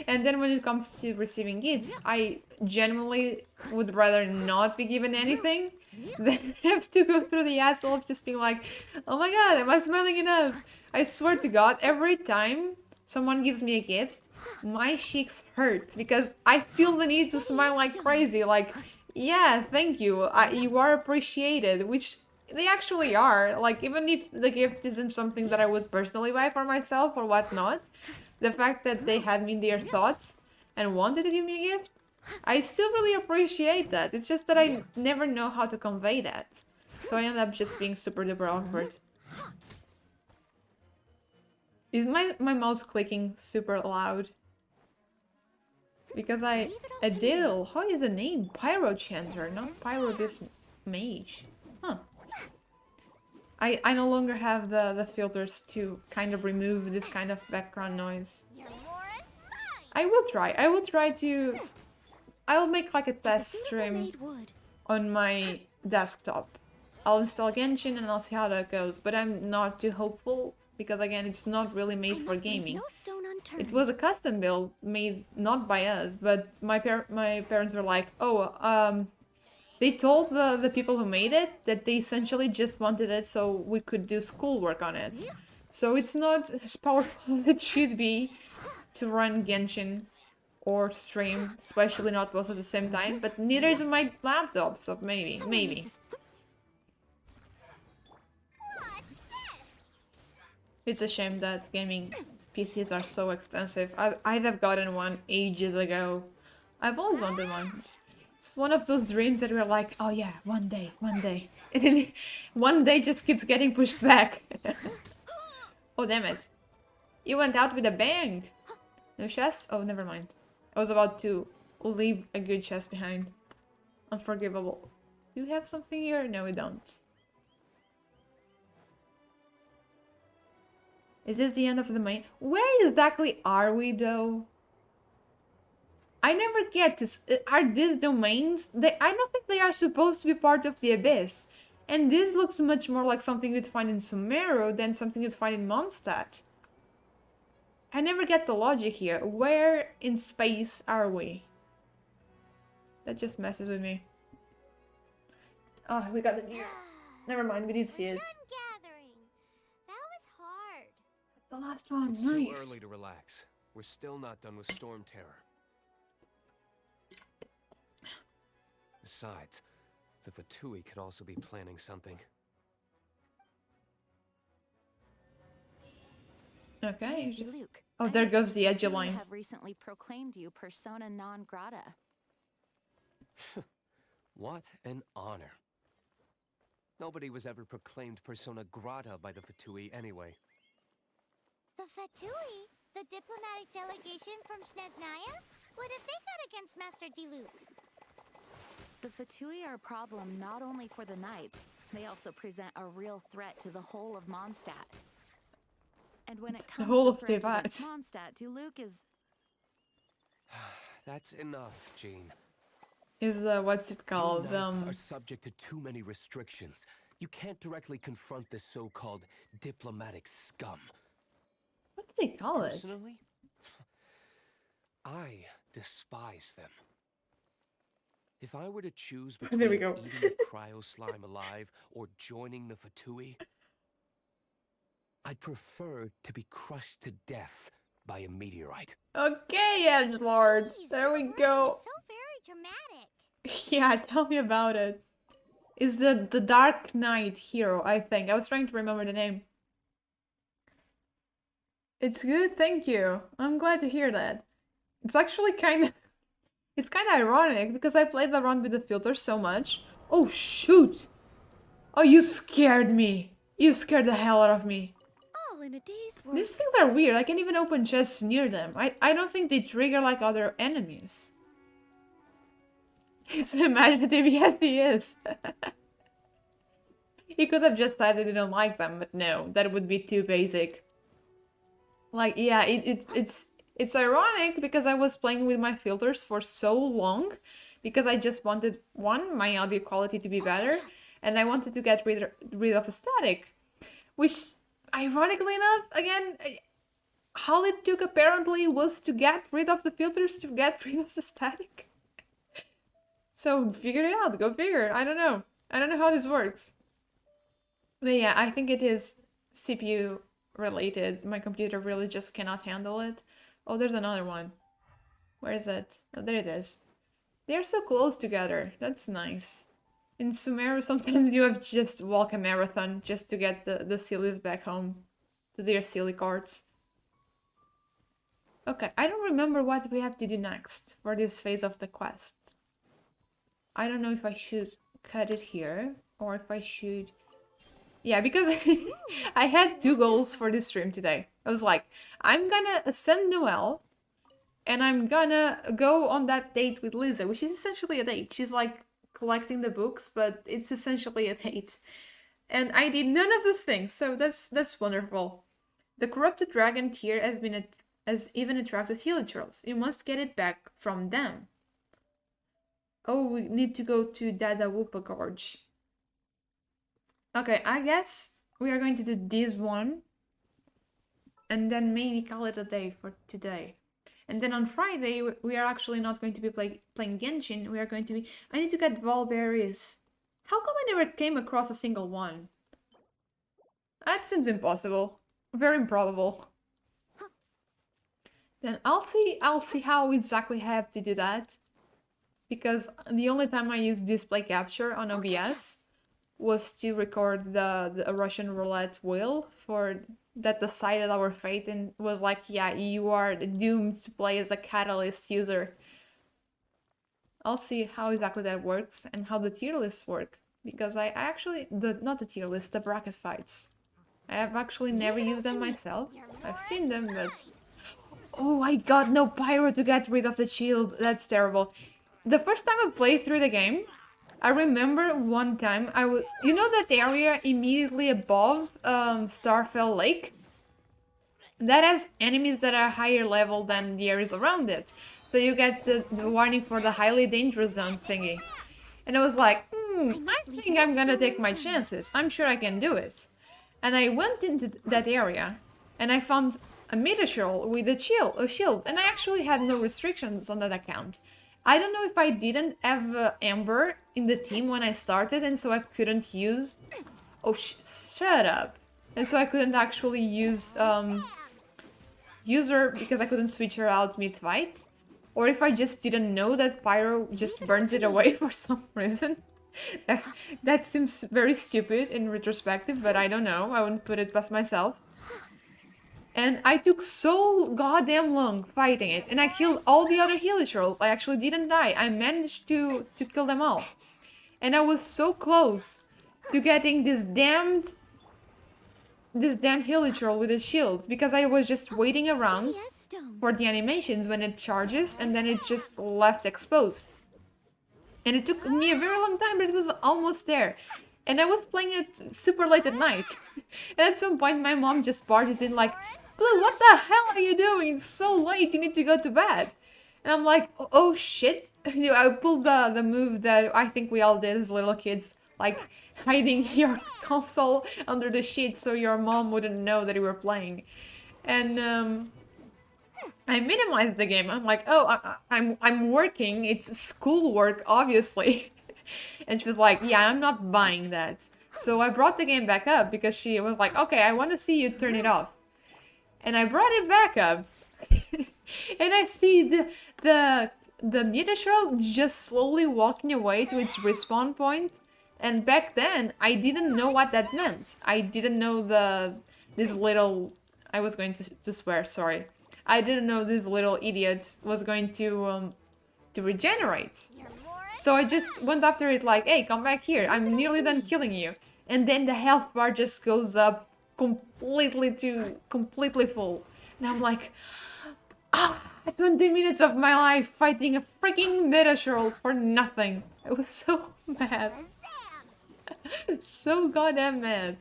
And then when it comes to receiving gifts, I genuinely would rather not be given anything than have to go through the hassle of just being like, oh my god, am I smiling enough? I swear to god, every time someone gives me a gift, my cheeks hurt, because I feel the need to smile like crazy, like, yeah, thank you, you are appreciated, which they actually are. Like, even if the gift isn't something that I would personally buy for myself or whatnot, the fact that they had me in their thoughts and wanted to give me a gift, I still really appreciate that. It's just that I never know how to convey that. So I end up just being super duper awkward. Is my mouse clicking super loud? Because Adil, how is the name? Pyrochanter, not Pyrodis Mage. Huh. I no longer have the filters to kind of remove this kind of background noise. I will try to... I'll make like a test stream on my desktop. I'll install Genshin and I'll see how that goes, but I'm not too hopeful because again, it's not really made for gaming. It was a custom build made not by us, but my parents were like, oh, they told the people who made it that they essentially just wanted it so we could do schoolwork on it. So it's not as powerful as it should be to run Genshin or stream, especially not both at the same time, but neither is my laptop, so maybe. It's a shame that gaming PCs are so expensive. I'd have gotten one ages ago. I've always wanted one. It's one of those dreams that we're like, oh yeah, one day. And then one day just keeps getting pushed back. Oh, damn it. You went out with a bang. No chest? Oh, never mind. I was about to leave a good chest behind. Unforgivable. Do you have something here? No, we don't. Is this the end of the main? Where exactly are we, though? I never get this. Are these domains? I don't think they are supposed to be part of the Abyss. And this looks much more like something you'd find in Sumeru than something you'd find in Mondstadt. I never get the logic here. Where in space are we? That just messes with me. Oh, we got the deer. Never mind, we did see it. Done gathering. That was hard. That's the last one. It's Nice. too early to relax. We're still not done with Storm Terror. Besides, the Fatui could also be planning something. Okay. Hey, Just... Luke. Oh, I there heard goes the that edge you line. have recently proclaimed you persona non grata. What an honor. Nobody was ever proclaimed persona grata by the Fatui anyway. The Fatui? The diplomatic delegation from Snezhnaya? What have they got against Master Diluc? The Fatui are a problem not only for the Knights, they also present a real threat to the whole of Mondstadt. And when it comes whole to of threats Teyvat. against Mondstadt, Diluc is... That's enough, Jean. Is the what's it You called? Knights are subject to too many restrictions. You can't directly confront this so-called diplomatic scum. What do they call it? Personally, I despise them. If I were to choose between There we go. eating a cryo slime alive or joining the Fatui, I'd prefer to be crushed to death by a meteorite. Okay, Edgelord. Jeez, There we your go. wording is so very dramatic. Yeah, tell me about it. Is the Dark Knight hero, I think. I was trying to remember the name. It's good, thank you. I'm glad to hear that. It's actually it's kind of ironic because I played around with the filter so much. Oh shoot! Oh, you scared me. You scared the hell out of me. All in a day's work. These things are weird. I can't even open chests near them. I don't think they trigger like other enemies. He's so imaginative, yes he is. He could have just said that he don't like them, but no, that would be too basic. Like, yeah, it's ironic because I was playing with my filters for so long because I just wanted, one, my audio quality to be better, and I wanted to get rid of the static, which, ironically enough, again, all it took apparently was to get rid of the filters to get rid of the static. So figure it out, go figure. I don't know how this works. But yeah, I think it is CPU related. My computer really just cannot handle it. Oh, there's another one. Where is it? Oh, there it is. They're so close together. That's nice. In Sumeru, sometimes you have to just walk a marathon just to get the Sillies back home to their silly carts. Okay, I don't remember what we have to do next for this phase of the quest. I don't know if I should cut it here or if I should... Yeah, because I had two goals for this stream today. I was like, I'm gonna ascend Noelle and I'm gonna go on that date with Lisa, which is essentially a date. She's like collecting the books, but it's essentially a date. And I did none of those things, so that's wonderful. The corrupted dragon tier has even attracted Hilichurls. You must get it back from them. Oh, we need to go to Dada Whoopa Gorge. Okay, I guess we are going to do this one. And then maybe call it a day for today. And then on Friday, we are actually not going to be playing Genshin. We are going to be... I need to get Valberries. How come I never came across a single one? That seems impossible. Very improbable. Then I'll see how exactly I have to do that. Because the only time I used display capture on OBS was to record the Russian roulette wheel for that decided our fate and was like, yeah, you are doomed to play as a catalyst user. I'll see how exactly that works and how the tier lists work. Because I actually, not the tier list, the bracket fights. I have actually never used them myself. I've seen them, but... Oh, I got no pyro to get rid of the shield. That's terrible. The first time I played through the game, I remember one time I was... You know that area immediately above Starfell Lake? That has enemies that are higher level than the areas around it. So you get the warning for the highly dangerous zone thingy. And I was like, I think I'm gonna take my chances. I'm sure I can do it. And I went into that area and I found a meteor with a shield, and I actually had no restrictions on that account. I don't know if I didn't have Amber in the team when I started, and so I couldn't use... Oh, shut up. And so I couldn't actually use her because I couldn't switch her out mid-fight. Or if I just didn't know that Pyro just burns it away for some reason. That seems very stupid in retrospective, but I don't know. I wouldn't put it past myself. And I took so goddamn long fighting it, and I killed all the other Helitrolls. I actually didn't die. I managed to kill them all. And I was so close to getting this damn Helitroll with a shield, because I was just waiting around for the animations when it charges, and then it just left exposed. And it took me a very long time, but it was almost there. And I was playing it super late at night. And at some point my mom just barges in like, Blue, what the hell are you doing? It's so late, you need to go to bed. And I'm like, oh shit. You know, I pulled the move that I think we all did as little kids. Like, hiding your console under the sheet so your mom wouldn't know that you were playing. And I minimized the game. I'm like, oh, I'm working. It's schoolwork, obviously. And she was like, yeah, I'm not buying that. So I brought the game back up because she was like, okay, I want to see you turn it off. And I brought it back up. And I see the meteor just slowly walking away to its respawn point. And back then, I didn't know what that meant. I didn't know this little... I was going to swear, sorry. I didn't know this little idiot was going to regenerate. So I just went after it like, hey, come back here. I'm nearly done killing you. And then the health bar just goes up completely full. And I'm like, 20 minutes of my life fighting a freaking meteor for nothing. I was so mad. So goddamn mad.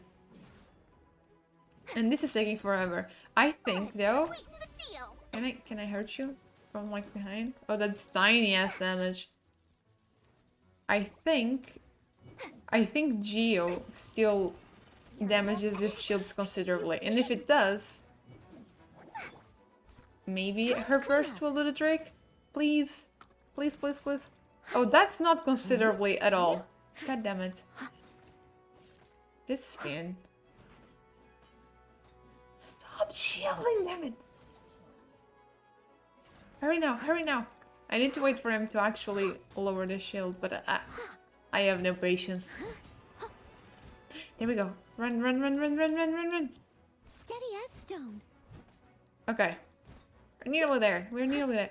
And this is taking forever. I think though... Can I hurt you from like behind? Oh, that's tiny ass damage. I think Geo still damages these shields considerably, and if it does, maybe her burst will do the trick. Please, please, please, please. Oh, that's not considerably at all. God damn it. This spin. Stop shielding, damn it. Hurry now, hurry now. I need to wait for him to actually lower the shield, but I have no patience. There we go. Run, run, run, run, run, run, run, run. Steady as stone. Okay. We're nearly there. We're nearly there.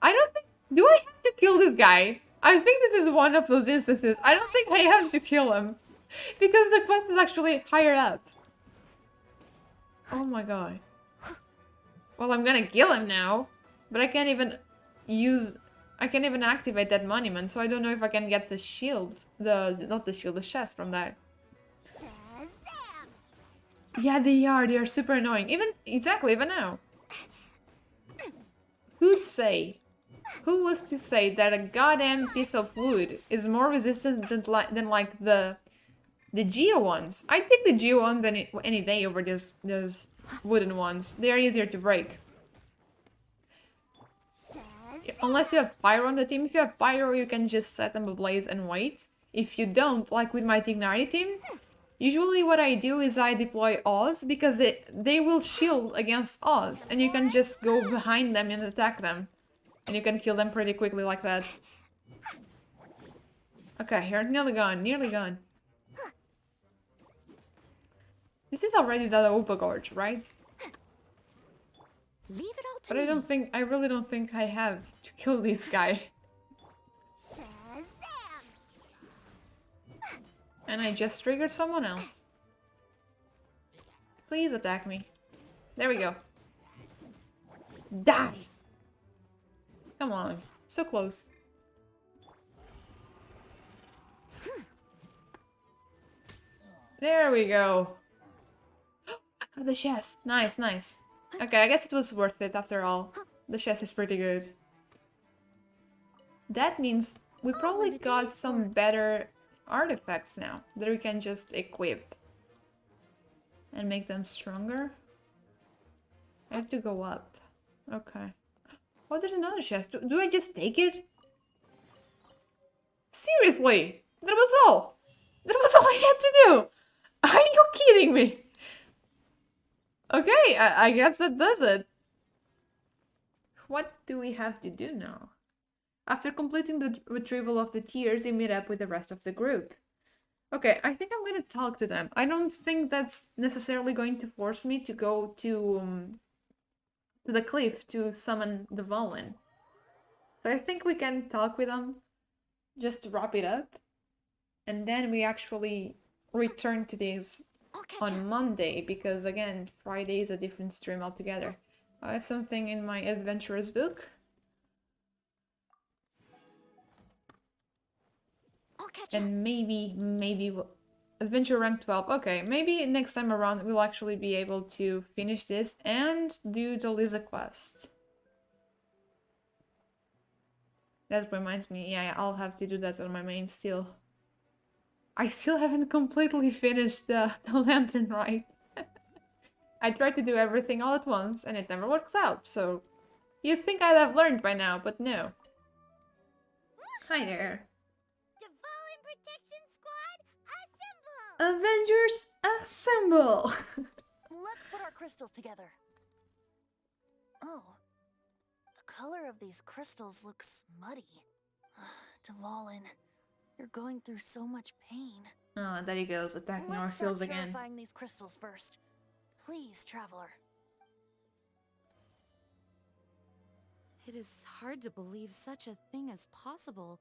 I don't think... Do I have to kill this guy? I think this is one of those instances. I don't think I have to kill him. Because the quest is actually higher up. Oh my god. Well, I'm gonna kill him now. But I can't even activate that monument, so I don't know if I can get the shield. Not the shield, the chest from that. Yeah, they are super annoying. Even now. Who was to say that a goddamn piece of wood is more resistant than like the Geo ones? I take the Geo ones any day over these wooden ones. They are easier to break. Unless you have Pyro on the team. If you have Pyro, you can just set them ablaze and wait. If you don't, like with my Tignari team, usually what I do is I deploy Oz, because they will shield against Oz, and you can just go behind them and attack them. And you can kill them pretty quickly like that. Okay, you're nearly gone, nearly gone. This is already the Upa Gorge, right? Leave it all to But me. I really don't think I have to kill this guy. And I just triggered someone else. Please attack me. There we go. Die! Come on. So close. There we go. I got the chest. Nice, nice. Okay, I guess it was worth it after all. The chest is pretty good. That means we probably got some better artifacts now that we can just equip and make them stronger. I have to go up. Okay. Oh, there's another chest. Do I just take it? Seriously! That was all! That was all I had to do! Are you kidding me? Okay, I guess that does it. What do we have to do now? After completing the retrieval of the tears, you meet up with the rest of the group. Okay, I think I'm gonna talk to them. I don't think that's necessarily going to force me to go to the cliff to summon the Valen. So I think we can talk with them just to wrap it up. And then we actually return to this on Monday, because again, Friday is a different stream altogether. I have something in my adventurous book. And maybe adventure rank 12. Okay, maybe next time around we'll actually be able to finish this and do the Lisa quest. That reminds me, yeah, I'll have to do that on my main still. I still haven't completely finished the lantern rite. I tried to do everything all at once and it never works out, so you'd think I'd have learned by now, but no. Hi there. Avengers assemble! Let's put our crystals together. Oh, the color of these crystals looks muddy. Dvalin, you're going through so much pain. Oh, there he goes, attacking our fields again. Let's start purifying these crystals first. Please, traveler. It is hard to believe such a thing is possible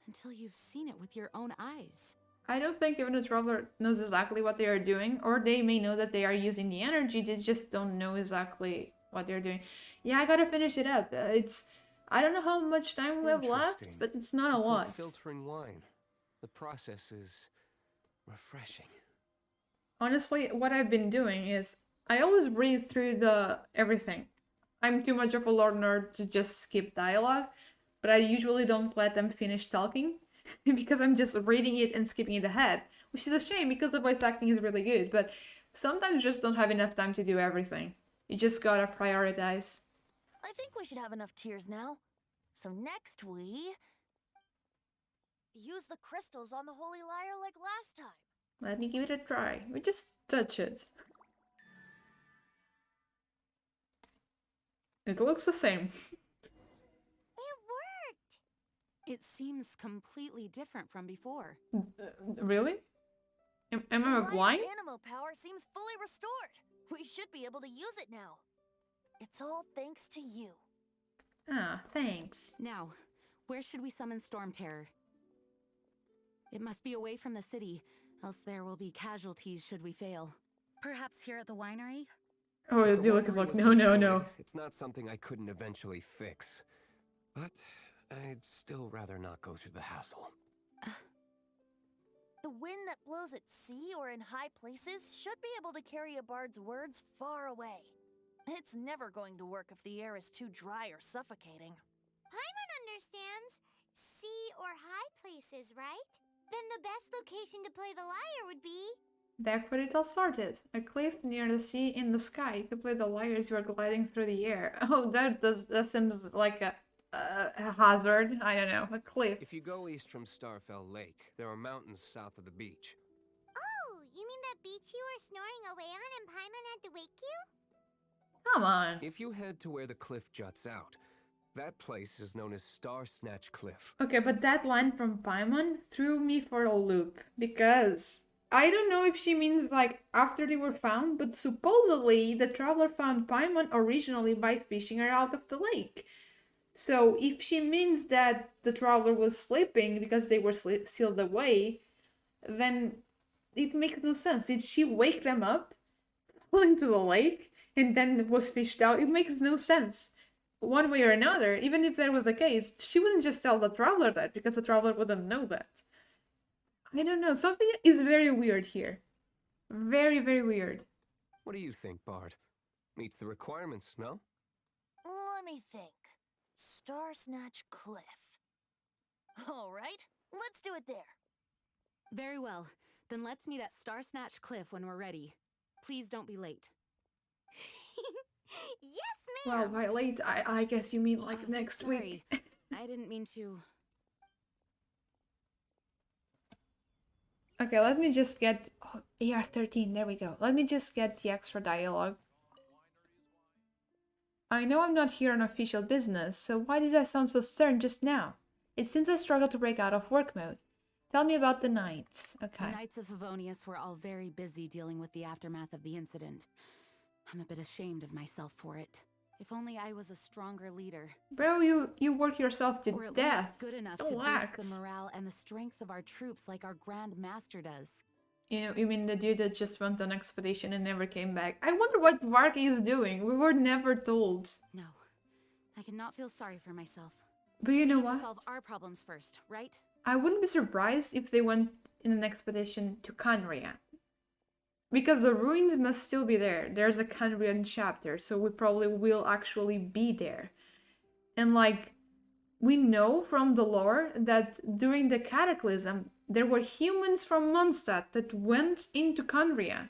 until you've seen it with your own eyes. I don't think even a traveler knows exactly what they are doing, or they may know that they are using the energy, they just don't know exactly what they're doing. Yeah, I gotta finish it up. I don't know how much time we have left, but it's not a lot. Like filtering wine. The process is refreshing. Honestly, what I've been doing is I always read through everything. I'm too much of a lore nerd to just skip dialogue, but I usually don't let them finish talking. Because I'm just reading it and skipping it ahead, which is a shame because the voice acting is really good, but sometimes you just don't have enough time to do everything. You just gotta prioritize. I think we should have enough tears now. So next we use the crystals on the Holy Lyre like last time. Let me give it a try. We just touch it. It looks the same. It seems completely different from before. Really? Am I blind? Animal power seems fully restored. We should be able to use it now. It's all thanks to you. Ah, thanks. Now, where should we summon Storm Terror? It must be away from the city, else there will be casualties should we fail. Perhaps here at the winery? Oh, If the Dilek is winery like, was no, no, destroyed, no. It's not something I couldn't eventually fix. But I'd still rather not go through the hassle. The wind that blows at sea or in high places should be able to carry a bard's words far away. It's never going to work if the air is too dry or suffocating. Paimon understands sea or high places, right? Then the best location to play the lyre would be... Back where it all started. A cliff near the sea in the sky. You can play the lyre as you are gliding through the air. Oh, that seems like a hazard. I don't know, a cliff. If you go east from Starfell Lake, there are mountains south of the beach. Oh, you mean that beach you were snoring away on and Paimon had to wake you? Come on. If you head to where the cliff juts out, that place is known as Star Snatch Cliff. Okay, but that line from Paimon threw me for a loop, because I don't know if she means like after they were found, but supposedly the traveler found Paimon originally by fishing her out of the lake. So if she means that the traveler was sleeping because they were sealed away, then it makes no sense. Did she wake them up, fall into the lake, and then was fished out? It makes no sense. one way or another, even if that was the case, she wouldn't just tell the traveler that, because the traveler wouldn't know that. I don't know, something is very weird here. Very, very weird. What do you think, Bard? Meets the requirements, no? Let me think. Star Snatch Cliff. All right, let's do it there. Very well. Then let's meet at Star Snatch Cliff when we're ready. Please don't be late. Yes, Well, ma'am. by late, I guess you mean like next Sorry. week. I didn't mean to. Okay, let me just get... Oh, AR-13, there we go. Let me just get the extra dialogue. I know I'm not here on official business, so why did I sound so stern just now? It seems I struggle to break out of work mode. Tell me about the Knights. Okay. The Knights of Favonius were all very busy dealing with the aftermath of the incident. I'm a bit ashamed of myself for it. If only I was a stronger leader. Bro, you work yourself to Or at death. least good enough Don't to lax. boost the morale and the strength of our troops like our Grand Master does. You mean the dude that just went on expedition and never came back? I wonder what Varky is doing. We were never told. No, I cannot feel sorry for myself. But you know We need what? to solve our problems first, right? I wouldn't be surprised if they went in an expedition to Canria. Because the ruins must still be there. There's a Canrian chapter, so we probably will actually be there. And like, we know from the lore that during the Cataclysm, there were humans from Mondstadt that went into Canria.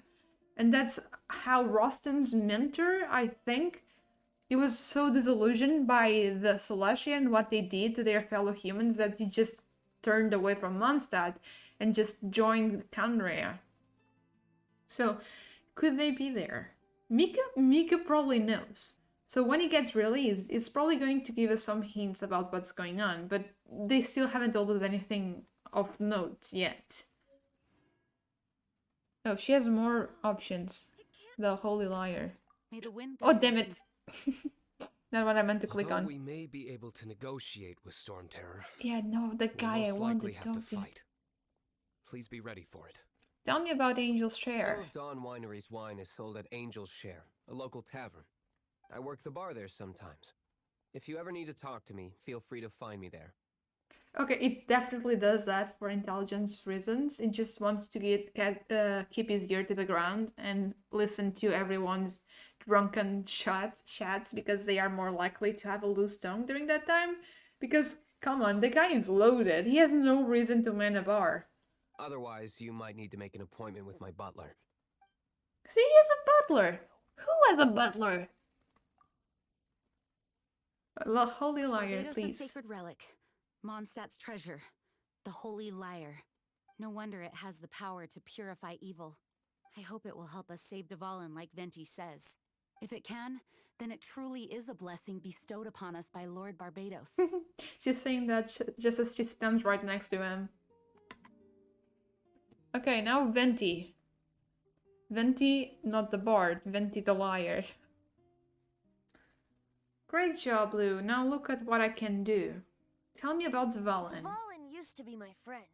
And that's how Rostan's mentor, I think, he was so disillusioned by the Celestia and what they did to their fellow humans that he just turned away from Mondstadt and just joined Canria. So, could they be there? Mika probably knows. So when it gets released, it's probably going to give us some hints about what's going on, but they still haven't told us anything of note yet. Oh, she has more options. The Holy Liar. May the wind Oh, guide damn us it! Not what I meant to click Although on. we may be able to negotiate with Storm Terror, Yeah, no, the we'll guy I most wanted likely to have to talk to. fight. Please be ready for it. Tell me about Angel's Share. Some of Dawn Winery's wine is sold at Angel's Share, a local tavern. I work the bar there sometimes. If you ever need to talk to me, feel free to find me there. Okay, it definitely does that for intelligence reasons. It just wants to keep his ear to the ground and listen to everyone's drunken chats because they are more likely to have a loose tongue during that time. Because, come on, the guy is loaded. He has no reason to man a bar. Otherwise, you might need to make an appointment with my butler. See, he has a butler. Who has a butler? The Holy Liar, Barbados' please. sacred relic. Mondstadt's treasure. The Holy Liar. No wonder it has the power to purify evil. I hope it will help us save Dvalin like Venti says. If it can, then it truly is a blessing bestowed upon us by Lord Barbados. She's saying that just as she stands right next to him. Okay, now Venti. Venti, not the bard. Venti the liar. Great job, Lou. Now look at what I can do. Tell me about Dvalin. Dvalin used to be my friend.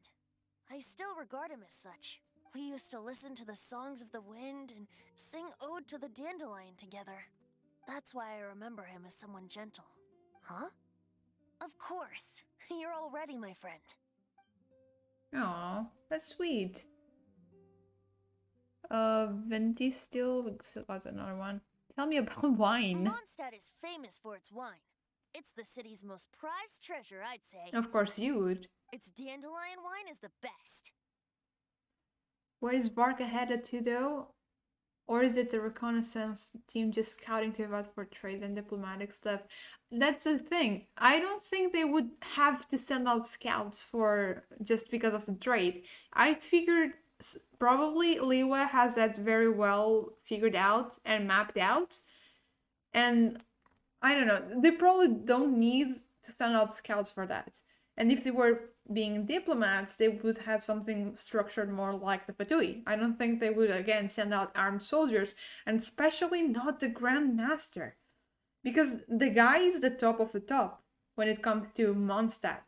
I still regard him as such. We used to listen to the songs of the wind and sing Ode to the Dandelion together. That's why I remember him as someone gentle. Huh? Of course. You're already my friend. Aw, that's sweet. Venti still? We still got another one. Tell me about wine. Mondstadt is famous for its wine. It's the city's most prized treasure, I'd say. Of course you would. Its dandelion wine is the best. Where is Barca headed to though? Or is it the reconnaissance team just scouting to us for trade and diplomatic stuff? That's the thing. I don't think they would have to send out scouts for just because of the trade. I figured probably Liwa has that very well figured out and mapped out. And I don't know, they probably don't need to send out scouts for that. And if they were being diplomats, they would have something structured more like the Fatui. I don't think they would, again, send out armed soldiers, and especially not the Grand Master. Because the guy is the top of the top when it comes to Mondstadt,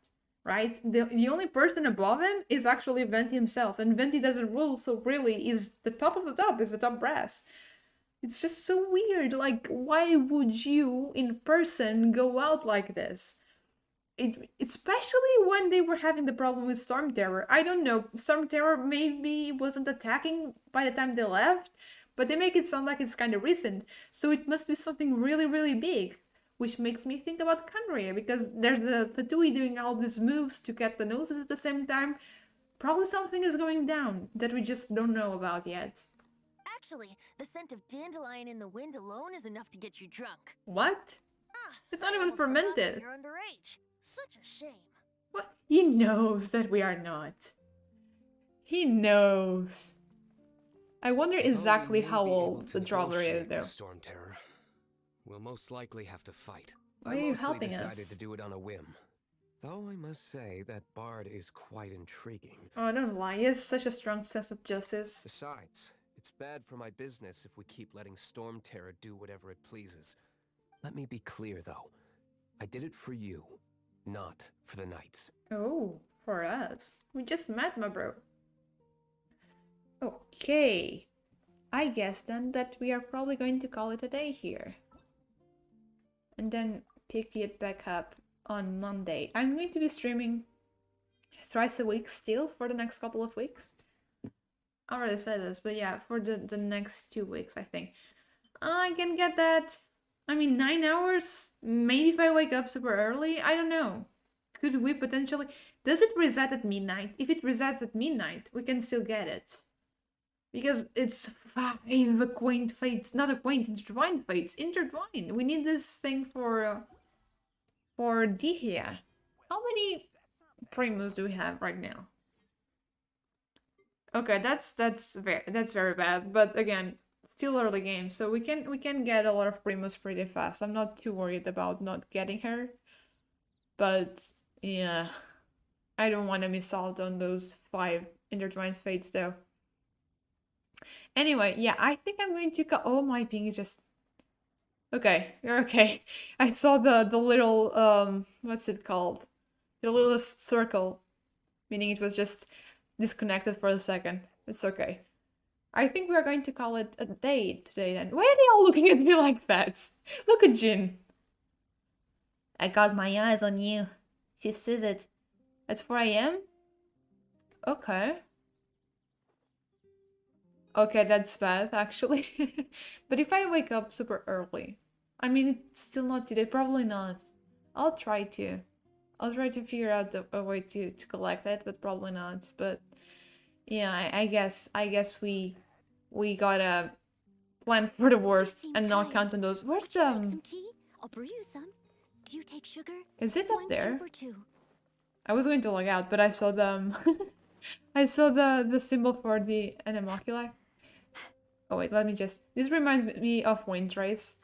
right? The only person above him is actually Venti himself, and Venti doesn't rule, so really is the top of the top, is the top brass. It's just so weird. Like, why would you in person go out like this? Especially when they were having the problem with Storm Terror. I don't know, Storm Terror maybe wasn't attacking by the time they left, but they make it sound like it's kind of recent, so it must be something really, really big. Which makes me think about Kanria, because there's the Fatui doing all these moves to get the noses at the same time. Probably something is going down that we just don't know about yet. Actually, the scent of dandelion in the wind alone is enough to get you drunk. What? It's not even fermented. You're underage. Such a shame. What? He knows that we are not. He knows. I wonder exactly how old the traveler is, though. Storm Terror. We'll most likely have to fight. Why are you helping us? I decided to do it on a whim. Though I must say that Bard is quite intriguing. Oh, don't lie. He has such a strong sense of justice. Besides, it's bad for my business if we keep letting Storm Terror do whatever it pleases. Let me be clear, though. I did it for you, not for the Knights. Oh, for us. We just met, my bro. Okay. I guess then that we are probably going to call it a day here. And then pick it back up on Monday. I'm going to be streaming thrice a week still for the next couple of weeks. I already said this, but yeah, for the next 2 weeks, I think. I can get that, 9 hours? Maybe if I wake up super early? I don't know. Could we potentially... Does it reset at midnight? If it resets at midnight, we can still get it. Because it's 5 quaint fates, not a quaint, intertwined fates. Intertwined. We need this thing for Dihia. How many primos do we have right now? Okay, that's very bad. But again, still early game, so we can get a lot of primos pretty fast. I'm not too worried about not getting her. But yeah, I don't want to miss out on those 5 intertwined fates though. Anyway, yeah, I think I'm going to oh, my ping is just... Okay, you're okay. I saw the little, what's it called? The little circle, meaning it was just disconnected for a second. It's okay. I think we're going to call it a day today then. Why are they all looking at me like that? Look at Jin. I got my eyes on you. She says it. It's 4 AM? Okay. Okay, that's bad, actually. But if I wake up super early, it's still not today, probably not. I'll try to figure out a way to collect it, but probably not. But yeah, I guess we gotta plan for the worst and not count on those. Where's the... Some tea? I'll brew you some. Do you take sugar? Is it up One there? cube or two? I was going to log out, but I saw them. I saw the symbol for the Anemoculi. Oh wait, let me just... This reminds me of Windtrace.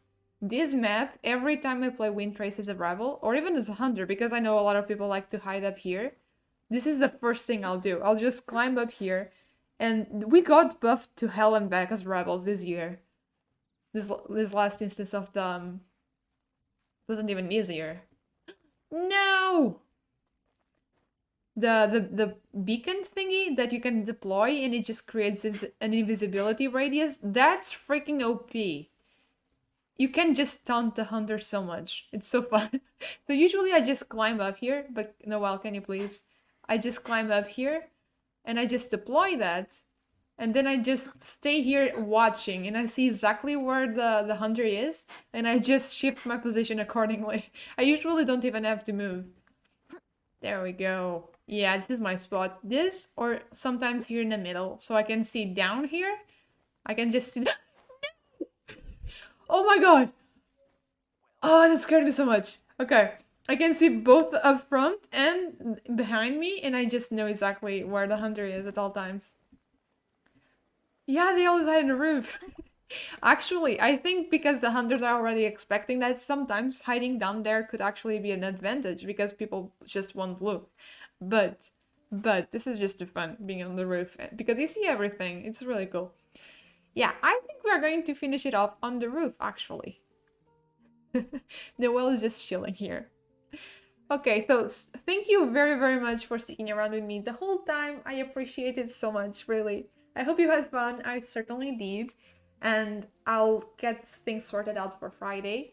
This map, every time I play Windtrace as a rival, or even as a hunter, because I know a lot of people like to hide up here, this is the first thing I'll do. I'll just climb up here, and we got buffed to hell and back as rebels this year. This last instance of the... wasn't even easier. No! The beacon thingy that you can deploy and it just creates an invisibility radius, that's freaking OP. You can just taunt the hunter so much. It's so fun. So usually I just climb up here, but Noelle, can you please? I just climb up here and I just deploy that. And then I just stay here watching and I see exactly where the hunter is and I just shift my position accordingly. I usually don't even have to move. There we go. Yeah, this is my spot. This, or sometimes here in the middle. So I can see down here. I can just see... Oh my god! Oh, that scared me so much. Okay, I can see both up front and behind me, and I just know exactly where the hunter is at all times. Yeah, they always hide in the roof. Actually, I think because the hunters are already expecting that, sometimes hiding down there could actually be an advantage, because people just won't look. But this is just the fun, being on the roof, because you see everything. It's really cool. Yeah, I think we're going to finish it off on the roof, actually. Noelle is just chilling here. Okay, so thank you very, very much for sticking around with me the whole time. I appreciate it so much, really. I hope you had fun. I certainly did. and I'll get things sorted out for Friday.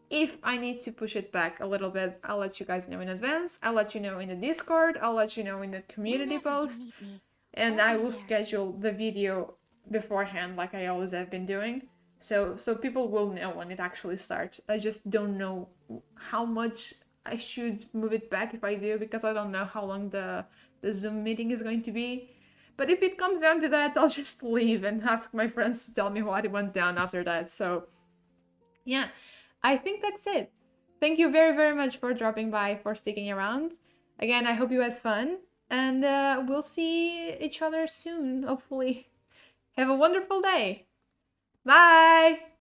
If I need to push it back a little bit, I'll let you guys know in advance. I'll let you know in the Discord. I'll let you know in the community Whenever you post. need me, And I'll I be will there. schedule the video beforehand like I always have been doing. So people will know when it actually starts. I just don't know how much I should move it back if I do, because I don't know how long the Zoom meeting is going to be. But if it comes down to that, I'll just leave and ask my friends to tell me what went down after that. So yeah, I think that's it. Thank you very, very much for dropping by, for sticking around. Again, I hope you had fun, and we'll see each other soon, hopefully. Have a wonderful day. Bye!